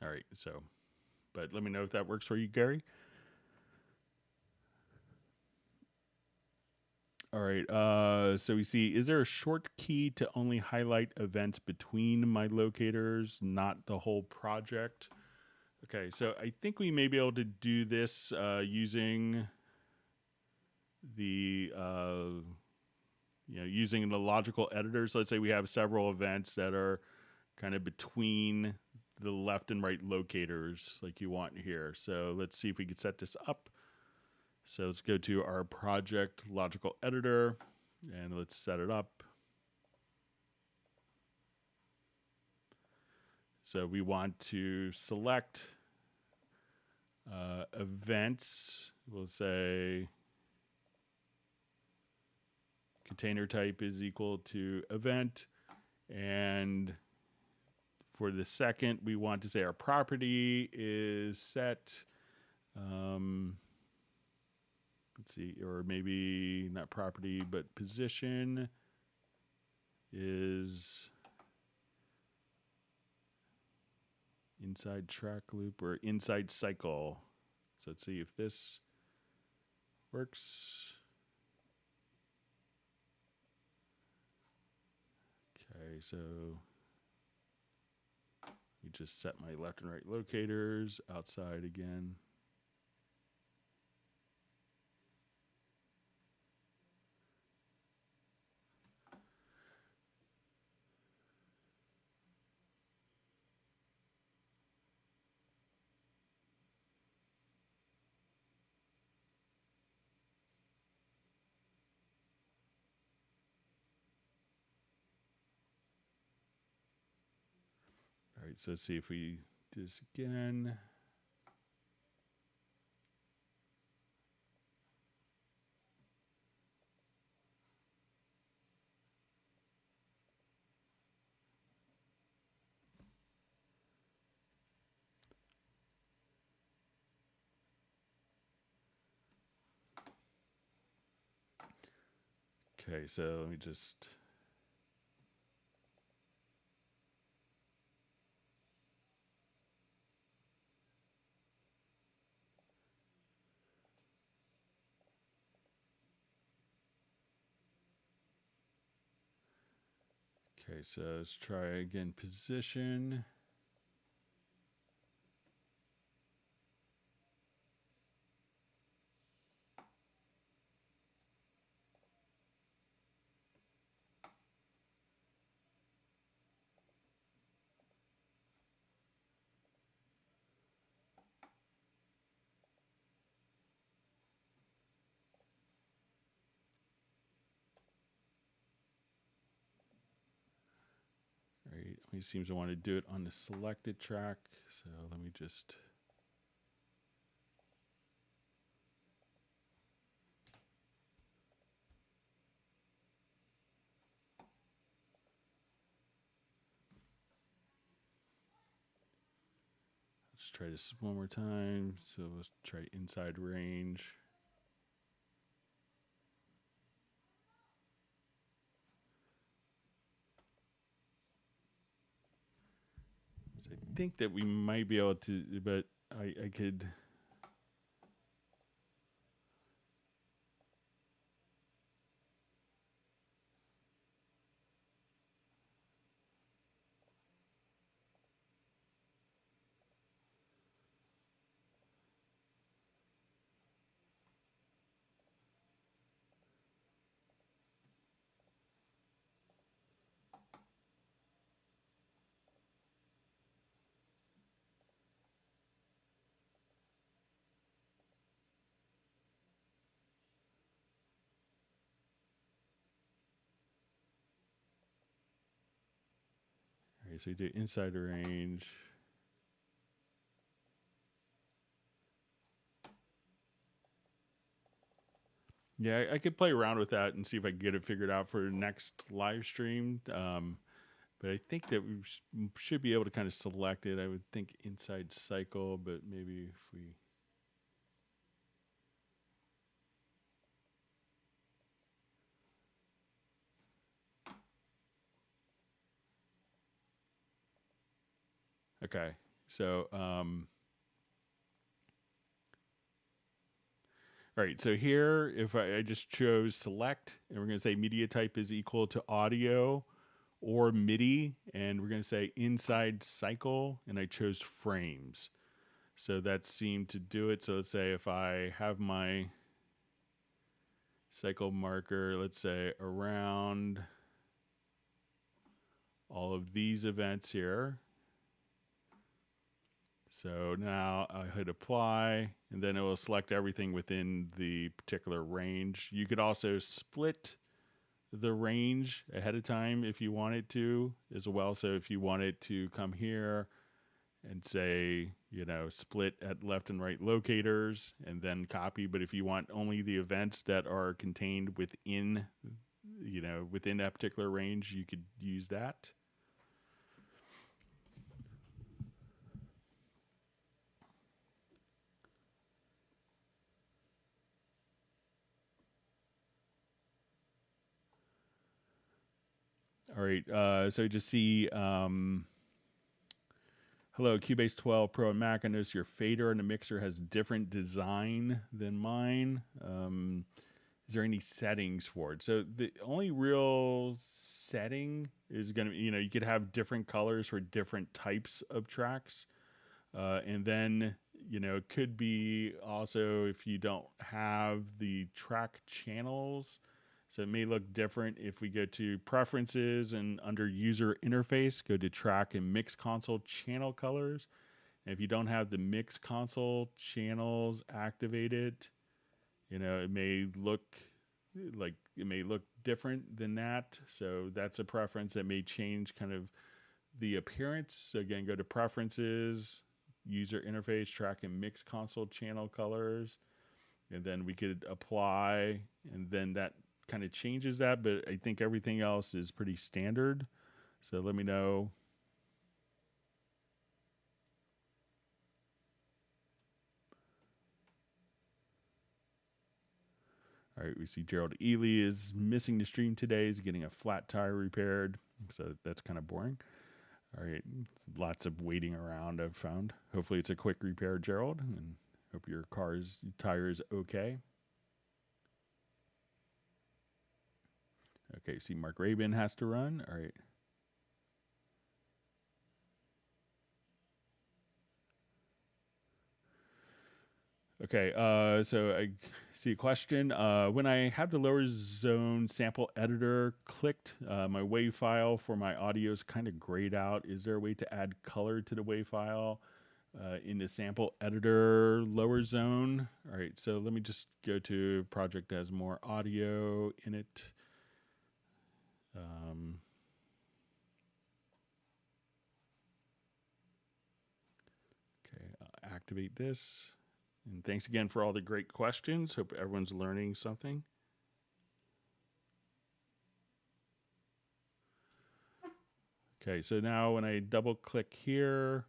Speaker 1: All right, so, but let me know if that works for you, Gary. All right, so we see, is there a short key to only highlight events between my locators, not the whole project? Okay, so I think we may be able to do this using the, using the logical editor. So let's say we have several events that are kind of between the left and right locators like you want here. So let's see if we can set this up. So let's go to our project logical editor and let's set it up. So we want to select events. We'll say container type is equal to event. And for the second, we want to say our property is set. Let's see, or maybe not property, but position is inside track loop or inside cycle. So let's see if this works. Okay, Okay, so we just set my left and right locators outside again. All right, so let's see if we do this again. Okay, so let me just... Okay, so let's try again, position. Right, he seems to want to do it on the selected track, so let me just... Let's try this one more time. So let's try inside range. So I think that we might be able to, but I could... All right, so we do inside range. Yeah, I could play around with that and see if I can get it figured out for next live stream. But I think that we should be able to kind of select it. I would think inside cycle, but maybe if we... Okay, so... all right, so here, if I just chose select, and we're going to say media type is equal to audio or MIDI, and we're going to say inside cycle, and I chose frames. So that seemed to do it. So let's say if I have my cycle marker, let's say around all of these events here. So now I hit apply, and then it will select everything within the particular range. You could also split the range ahead of time if you wanted to as well. So if you wanted to come here and say, you know, split at left and right locators and then copy. But if you want only the events that are contained within, you know, within that particular range, you could use that. All right, so you just see, hello, Cubase 12 Pro and Mac. I notice your fader in the mixer has different design than mine. is there any settings for it? So the only real setting is going to be, you could have different colors for different types of tracks. And then, it could be also if you don't have the track channels. So it may look different if we go to preferences and under user interface, go to track and mix console channel colors. And if you don't have the mix console channels activated, it may look different than that. So that's a preference that may change kind of the appearance. So again, go to preferences, user interface, track and mix console channel colors, and then we could apply, and then that kind of changes that, but I think everything else is pretty standard. So let me know. All right, we see Gerald Ely is missing the stream today. He's getting a flat tire repaired, so that's kind of boring. All right, lots of waiting around I've found. Hopefully it's a quick repair, Gerald, and hope your car's tire is okay. Okay, see Mark Rabin has to run. All right. Okay, so I see a question. When I have the lower zone sample editor clicked, my WAV file for my audio is kind of grayed out. Is there a way to add color to the WAV file in the sample editor lower zone? All right, so let me just go to a project that has more audio in it. Okay, I'll activate this. And thanks again for all the great questions. Hope everyone's learning something. Okay, so now when I double click here,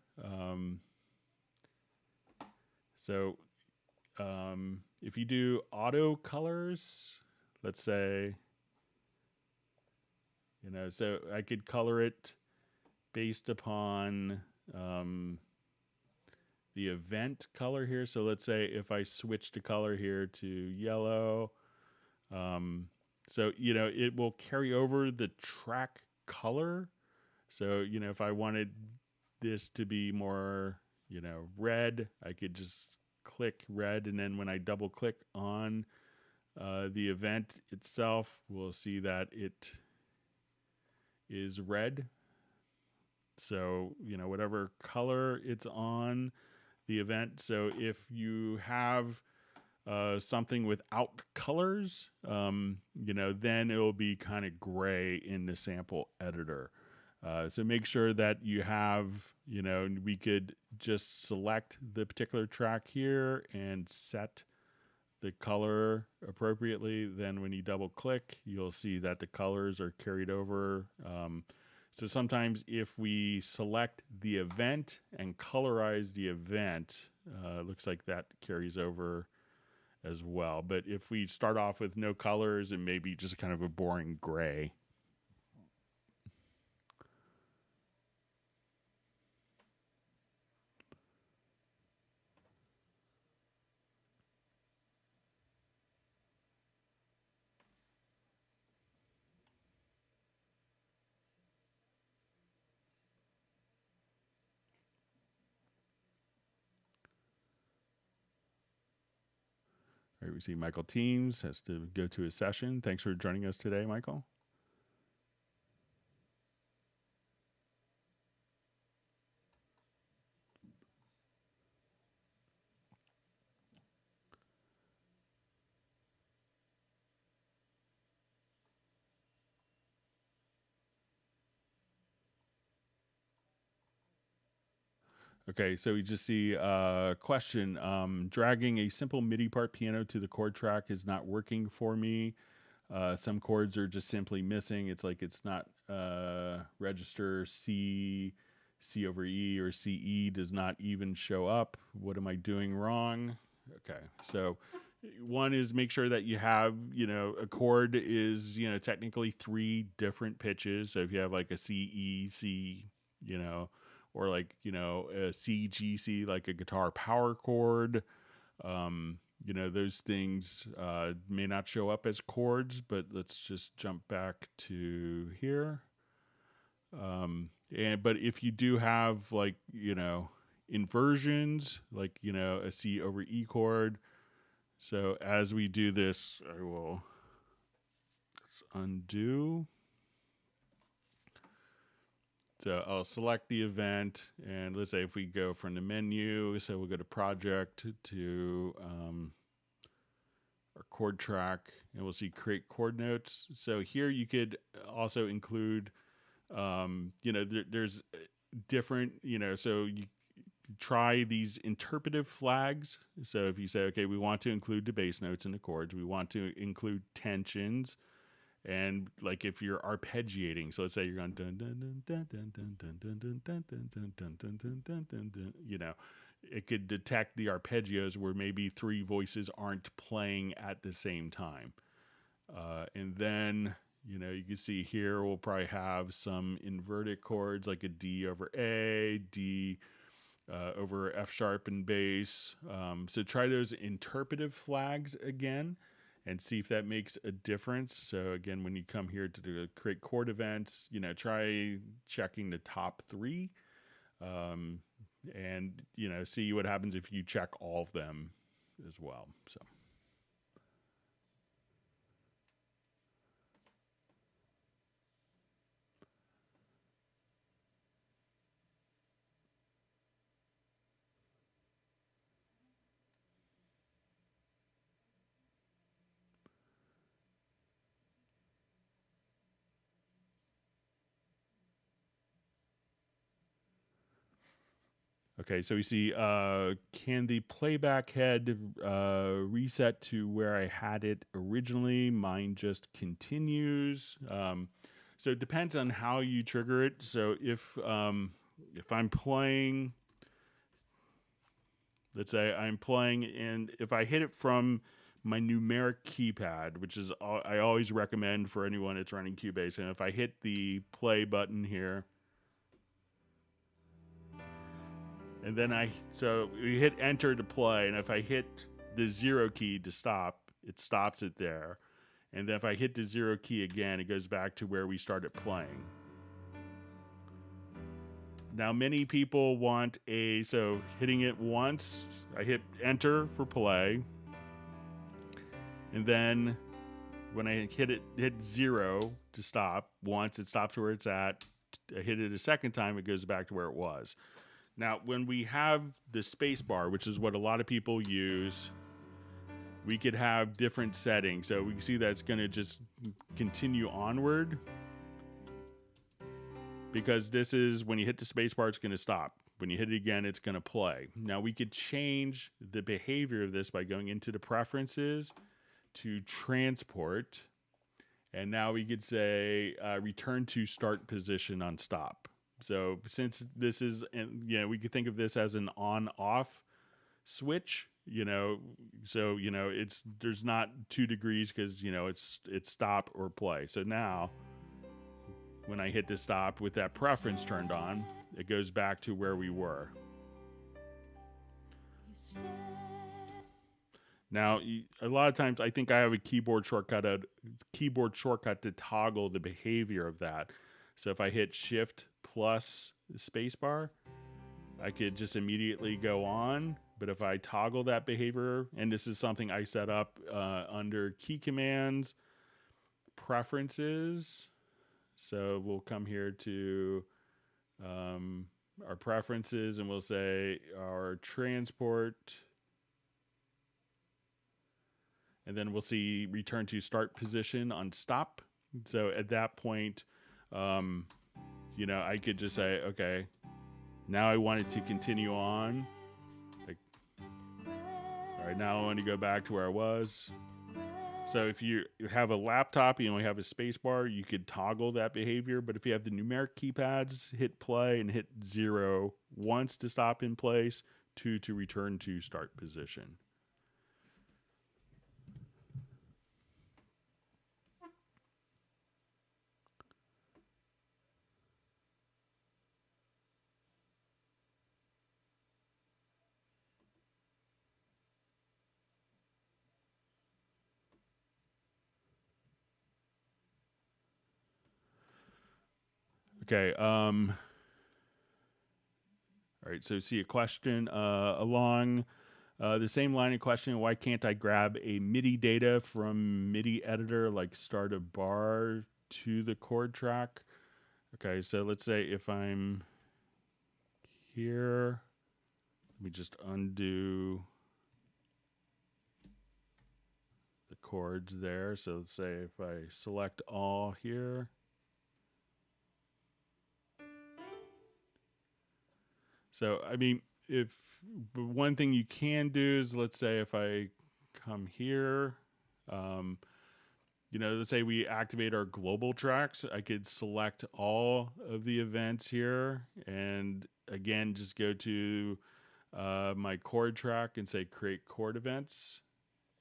Speaker 1: if you do auto colors, let's say, so I could color it based upon the event color here. So let's say if I switch the color here to yellow, so, it will carry over the track color. So, if I wanted this to be more, red, I could just click red. And then when I double click on the event itself, we'll see that it is red. So, whatever color it's on the event. So if you have something without colors, then it will be kind of gray in the sample editor. So make sure that you have, we could just select the particular track here and set the color appropriately. Then when you double click, you'll see that the colors are carried over. So sometimes if we select the event and colorize the event, it looks like that carries over as well. But if we start off with no colors, it may be just kind of a boring gray. All right, we see Michael Teams has to go to his session. Thanks for joining us today, Michael. Okay, so we just see a question. Dragging a simple MIDI part piano to the chord track is not working for me. Some chords are just simply missing. It's like it's not register C over E, or CE does not even show up. What am I doing wrong? Okay, so one is make sure that you have, a chord is, technically 3 different pitches. So if you have like a C, E, C, or like, a C, G, C, like a guitar power chord, you know, those things may not show up as chords, but let's just jump back to here. But if you do have, like, you know, inversions, like, you know, a C over E chord. So as we do this, I will undo. So I'll select the event, and let's say if we go from the menu, so we'll go to project to our chord track, and we'll see create chord notes. So here you could also include, you know, there's different, you know, so you try these interpretive flags. So if you say, okay, we want to include the bass notes in the chords, we want to include tensions, and like if you're arpeggiating, so let's say you're going dun dun dun dun dun dun dun dun dun dun dun dun dun dun dun dun dun, you know, it could detect the arpeggios where maybe three voices aren't playing at the same time. And then, you know, you can see here we'll probably have some inverted chords like a D over A, D over F sharp and bass. So try those interpretive flags again and see if that makes a difference. So again, when you come here to do create chord events, you know, try checking the top three, and, you know, see what happens if you check all of them as well. So. Okay, so we see, can the playback head reset to where I had it originally? Mine just continues. So it depends on how you trigger it. So if I'm playing, let's say I'm playing, and if I hit it from my numeric keypad, which is I always recommend for anyone that's running Cubase, and if I hit the play button here, and then so we hit enter to play, and if I hit the 0 key to stop, it stops it there. And then if I hit the 0 key again, it goes back to where we started playing. Now, many people want so hitting it once, I hit enter for play. And then when I hit 0 to stop, once it stops where it's at, I hit it a second time, it goes back to where it was. Now, when we have the space bar, which is what a lot of people use, we could have different settings. So we can see that it's going to just continue onward, because this is when you hit the space bar, it's going to stop. When you hit it again, it's going to play. Now, we could change the behavior of this by going into the preferences to transport. And now we could say return to start position on stop. So since this is, you know, we could think of this as an on-off switch, you know, so, you know, there's not 2 degrees because, you know, it's stop or play. So now when I hit the stop with that preference turned on, it goes back to where we were. Now, a lot of times I think I have a keyboard shortcut to toggle the behavior of that. So if I hit Shift plus spacebar, I could just immediately go on. But if I toggle that behavior, and this is something I set up under key commands, preferences. So we'll come here to our preferences, and we'll say our transport. And then we'll see return to start position on stop. So at that point, you know, I could just say, okay, now I want it to continue on. Like, all right, now I want to go back to where I was. So if you have a laptop, you only have a space bar, you could toggle that behavior. But if you have the numeric keypads, hit play and hit 0 once to stop in place, 2 to return to start position. Okay. All right, so see a question along the same line of questioning, why can't I grab a MIDI data from Midi Editor, like start a bar to the chord track? Okay, so let's say if I'm here, let me just undo the chords there. So let's say if I select all here. So, I mean, if one thing you can do is, let's say if I come here, you know, let's say we activate our global tracks, I could select all of the events here and again, just go to my chord track and say create chord events.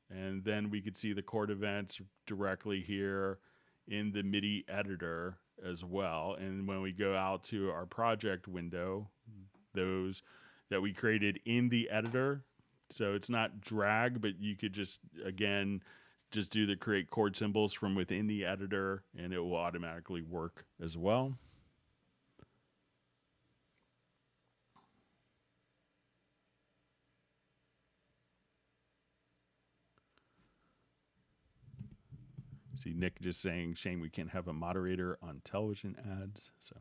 Speaker 1: And then we could see the chord events directly here in the MIDI editor as well. And when we go out to our project window, those that we created in the editor. So it's not drag, but you could just, again, just do the create chord symbols from within the editor and it will automatically work as well. See Nick just saying, shame we can't have a moderator on television ads. So.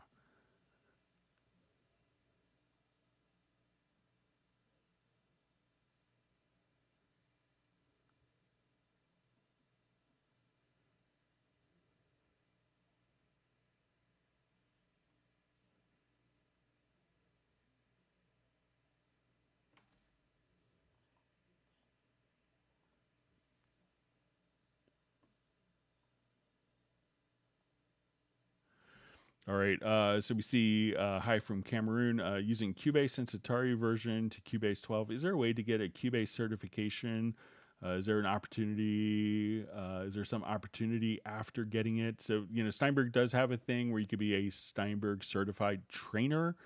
Speaker 1: All right, so we see hi from Cameroon, using Cubase since Atari version to Cubase 12. Is there a way to get a Cubase certification? Is there an opportunity? Is there some opportunity after getting it? So, you know, Steinberg does have a thing where you could be a Steinberg certified trainer.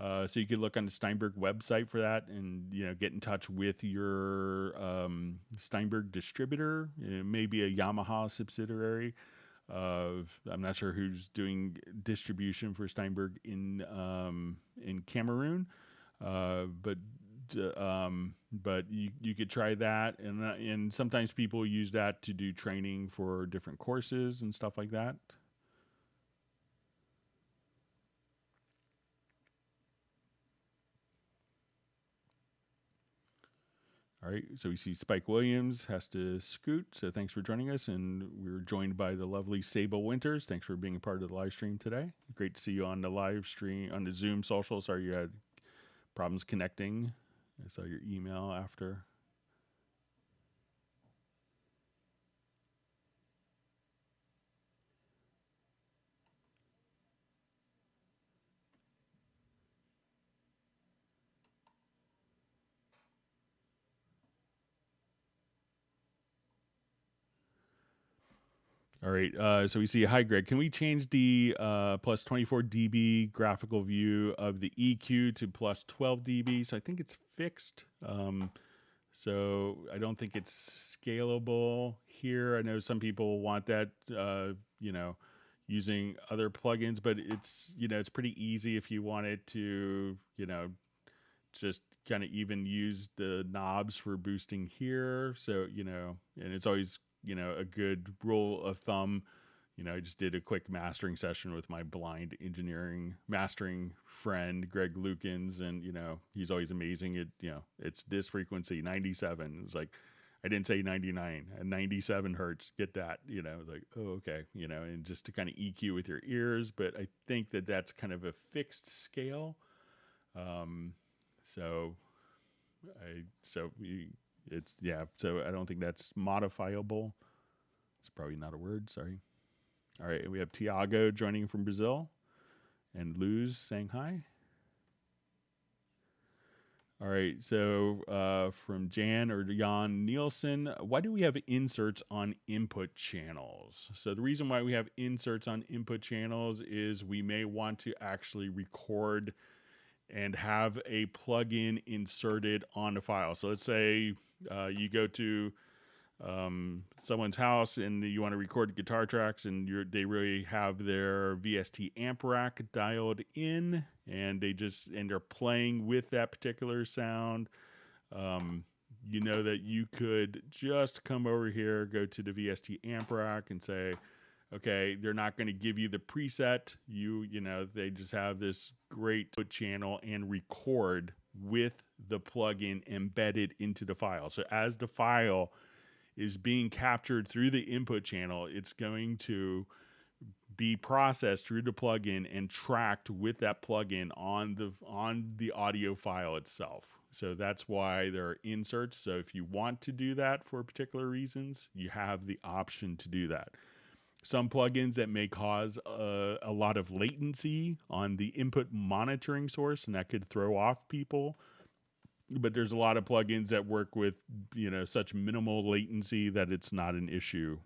Speaker 1: So you could look on the Steinberg website for that and, you know, get in touch with your Steinberg distributor, maybe a Yamaha subsidiary. I'm not sure who's doing distribution for Steinberg in Cameroon, but you could try that, and sometimes people use that to do training for different courses and stuff like that. All right, so we see Spike Williams has to scoot, so thanks for joining us, and we're joined by the lovely Sable Winters. Thanks for being a part of the live stream today. Great to see you on the live stream, on the Zoom social. Sorry you had problems connecting. I saw your email after. All right, so we see, hi Greg, can we change the plus 24 dB graphical view of the EQ to plus 12 dB? So I think it's fixed. So I don't think it's scalable here. I know some people want that, you know, using other plugins, but it's, you know, it's pretty easy if you wanted to, you know, just kind of even use the knobs for boosting here. So, you know, and it's always, you know, a good rule of thumb. You know, I just did a quick mastering session with my blind engineering mastering friend, Greg Lukens, and, you know, he's always amazing. It, you know, it's this frequency, 97. It was like, I didn't say 99, 97 hertz, get that, you know, like, oh, okay, you know, and just to kind of EQ with your ears. But I think that that's kind of a fixed scale. So it's, yeah, so I don't think that's modifiable. It's probably not a word, sorry. All right, we have Tiago joining from Brazil and Luz saying hi. All right, so from Jan or Jan Nielsen, why do we have inserts on input channels? So the reason why we have inserts on input channels is we may want to actually record and have a plugin inserted on the file. So let's say you go to someone's house and you want to record guitar tracks, and they really have their VST amp rack dialed in, and they're playing with that particular sound. You know that you could just come over here, go to the VST amp rack, and say, okay, they're not going to give you the preset. They just have this great input channel and record with the plugin embedded into the file. So as the file is being captured through the input channel, it's going to be processed through the plugin and tracked with that plugin on the audio file itself. So that's why there are inserts. So if you want to do that for particular reasons, you have the option to do that. Some plugins that may cause a lot of latency on the input monitoring source, and that could throw off people. But there's a lot of plugins that work with, such minimal latency that it's not an issue.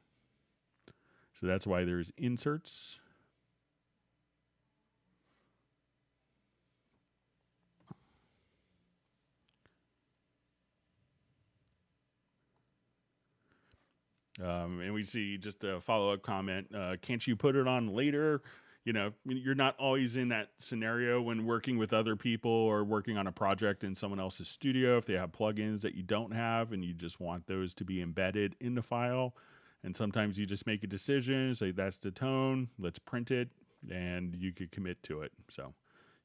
Speaker 1: So that's why there's inserts. And we see just a follow-up comment. Can't you put it on later? You're not always in that scenario when working with other people or working on a project in someone else's studio. If they have plugins that you don't have and you just want those to be embedded in the file. And sometimes you just make a decision, say that's the tone, let's print it, and you could commit to it. So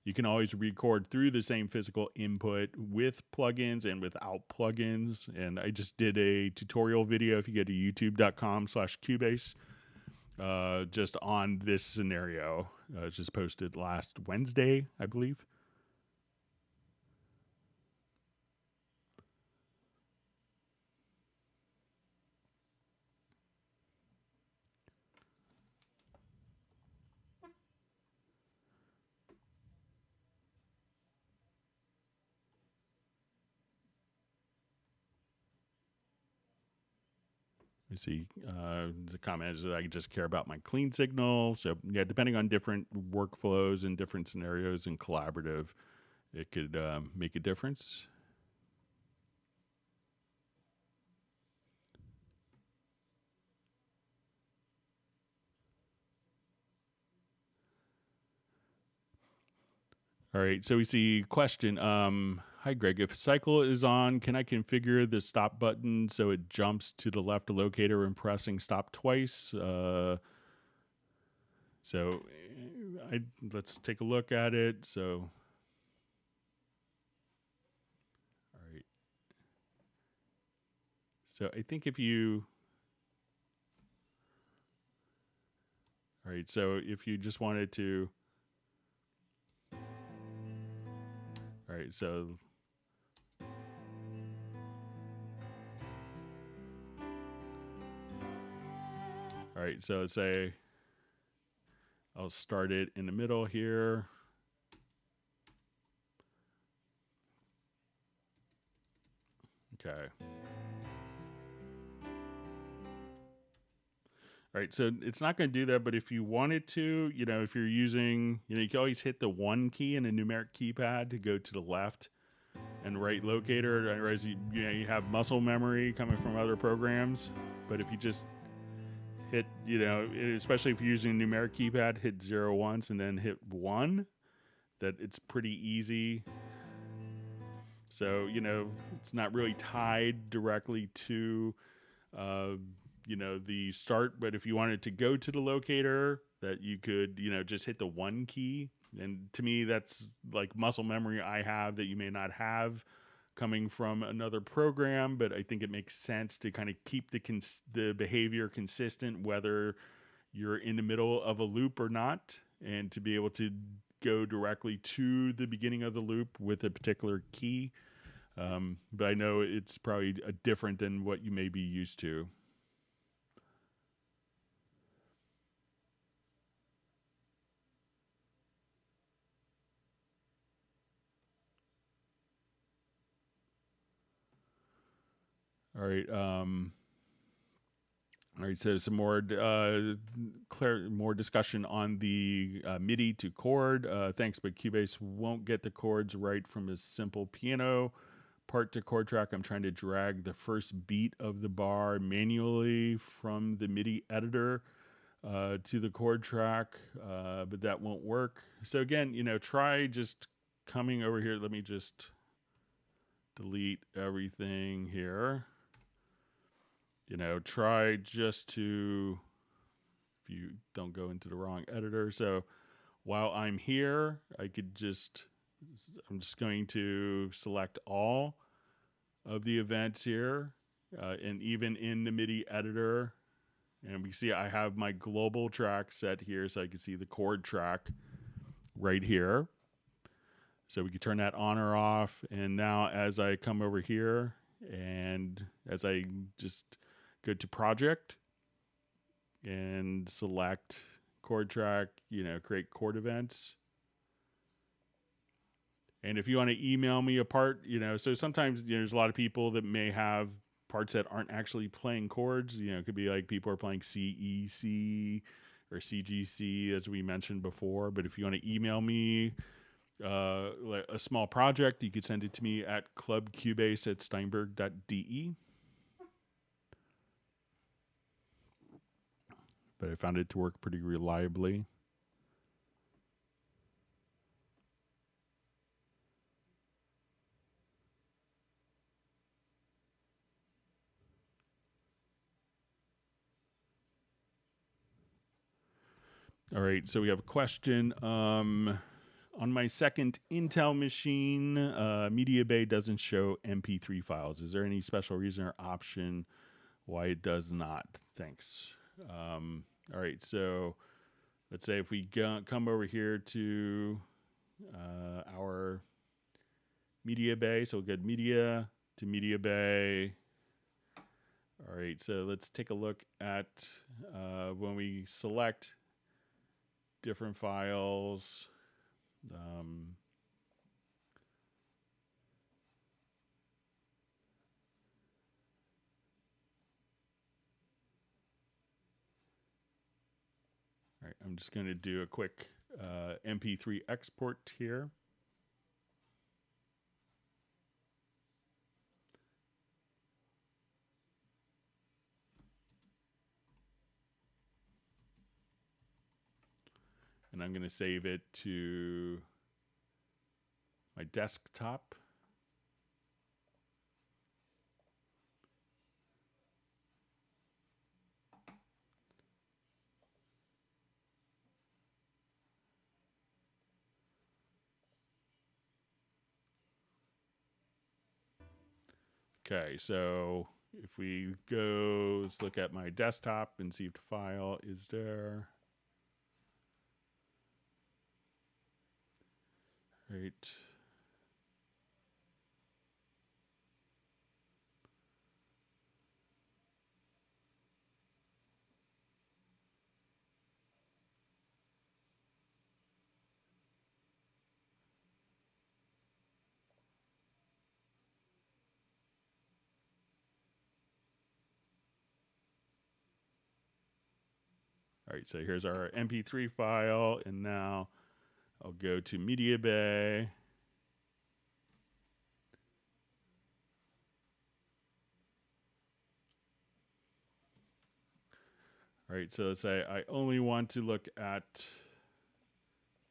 Speaker 1: you can always record through the same physical input with plugins and without plugins. And I just did a tutorial video, if you go to youtube.com/Cubase, just on this scenario. It's just posted last Wednesday, I believe. You see, the comment is that I just care about my clean signal. So yeah, depending on different workflows and different scenarios and collaborative, it could make a difference. All right, so we see question. Hi, Greg. If a cycle is on, can I configure the stop button so it jumps to the left locator when pressing stop twice? Let's take a look at it. So, all right. So I think if you, all right. So if you just wanted to, all right. So. All right, so let's say I'll start it in the middle here. Okay. All right, so it's not going to do that, but if you wanted to, if you're using, you can always hit the 1 key in a numeric keypad to go to the left and right locator. I realize you have muscle memory coming from other programs, but if you just hit, especially if you're using a numeric keypad, hit 0 once and then hit 1, that it's pretty easy. So, it's not really tied directly to, the start. But if you wanted to go to the locator, that you could, just hit the 1 key. And to me, that's like muscle memory I have that you may not have coming from another program, but I think it makes sense to kind of keep the behavior consistent, whether you're in the middle of a loop or not, and to be able to go directly to the beginning of the loop with a particular key. But I know it's probably different than what you may be used to. All right. All right. So some more more discussion on the MIDI to chord. Thanks, but Cubase won't get the chords right from a simple piano part to Chord Track, I'm trying to drag the first beat of the bar manually from the Midi Editor to the Chord Track, but that won't work. So again, try just coming over here. Let me just delete everything here. Try just to, if you don't go into the wrong editor. So while I'm here, I'm just going to select all of the events here, and even in the Midi Editor, and we see I have my global track set here, so I can see the Chord Track right here. So we can turn that on or off. And now as I come over here and as I just go to Project and select Chord Track, create chord events. And if you want to email me a part, so sometimes there's a lot of people that may have parts that aren't actually playing chords. It could be like people are playing C, E, C, or C, G, C, as we mentioned before. But if you want to email me like a small project, you could send it to me at clubcubase@steinberg.de. But I found it to work pretty reliably. All right, so we have a question. On my second Intel machine, MediaBay doesn't show MP3 files. Is there any special reason or option why it does not? Thanks. All right, so let's say if we come over here to our MediaBay, so we'll get Media to MediaBay. All right, so let's take a look at when we select different files. All right, I'm just going to do a quick MP3 export here. And I'm going to save it to my desktop. Okay, so if we go, let's look at my desktop and see if the file is there. Right. All right, so here's our MP3 file, and now I'll go to MediaBay. All right, so let's say I only want to look at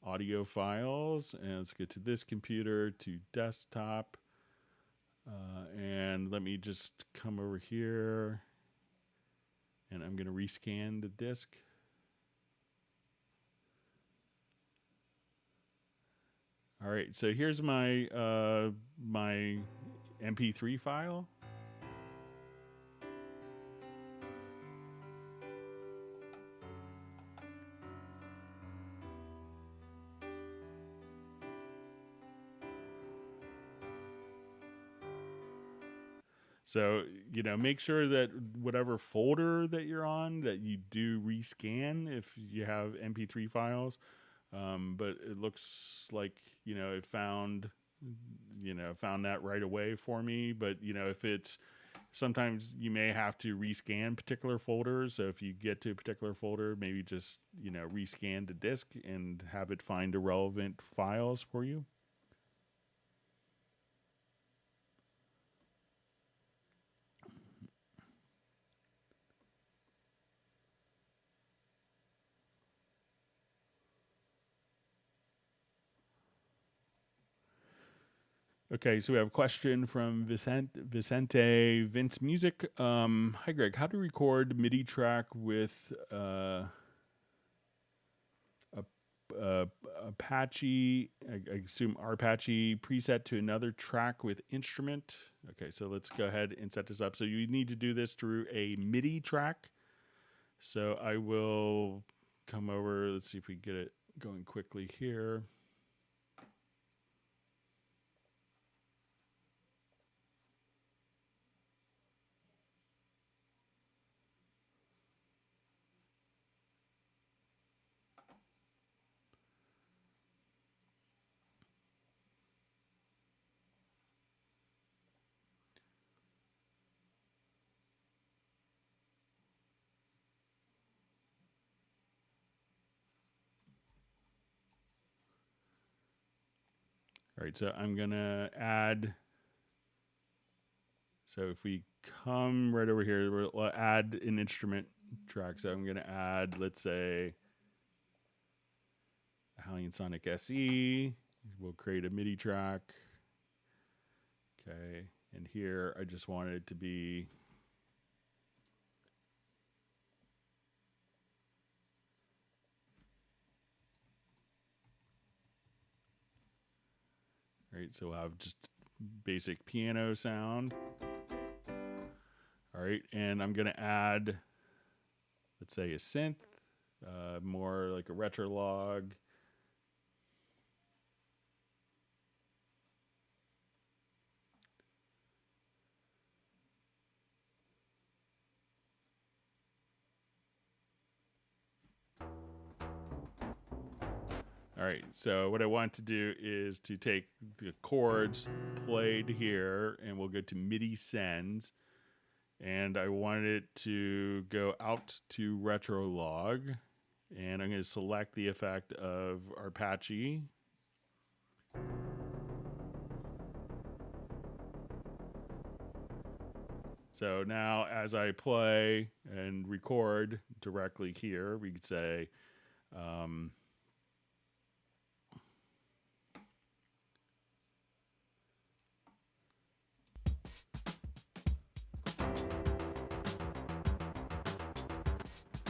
Speaker 1: audio files, and let's get to this computer, to desktop, and let me just come over here, and I'm going to rescan the disk. All right, so here's my my MP3 file. So, make sure that whatever folder that you're on, that you do rescan if you have MP3 files. But it looks like, it found that right away for me. But, if it's, sometimes you may have to rescan particular folders. So if you get to a particular folder, maybe just, rescan the disk and have it find the relevant files for you. Okay, so we have a question from Vicente Vince Music. Hi Greg, how to record MIDI track with uh, Apache, I assume Apache preset to another track with instrument. Okay, so let's go ahead and set this up. So you need to do this through a Midi track. So I will come over. Let's see if we get it going quickly here. All right, so I'm gonna add. So if we come right over here, we'll add an instrument track. So I'm gonna add, let's say, Hallian Sonic SE. We'll create a MIDI track. Okay, and here I just want it to be right. So we'll have just basic piano sound. All right, and I'm gonna add, let's say, a synth, more like a retro log. All right, so what I want to do is to take the chords played here, and we'll go to MIDI sends, and I want it to go out to retro log, and I'm going to select the effect of Apache. So now as I play and record directly here, we could say,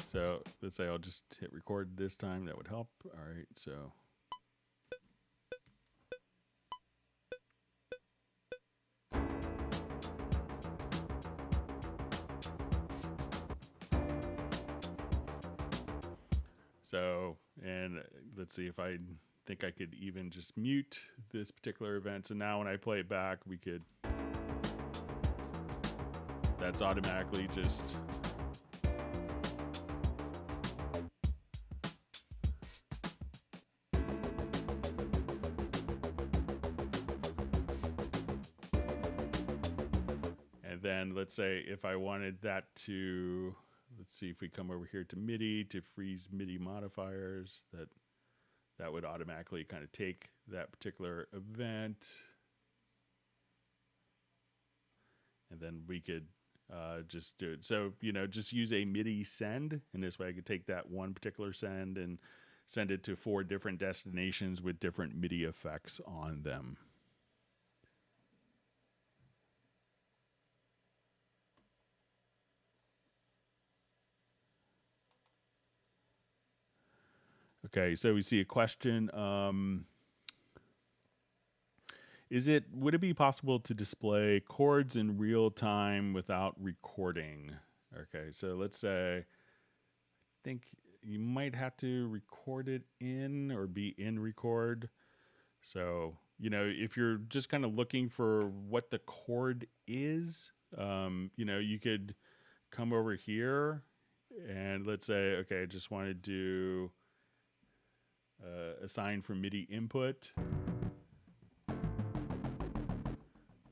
Speaker 1: so let's say I'll just hit record this time. That would help. All right, so. So, and let's see if I think I could even just mute this particular event. So now when I play it back, we could, that's automatically just, and then let's say if I wanted that to, let's see if we come over here to MIDI to freeze MIDI modifiers, that would automatically kind of take that particular event. And then we could just do it. So, just use a MIDI send. And this way I could take that one particular send and send it to 4 different destinations with different MIDI effects on them. Okay, so we see a question. Would it be possible to display chords in real time without recording? Okay, so let's say, I think you might have to record it in or be in record. So, if you're just kind of looking for what the chord is, you could come over here and let's say, okay, I just want to do assign from MIDI input.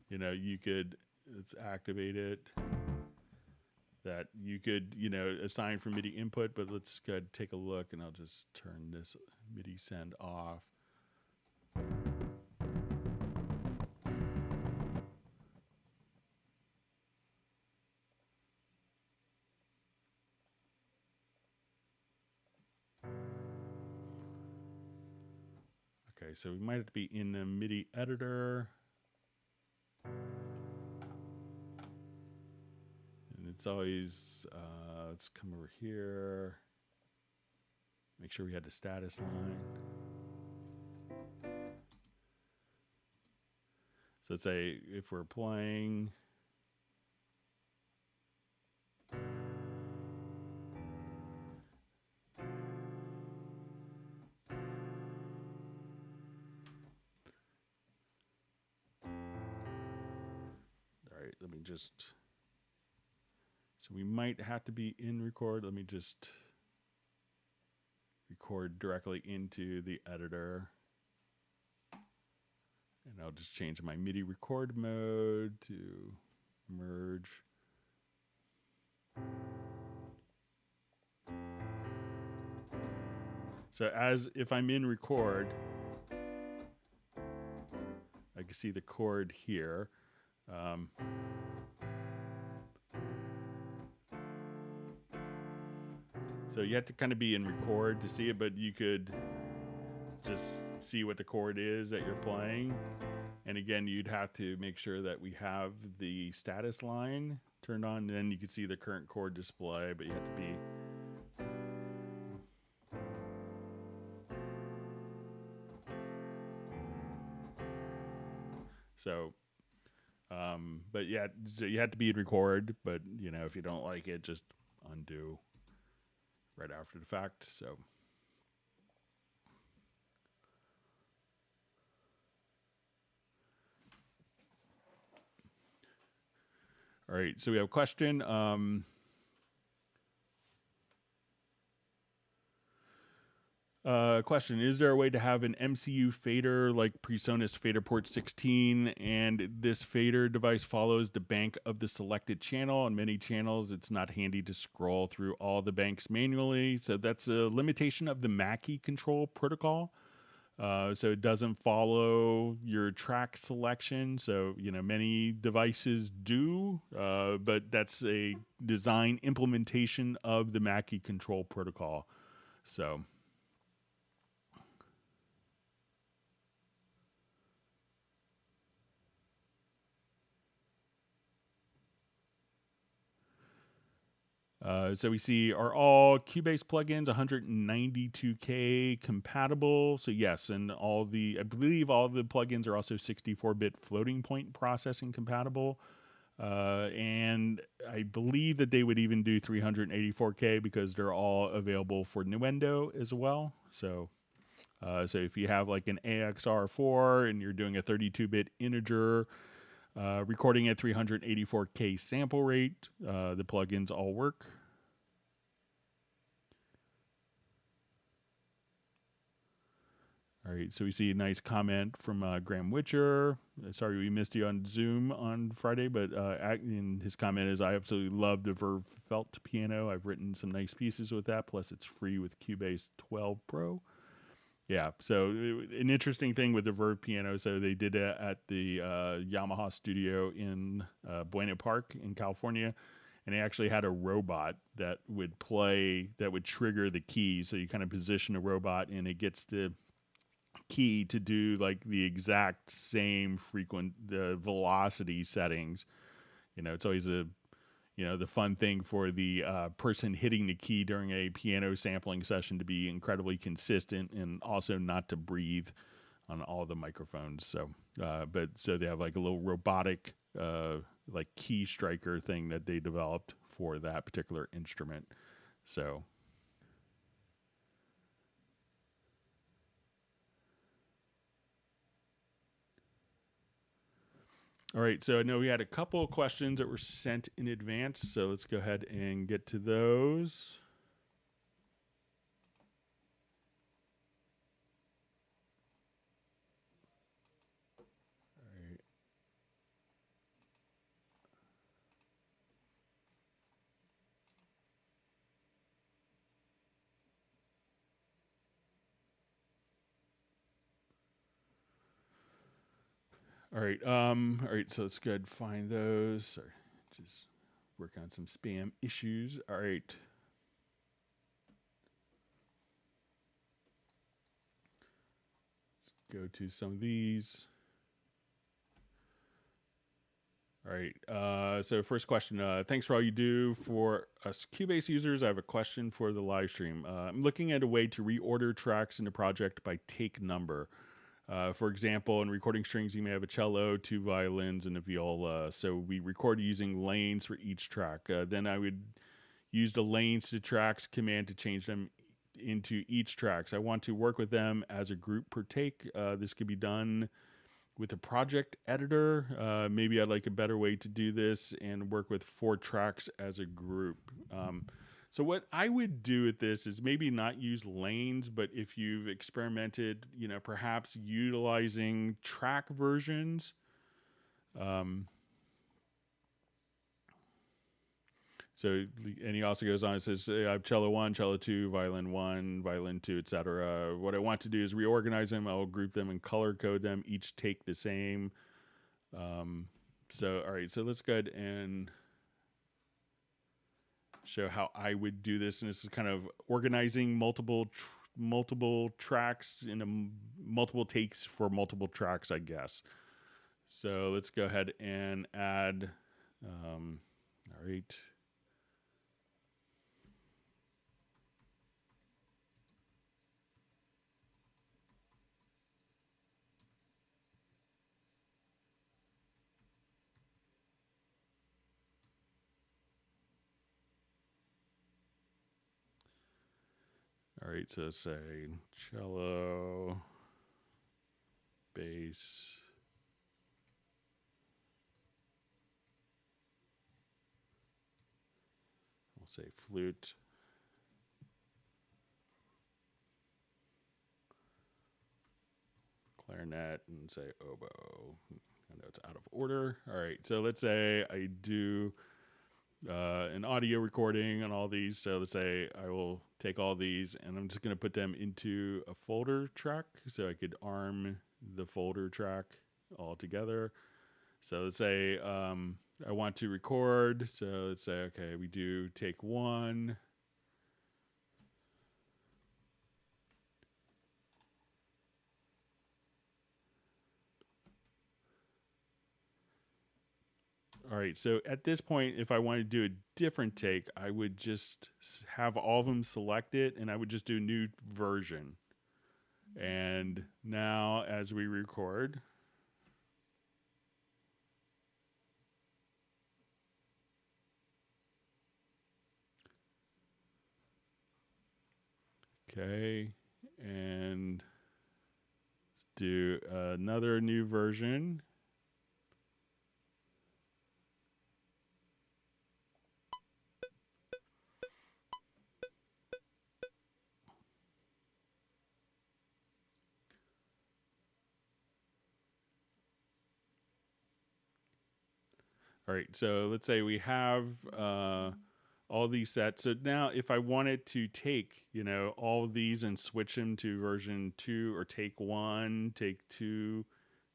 Speaker 1: You could, let's activate it. That you could, assign from MIDI input, but let's go ahead and take a look and I'll just turn this MIDI send off. Okay, so we might have to be in the Midi Editor. it's always, let's come over here. Make sure we had the status line. So let's say if we're playing, all right, let me just, so we might have to be in record. Let me just record directly into the editor. And I'll just change my MIDI record mode to merge. So as if I'm in record, I can see the chord here. So you have to kind of be in record to see it, but you could just see what the chord is that you're playing. And again, you'd have to make sure that we have the status line turned on. Then you can see the current chord display, but you have to be. So, but yeah, so you have to be in record, but you know, if you don't like it, just undo right after the fact. So. All right, so we have a question. Question, is there a way to have an MCU fader like PreSonus FaderPort 16 and this fader device follows the bank of the selected channel? On many channels, it's not handy to scroll through all the banks manually. So that's a limitation of the Mackie control protocol. So it doesn't follow your track selection. So, you know, many devices do, but that's a design implementation of the Mackie control protocol. So. So we see, are all Cubase plugins 192K compatible? So yes, and I believe all the plugins are also 64-bit floating point processing compatible. And I believe that they would even do 384K because they're all available for Nuendo as well. So if you have like an AXR4 and you're doing a 32-bit integer, recording at 384K sample rate, the plugins all work. All right, so we see a nice comment from Graham Witcher. Sorry we missed you on Zoom on Friday, but in his comment is, I absolutely love the Verve Felt piano. I've written some nice pieces with that, plus it's free with Cubase 12 Pro. Yeah, so an interesting thing with the Verve piano, so they did it at the Yamaha studio in Buena Park in California, and they actually had a robot that would trigger the key. So you kind of position a robot and it gets the key to do like the exact same velocity settings. You know, it's always the fun thing for the person hitting the key during a piano sampling session to be incredibly consistent and also not to breathe on all the microphones. So, so they have like a little robotic like key striker thing that they developed for that particular instrument. So. All right, so I know we had a couple of questions that were sent in advance, so let's go ahead and get to those. All right, so let's go ahead and find those. Sorry, just working on some spam issues. All right. Let's go to some of these. All right. So first question. Thanks for all you do for us Cubase users. I have a question for the live stream. I'm looking at a way to reorder tracks in a project by take number. For example, in recording strings, you may have a cello, 2 violins, and a viola. So we record using lanes for each track. Then I would use the lanes to tracks command to change them into each tracks. I want to work with them as a group per take. This could be done with a project editor. Maybe I'd like a better way to do this and work with 4 tracks as a group. So what I would do with this is maybe not use lanes, but if you've experimented, perhaps utilizing track versions. So, and he also goes on and says, I have cello 1, cello 2, violin 1, violin 2, etc. What I want to do is reorganize them. I'll group them and color code them, each take the same. All right, so let's go ahead and show how I would do this. And this is kind of organizing multiple tracks in multiple takes for multiple tracks, I guess. So let's go ahead and add, all right. All right, so say cello, bass, we'll say flute, clarinet, and say oboe. I know it's out of order. All right, so let's say I do an audio recording on all these. So let's say I will take all these and I'm just going to put them into a folder track. So I could arm the folder track all together. So let's say I want to record. So let's say, okay, we do take 1. All right, so at this point, if I wanted to do a different take, I would just have all of them selected and I would just do a new version. And now as we record, okay, and let's do another new version. All right, so let's say we have all these sets. So now if I wanted to take, all of these and switch them to version 2 or take 1, take 2,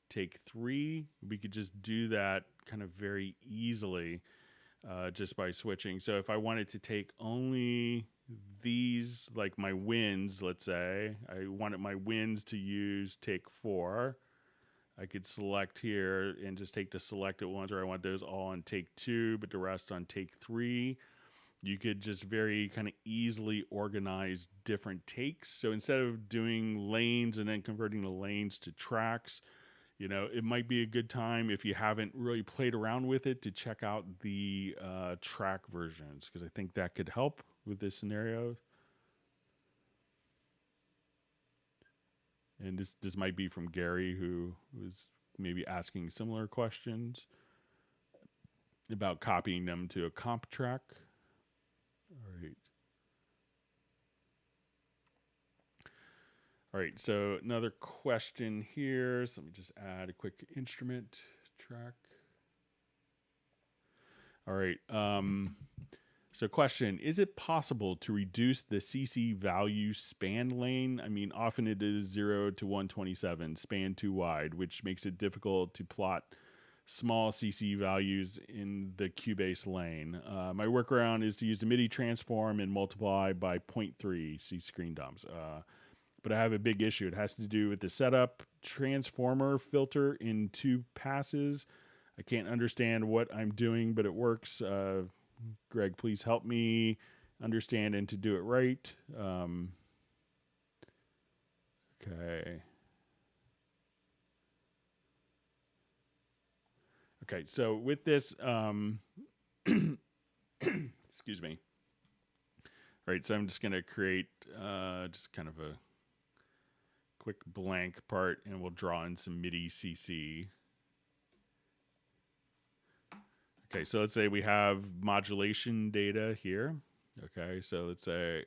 Speaker 1: take 3, we could just do that kind of very easily just by switching. So if I wanted to take only these, like my wins, let's say, I wanted my wins to use take 4, I could select here and just take the selected ones, or I want those all on take 2, but the rest on take 3. You could just very kind of easily organize different takes. So instead of doing lanes and then converting the lanes to tracks, it might be a good time if you haven't really played around with it to check out the track versions, because I think that could help with this scenario. And this might be from Gary, who was maybe asking similar questions about copying them to a comp track. All right. All right, so another question here. So let me just add a quick instrument track. All right. So question, is it possible to reduce the CC value span lane? I mean, often it is 0 to 127, span too wide, which makes it difficult to plot small CC values in the Cubase lane. My workaround is to use the Midi transform and multiply by 0.3, see screen dumps. But I have a big issue. It has to do with the setup transformer filter in 2 passes. I can't understand what I'm doing, but it works. Greg, please help me understand and to do it right. Okay. Okay, so with this, excuse me. All right, so I'm just going to create just kind of a quick blank part, and we'll draw in some MIDI CC. Okay, so let's say we have modulation data here. Okay, so let's say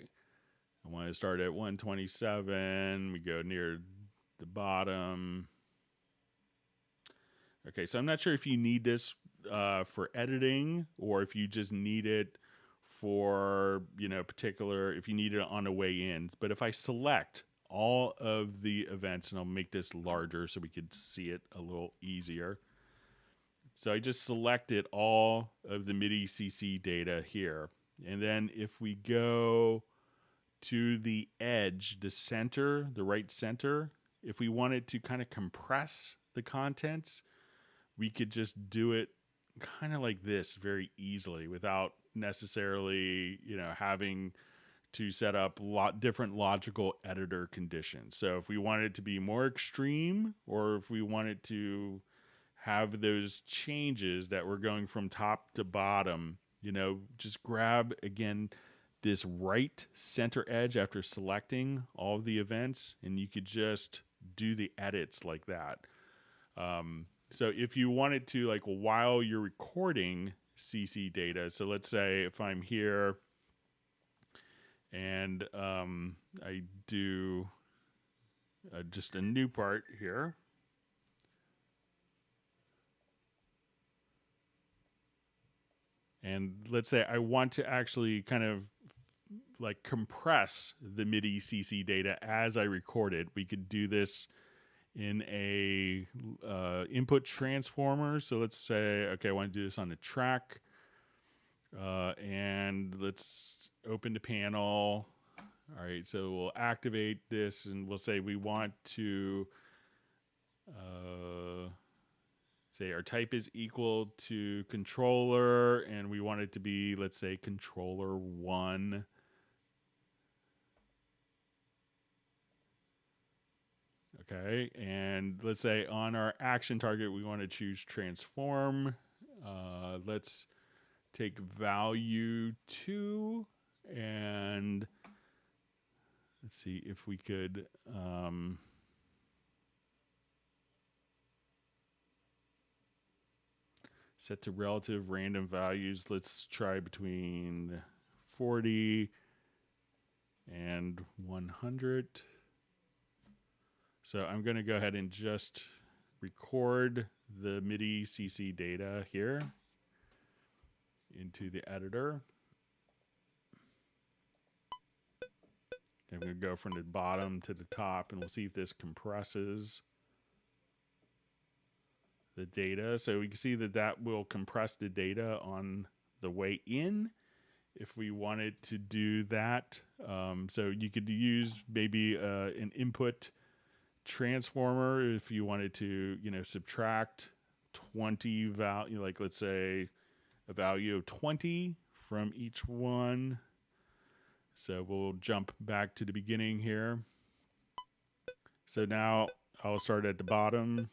Speaker 1: I want to start at 127. We go near the bottom. Okay, so I'm not sure if you need this for editing or if you just need it for, particular, if you need it on the way in. But if I select all of the events, and I'll make this larger so we could see it a little easier. So I just selected all of the MIDI CC data here. And then if we go to the edge, the center, the right center, if we wanted to kind of compress the contents, we could just do it kind of like this very easily without necessarily, having to set up different logical editor conditions. So if we wanted it to be more extreme, or if we wanted to have those changes that we're going from top to bottom, just grab again this right center edge after selecting all of the events, and you could just do the edits like that. So if you wanted to, like, while you're recording CC data, so let's say if I'm here and I do just a new part here. And let's say I want to actually kind of like compress the MIDI CC data as I record it. We could do this in a input transformer. So let's say, okay, I want to do this on a track. And let's open the panel. All right, so we'll activate this and we'll say we want to say our type is equal to controller, and we want it to be, let's say, controller 1. Okay, and let's say on our action target, we want to choose transform. Let's take value 2, and let's see if we could set to relative random values. Let's try between 40 and 100. So I'm going to go ahead and just record the MIDI CC data here into the editor. I'm going to go from the bottom to the top, and we'll see if this compresses the data. So we can see that that will compress the data on the way in if we wanted to do that. So you could use maybe an input transformer if you wanted to, subtract 20 value, like let's say a value of 20 from each one. So we'll jump back to the beginning here. So now I'll start at the bottom.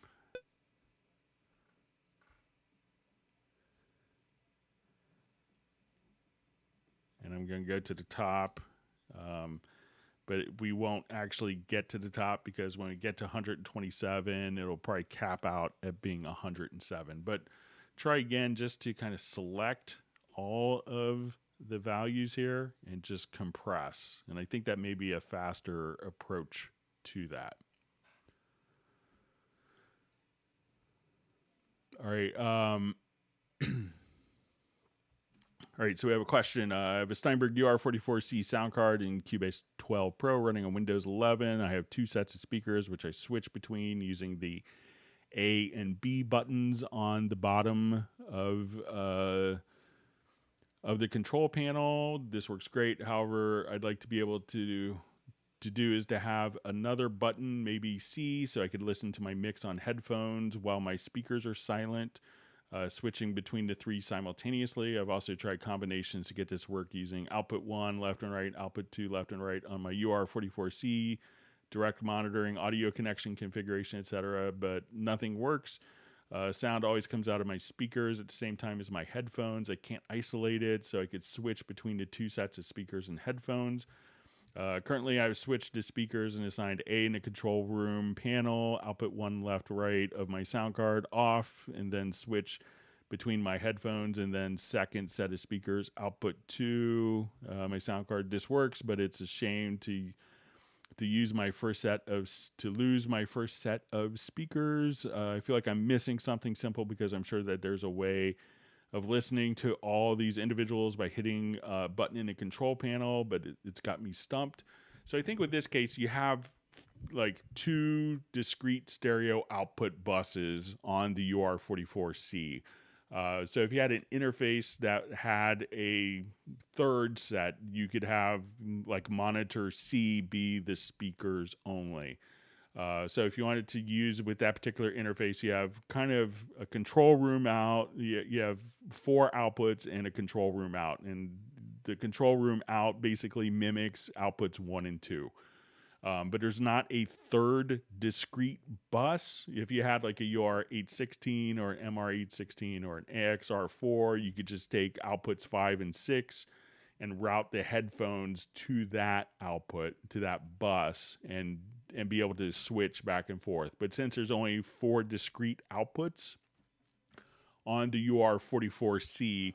Speaker 1: And I'm going to go to the top. But we won't actually get to the top because when we get to 127, it'll probably cap out at being 107. But try again just to kind of select all of the values here and just compress. And I think that may be a faster approach to that. All right. All right, so we have a question. I have a Steinberg UR44C sound card in Cubase 12 Pro running on Windows 11. I have 2 sets of speakers, which I switch between using the A and B buttons on the bottom of the control panel. This works great. However, I'd like to be able to do is to have another button, maybe C, so I could listen to my mix on headphones while my speakers are silent. switching between the three simultaneously. I've also tried combinations to get this work using output 1 left and right, output 2 left and right on my UR44C, direct monitoring, audio connection configuration, etc., but nothing works. Sound always comes out of my speakers at the same time as my headphones. I can't isolate it, so I could switch between the two sets of speakers and headphones. Currently, I've switched to speakers and assigned A in the control room panel, output 1 left, right of my sound card off, and then switch between my headphones and then second set of speakers, output 2, my sound card. This works, but it's a shame to use my first set of, to lose my first set of speakers. I feel like I'm missing something simple because I'm sure that there's a way of listening to all these individuals by hitting a button in the control panel, but it's got me stumped. So I think with this case, you have like two discrete stereo output buses on the UR44C. So if you had an interface that had a third set, you could have like monitor C be the speakers only. So if you wanted to use with that particular interface, you have kind of a control room out, you have 4 outputs and a control room out. And the control room out basically mimics outputs 1 and 2. But there's not a third discrete bus. If you had like a UR816 or an MR816 or an AXR4, you could just take outputs 5 and 6 and route the headphones to that output, to that bus, and be able to switch back and forth. But since there's only 4 discrete outputs on the UR44C,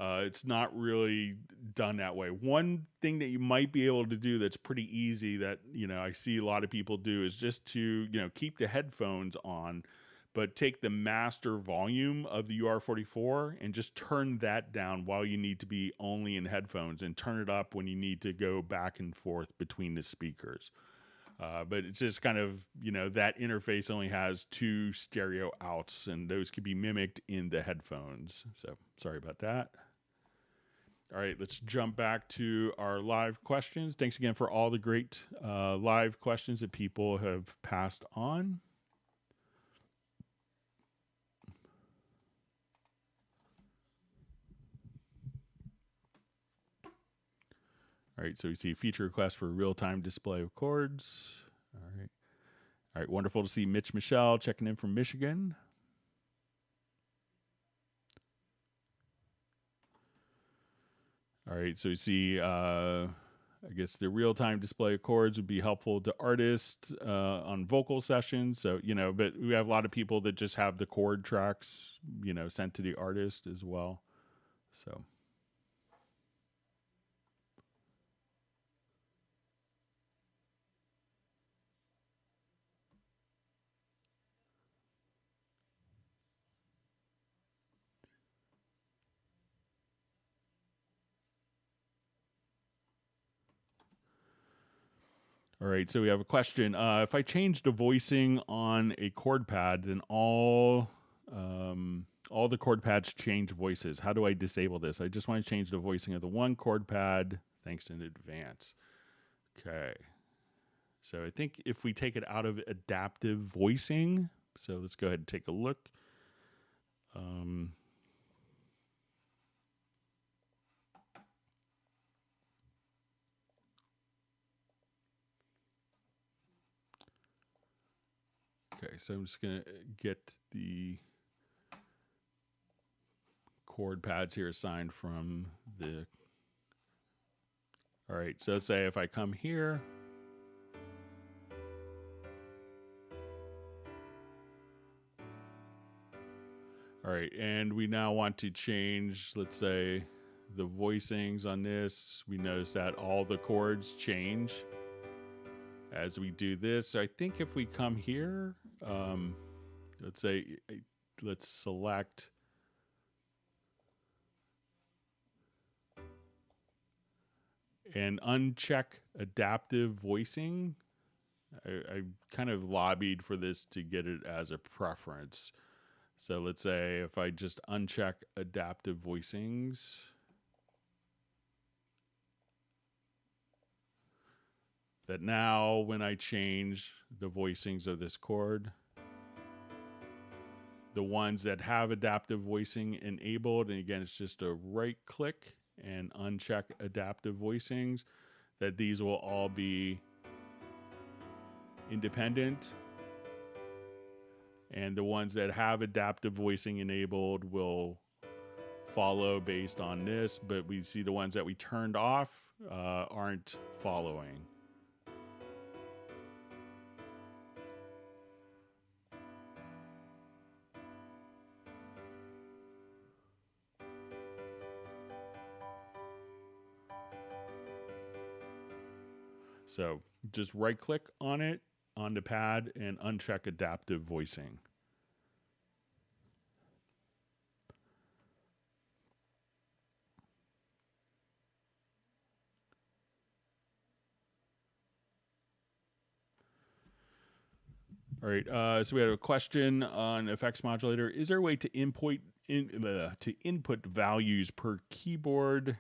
Speaker 1: it's not really done that way. One thing that you might be able to do that's pretty easy that, I see a lot of people do is just to, keep the headphones on, but take the master volume of the UR44 and just turn that down while you need to be only in headphones, and turn it up when you need to go back and forth between the speakers. But it's just kind of, that interface only has 2 stereo outs, and those can be mimicked in the headphones. So sorry about that. All right, let's jump back to our live questions. Thanks again for all the great live questions that people have passed on. All right, so we see feature request for real-time display of chords. All right, wonderful to see Mitch Michelle checking in from Michigan. All right, so you see, I guess the real-time display of chords would be helpful to artists on vocal sessions. So, but we have a lot of people that just have the chord tracks, sent to the artist as well. So. All right, so we have a question. If I change the voicing on a chord pad, then all the chord pads change voices. How do I disable this? I just want to change the voicing of the one chord pad. Thanks in advance. Okay. So I think if we take it out of adaptive voicing, so let's go ahead and take a look. Okay, so I'm just going to get the chord pads here assigned from the... All right, so let's say if I come here, all right, and we now want to change, let's say, the voicings on this. We notice that all the chords change as we do this. So I think if we come here, let's say, let's select and uncheck adaptive voicing. I kind of lobbied for this to get it as a preference. So let's say if I just uncheck adaptive voicings, that now when I change the voicings of this chord, the ones that have adaptive voicing enabled, and again, it's just a right click and uncheck adaptive voicings, that these will all be independent. And the ones that have adaptive voicing enabled will follow based on this, but we see the ones that we turned off aren't following. So just right click on it, on the pad, and uncheck adaptive voicing. All right, so we had a question on effects modulator. Is there a way to input values per keyboard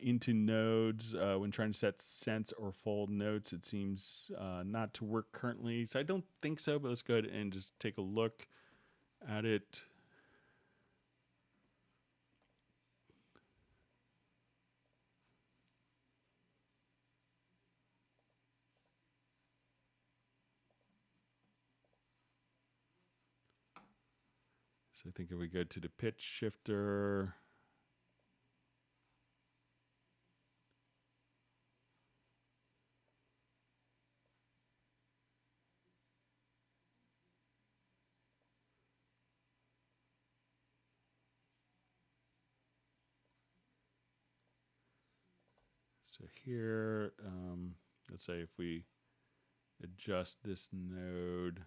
Speaker 1: into nodes when trying to set sense or fold notes? It seems not to work currently, so I don't think so, but let's go ahead and just take a look at it. So I think if we go to the pitch shifter, so here, let's say if we adjust this node,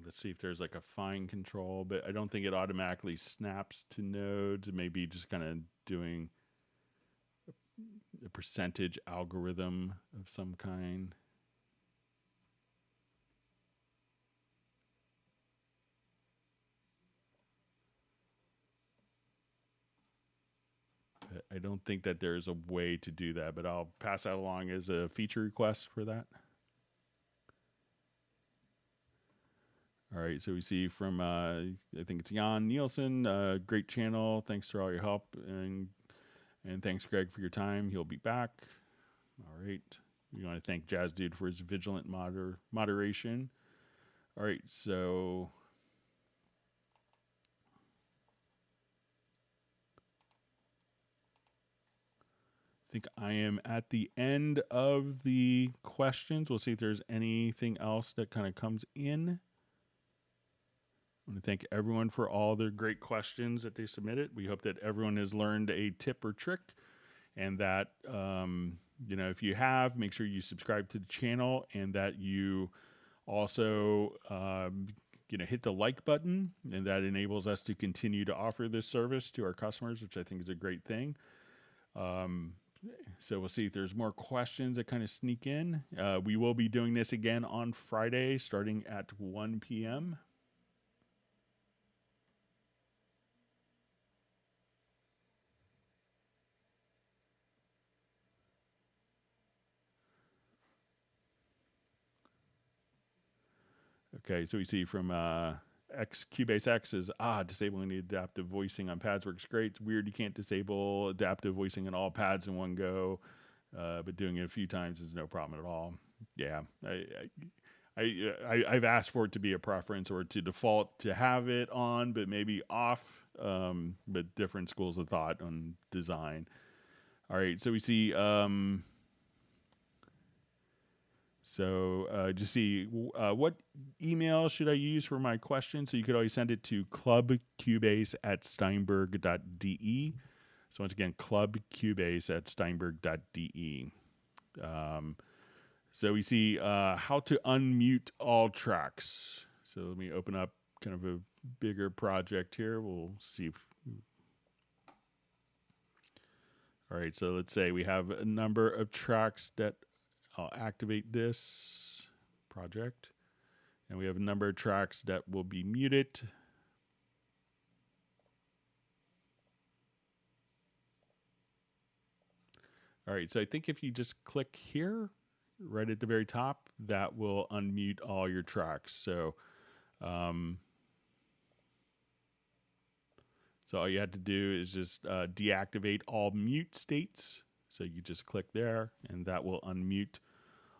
Speaker 1: let's see if there's like a fine control, but I don't think it automatically snaps to nodes. It may be just kind of doing a percentage algorithm of some kind. But I don't think that there's a way to do that, but I'll pass that along as a feature request for that. All right, so we see from, I think it's Jan Nielsen, great channel. Thanks for all your help. And thanks, Greg, for your time. He'll be back. All right. We want to thank Jazz Dude for his vigilant moderation. All right, so I think I am at the end of the questions. We'll see if there's anything else that kind of comes in. I want to thank everyone for all their great questions that they submitted. We hope that everyone has learned a tip or trick, and that, if you have, make sure you subscribe to the channel, and that you also, hit the like button, and that enables us to continue to offer this service to our customers, which I think is a great thing. So we'll see if there's more questions that kind of sneak in. We will be doing this again on Friday, starting at 1 p.m. Okay, so we see from Cubase X is, disabling the adaptive voicing on pads works great. It's weird you can't disable adaptive voicing on all pads in one go, but doing it a few times is no problem at all. Yeah, I've asked for it to be a preference or to default to have it on, but maybe off, but different schools of thought on design. All right, so we see... just see what email should I use for my question. So you could always send it to clubcubase@steinberg.de. So once again, clubcubase@steinberg.de. So we see how to unmute all tracks. So let me open up kind of a bigger project here. We'll see. All right, so let's say we have a number of tracks that I'll activate this project, and we have a number of tracks that will be muted. All right, so I think if you just click here, right at the very top, that will unmute all your tracks. So all you have to do is just deactivate all mute states. So you just click there, and that will unmute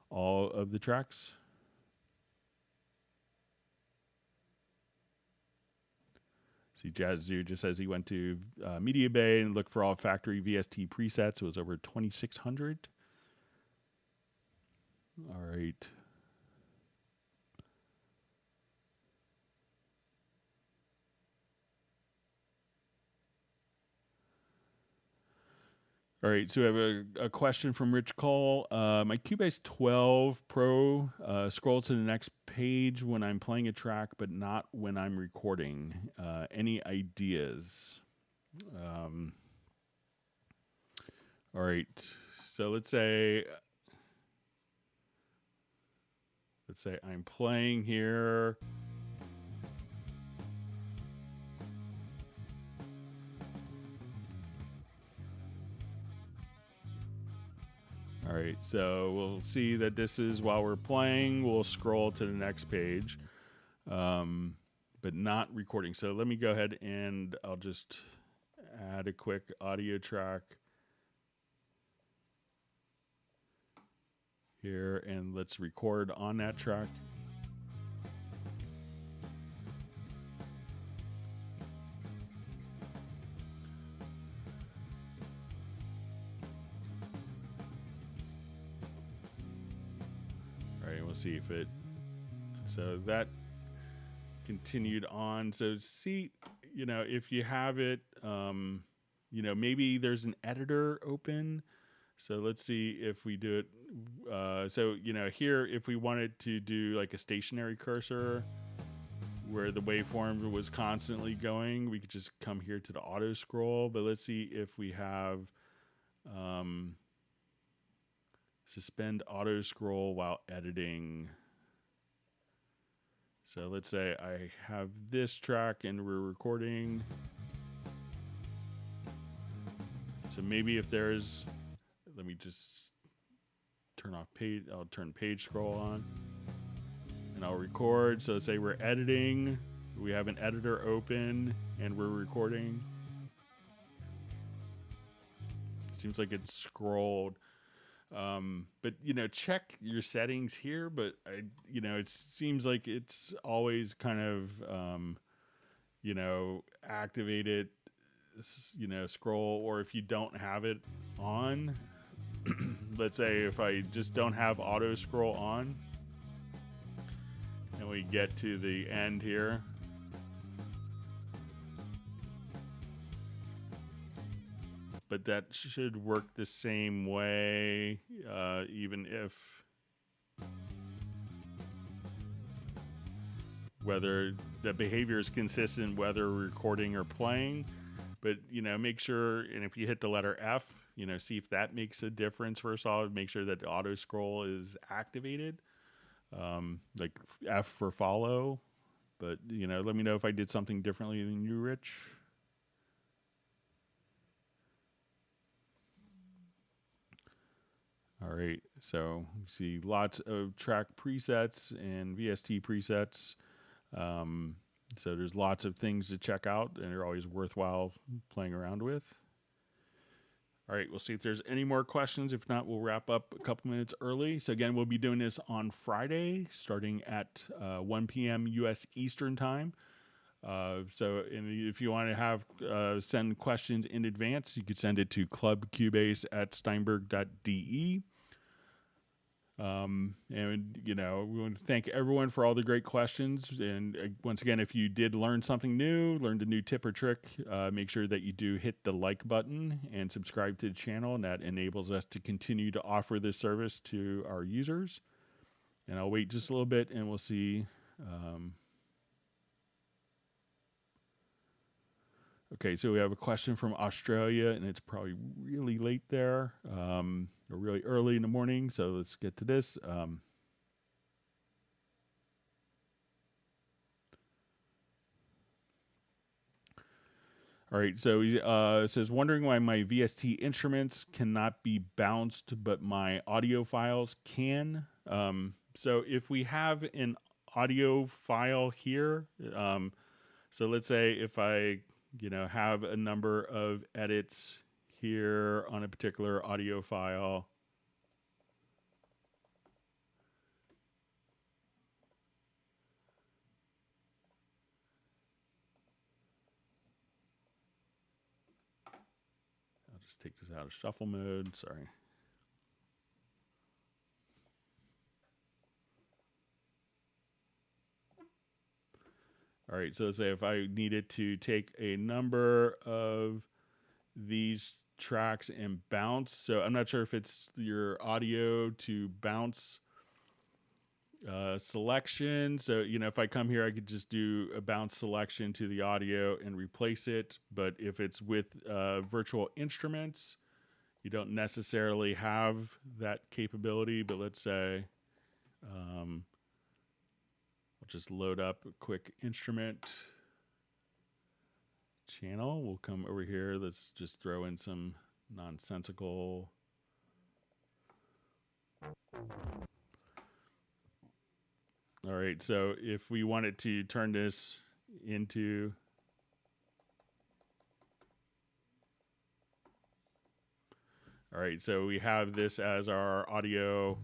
Speaker 1: all of the tracks. See, Jazz Dude just says he went to Media Bay and looked for all factory VST presets. It was over 2,600. All right. All right, so we have a question from Rich Cole. My Cubase 12 Pro scrolls to the next page when I'm playing a track, but not when I'm recording. Any ideas? All right, so let's say I'm playing here. All right, so we'll see that this is while we're playing. We'll scroll to the next page, but not recording. So let me go ahead and I'll just add a quick audio track here, and let's record on that track. All right, we'll see if it, so that continued on. So see, if you have it, maybe there's an editor open. So let's see if we do it. So, here, if we wanted to do like a stationary cursor where the waveform was constantly going, we could just come here to the auto scroll. But let's see if we have suspend auto scroll while editing. So let's say I have this track and we're recording. So maybe if there's, let me just turn off page, I'll turn page scroll on and I'll record. So let's say we're editing, we have an editor open and we're recording. Seems like it's scrolled. But check your settings here, but it seems like it's always kind of, activated, scroll, or if you don't have it on, let's say if I just don't have auto scroll on and we get to the end here, but that should work the same way, even if whether the behavior is consistent, whether recording or playing. But, make sure, and if you hit the letter F, see if that makes a difference first of all. Make sure that the auto scroll is activated, like F for follow. But, let me know if I did something differently than you, Rich. All right, so you see lots of track presets and VST presets. So there's lots of things to check out, and they're always worthwhile playing around with. All right, we'll see if there's any more questions. If not, we'll wrap up a couple minutes early. So again, we'll be doing this on Friday, starting at 1 p.m. U.S. Eastern Time. And if you want to have send questions in advance, you could send it to clubcubase@steinberg.de. And we want to thank everyone for all the great questions. And once again, if you did learn something new, learned a new tip or trick, make sure that you do hit the like button and subscribe to the channel, and that enables us to continue to offer this service to our users. And I'll wait just a little bit and we'll see. Okay, so we have a question from Australia, and it's probably really late there, or really early in the morning, so let's get to this. All All right, so it says, wondering why my VST instruments cannot be bounced, but my audio files can. So if we have an audio file here, so let's say if I, have a number of edits here on a particular audio file. I'll just take this out of shuffle mode, sorry. All right, so let's say if I needed to take a number of these tracks and bounce, so I'm not sure if it's your audio to bounce selection. So, if I come here, I could just do a bounce selection to the audio and replace it. But if it's with virtual instruments, you don't necessarily have that capability. But let's say I'll just load up a quick instrument channel. We'll come over here. Let's just throw in some nonsensical. All right, so if we wanted to turn this into all right, so we have this as our audio.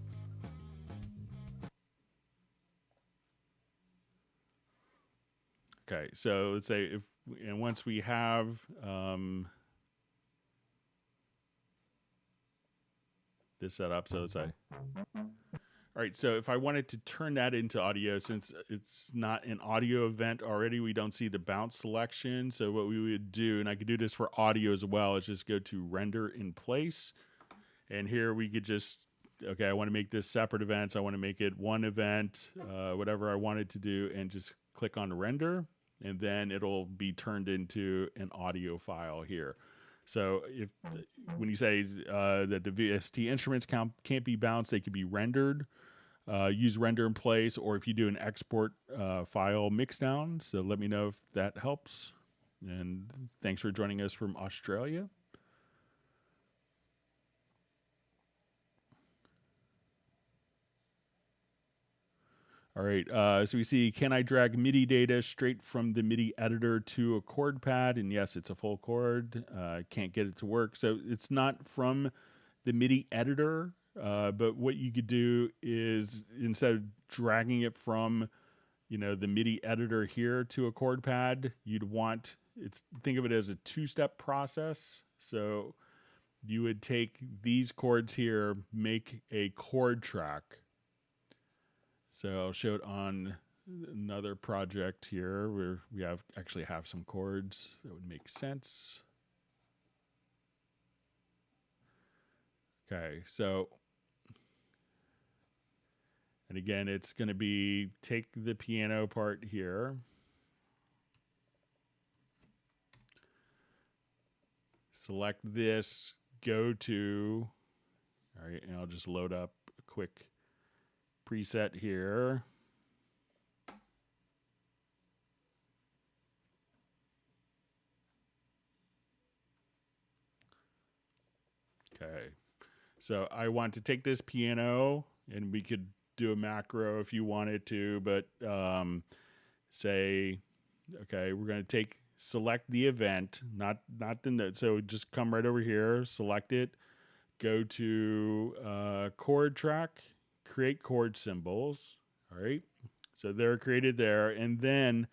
Speaker 1: Okay, so let's say and once we have this set up, so let's say, all right, so if I wanted to turn that into audio, since it's not an audio event already, we don't see the bounce selection. So what we would do, and I could do this for audio as well, is just go to render in place. And here we could just, okay, I want to make this separate events. I want to make it one event, whatever I wanted to do, and just click on render. And then it'll be turned into an audio file here. So when you say that the VST instruments can't be bounced, they could be rendered. Use render in place, or if you do an export file mixdown. So let me know if that helps. And thanks for joining us from Australia. All right, so we see, can I drag MIDI data straight from the MIDI editor to a chord pad? And yes, it's a full chord. Can't get it to work. So it's not from the MIDI editor, but what you could do is instead of dragging it from, the MIDI editor here to a chord pad, you'd want, think of it as a two-step process. So you would take these chords here, make a chord track. So I'll show it on another project here where we actually have some chords that would make sense. Okay, so, and again, it's going to be take the piano part here. Select this, go to, all right, and I'll just load up a quick preset here. Okay, so I want to take this piano, and we could do a macro if you wanted to, but say, okay, we're going to select the event, not the note. So just come right over here, select it, go to Chord Track, create chord symbols. All right, so they're created there, and then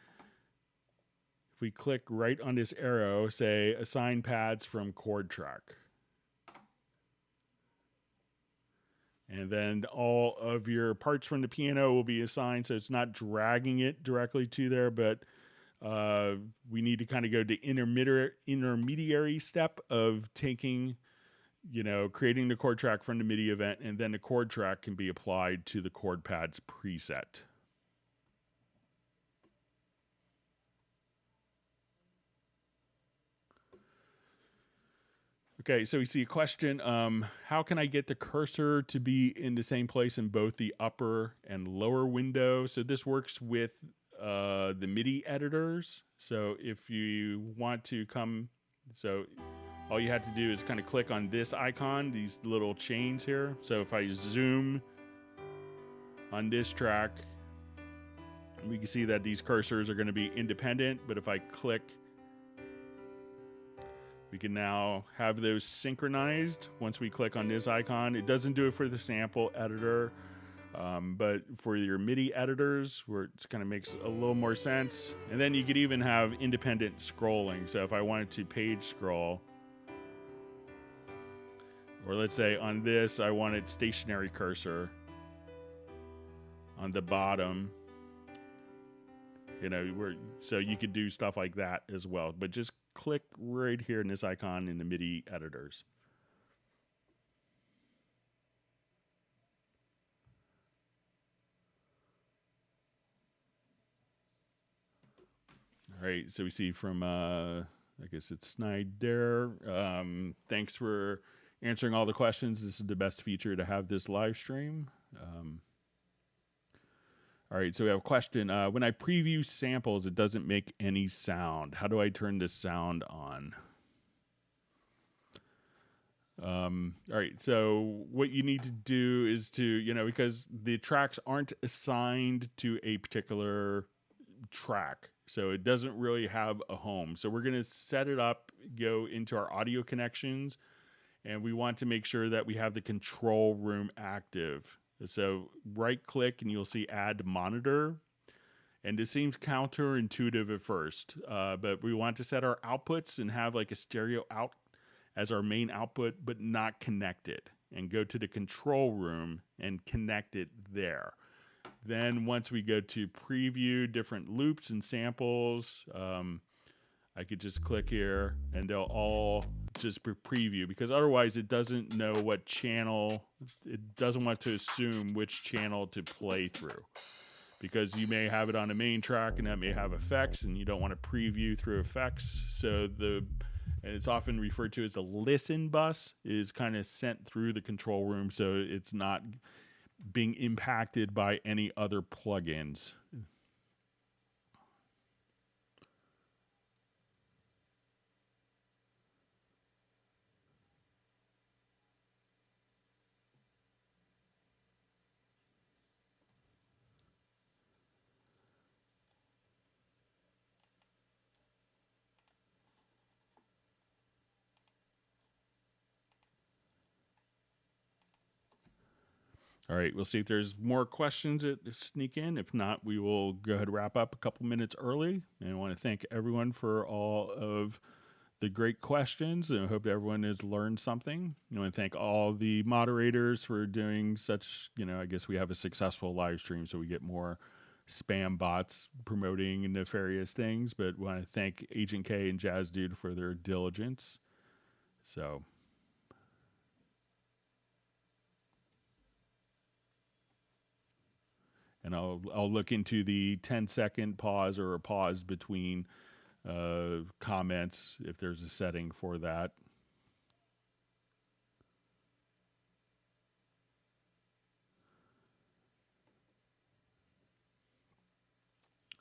Speaker 1: if we click right on this arrow, say assign pads from Chord Track, and then all of your parts from the piano will be assigned, so it's not dragging it directly to there, but we need to kind of go to intermediary step of taking, creating the chord track from the MIDI event, and then the chord track can be applied to the chord pads preset. Okay, so we see a question, how can I get the cursor to be in the same place in both the upper and lower window? So this works with the MIDI editors. So if you want to all you have to do is kind of click on this icon, these little chains here. So if I zoom on this track, we can see that these cursors are going to be independent, but if I click, we can now have those synchronized once we click on this icon. It doesn't do it for the sample editor, but for your MIDI editors, where it kind of makes a little more sense. And then you could even have independent scrolling. So if I wanted to page scroll, or let's say on this, I wanted stationary cursor on the bottom, so you could do stuff like that as well. But just click right here in this icon in the MIDI editors. All right, so we see from, I guess it's Snyder. Thanks for answering all the questions. This is the best feature to have this live stream. All right, so we have a question. When I preview samples, it doesn't make any sound. How do I turn this sound on? All right, so what you need to do is to, because the tracks aren't assigned to a particular track, so it doesn't really have a home. So we're going to set it up, go into our audio connections, and we want to make sure that we have the control room active. So right click and you'll see add monitor. And this seems counterintuitive at first, but we want to set our outputs and have like a stereo out as our main output, but not connected. And go to the control room and connect it there. Then once we go to preview different loops and samples, I could just click here and they'll all just preview, because otherwise it doesn't know what channel, it doesn't want to assume which channel to play through, because you may have it on a main track and that may have effects and you don't want to preview through effects. So it's often referred to as the listen bus is kind of sent through the control room, so it's not being impacted by any other plugins. All right, we'll see if there's more questions that sneak in. If not, we will go ahead and wrap up a couple minutes early. And I want to thank everyone for all of the great questions, and I hope everyone has learned something. I want to thank all the moderators for doing such, I guess we have a successful live stream, so we get more spam bots promoting nefarious things. But I want to thank Agent K and Jazz Dude for their diligence. So... and I'll look into the 10-second pause or a pause between comments if there's a setting for that.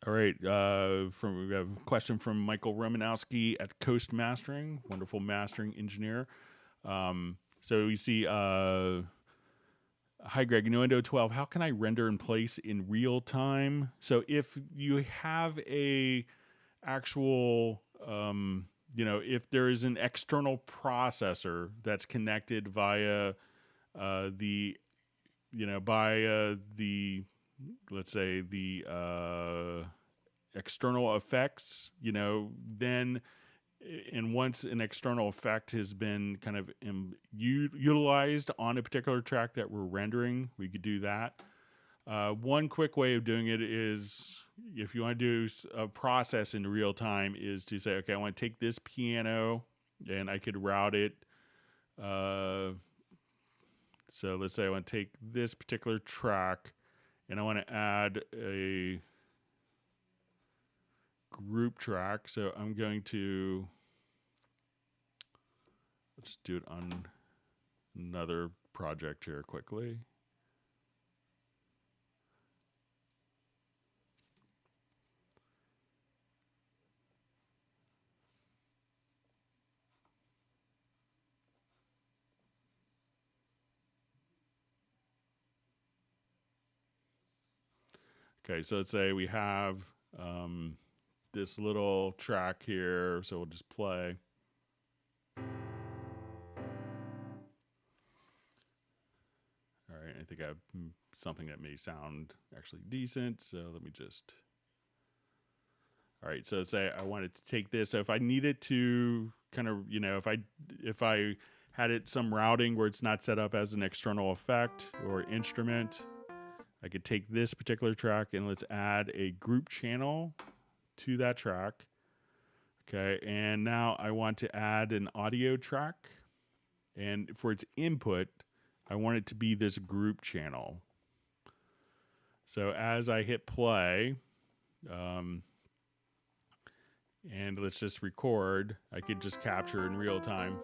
Speaker 1: All right, we have a question from Michael Romanowski at Coast Mastering, wonderful mastering engineer. So we see... Hi, Greg. In Windows 12, how can I render in place in real time? So if you have a actual, if there is an external processor that's connected via let's say the external effects, then... And once an external effect has been kind of utilized on a particular track that we're rendering, we could do that. One quick way of doing it is, if you want to do a process in real time, is to say, okay, I want to take this piano and I could route it. So let's say I want to take this particular track and I want to add a group track. So I'm going to, let's do it on another project here quickly. Okay, so let's say we have this little track here, so we'll just play. All right, I think I have something that may sound actually decent, so let me just... All right, so let's say I wanted to take this. So if I needed to kind of, you know, if I had it some routing where it's not set up as an external effect or instrument, I could take this particular track and let's add a group channel to that track. Okay, and now I want to add an audio track, and for its input, I want it to be this group channel. So as I hit play, and let's just record, I could just capture in real time.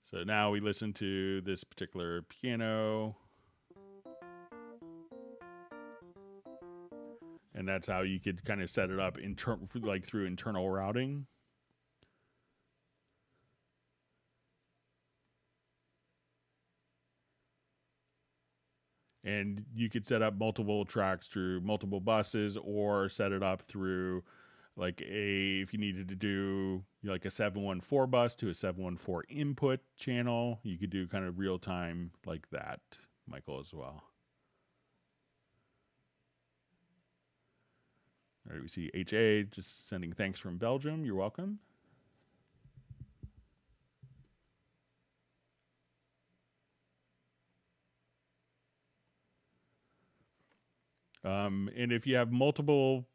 Speaker 1: So now we listen to this particular piano. And that's how you could kind of set it up like through internal routing. And you could set up multiple tracks through multiple buses, or set it up through like if you needed to do like a 714 bus to a 714 input channel, you could do kind of real time like that, Michael, as well. All right, we see HA just sending thanks from Belgium. You're welcome. And if you have multiple,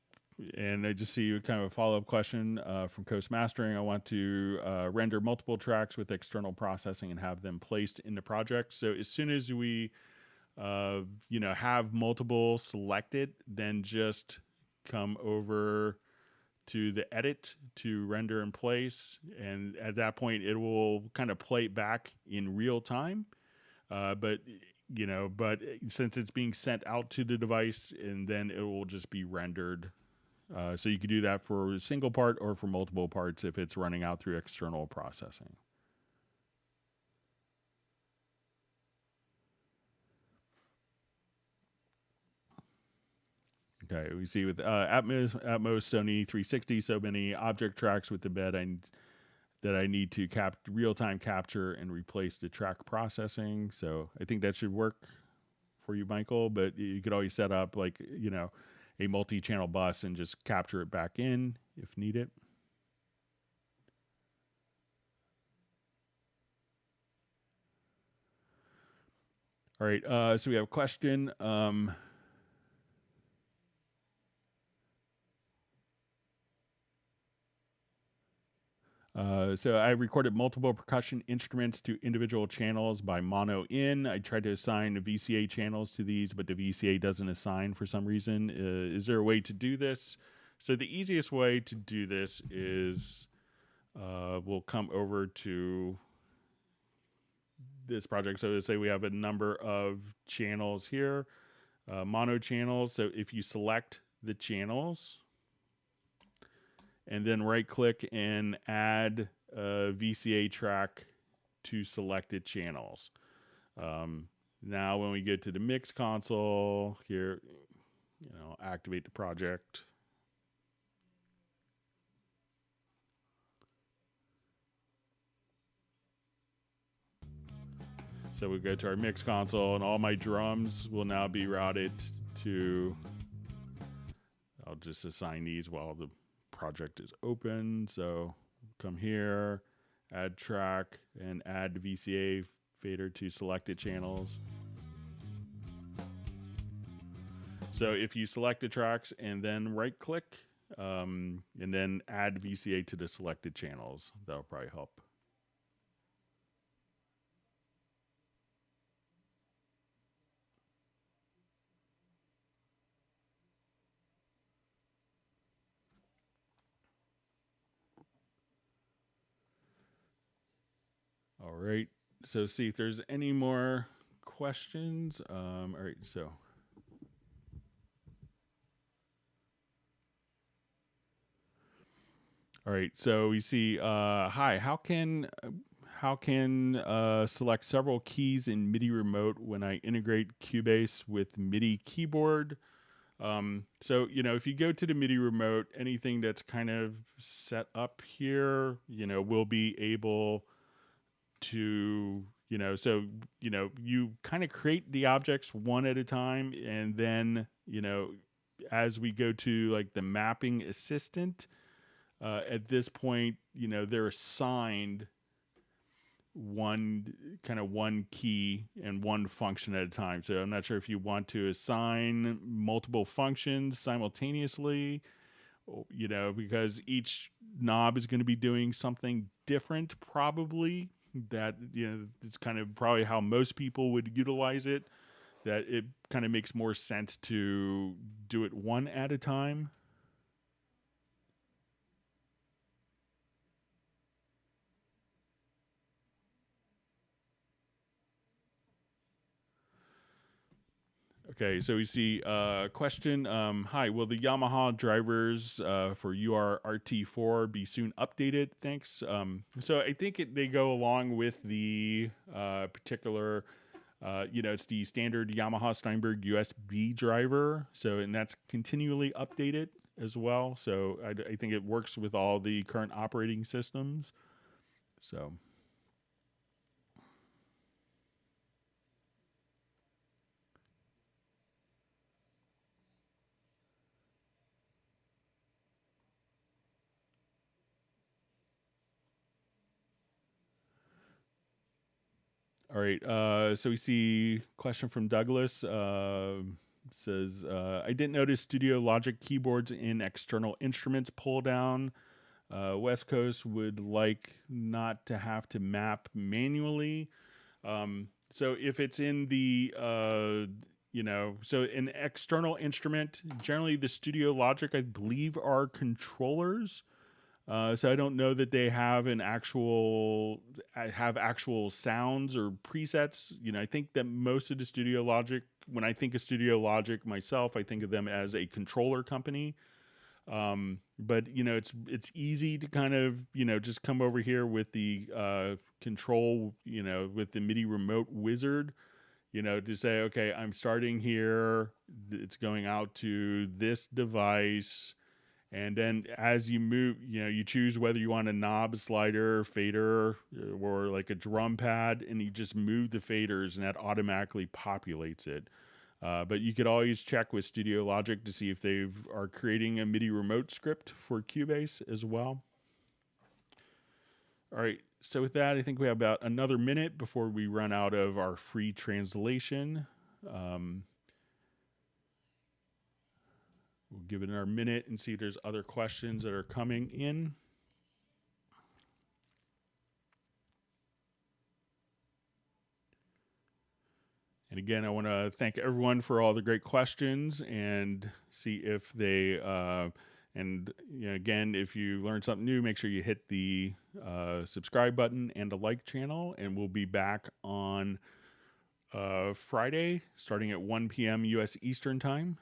Speaker 1: and I just see kind of a follow-up question from Coast Mastering, I want to render multiple tracks with external processing and have them placed in the project. So as soon as we, you know, have multiple selected, then just come over to the edit to render in place. And at that point, it will kind of play it back in real time. But since it's being sent out to the device, and then it will just be rendered. So you could do that for a single part or for multiple parts if it's running out through external processing. Okay, we see with Atmos Sony 360, so many object tracks with the bed that I need to real-time capture and replace the track processing. So I think that should work for you, Michael, but you could always set up like, you know, a multi-channel bus and just capture it back in if needed. All right, so we have a question. So I recorded multiple percussion instruments to individual channels by mono in. I tried to assign the VCA channels to these, but the VCA doesn't assign for some reason. Is there a way to do this? So the easiest way to do this is we'll come over to this project. So let's say we have a number of channels here, mono channels. So if you select the channels, and then right click and add a VCA track to selected channels. Now when we get to the mix console here, you know, activate the project. So we go to our mix console, and all my drums will now be routed to, I'll just assign these while the project is open. So come here, add track, and add VCA fader to selected channels. So if you select the tracks and then right click, and then add VCA to the selected channels, that'll probably help. All right, so see if there's any more questions. All right, so. All right, so we see, hi, how can select several keys in MIDI remote when I integrate Cubase with MIDI keyboard? So, if you go to the MIDI remote, anything that's kind of set up here, will be able to, you kind of create the objects one at a time. And then, as we go to like the mapping assistant, at this point, they're assigned one key and one function at a time. So I'm not sure if you want to assign multiple functions simultaneously, because each knob is going to be doing something different, probably. That, it's kind of probably how most people would utilize it, that it kind of makes more sense to do it one at a time. Okay, so we see a question. Hi, will the Yamaha drivers for UR-RT4 be soon updated? Thanks. So I think they go along with the particular, it's the standard Yamaha Steinberg USB driver. So, and that's continually updated as well. So I think it works with all the current operating systems. So. All right. So we see question from Douglas. Says, I didn't notice Studio Logic keyboards in external instruments pull down. West Coast would like not to have to map manually. So if it's in the, so an external instrument, generally the Studio Logic, I believe, are controllers. So I don't know that they have actual sounds or presets. I think that most of the Studio Logic, when I think of Studio Logic myself, I think of them as a controller company. But it's easy to kind of just come over here with the control, with the MIDI remote wizard, to say, okay, I'm starting here. It's going out to this device. And then as you move, you choose whether you want a knob, slider, fader, or like a drum pad, and you just move the faders and that automatically populates it. But you could always check with Studio Logic to see if they are creating a MIDI remote script for Cubase as well. All right, so with that, I think we have about another minute before we run out of our free translation. We'll give it another minute and see if there's other questions that are coming in. And again, I want to thank everyone for all the great questions and see if they, again, if you learned something new, make sure you hit the subscribe button and the like channel. And we'll be back on Friday, starting at 1 p.m. U.S. Eastern Time.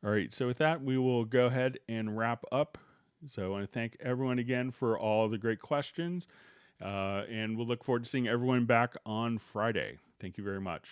Speaker 1: All right, so with that, we will go ahead and wrap up. So I want to thank everyone again for all the great questions, and we'll look forward to seeing everyone back on Friday. Thank you very much.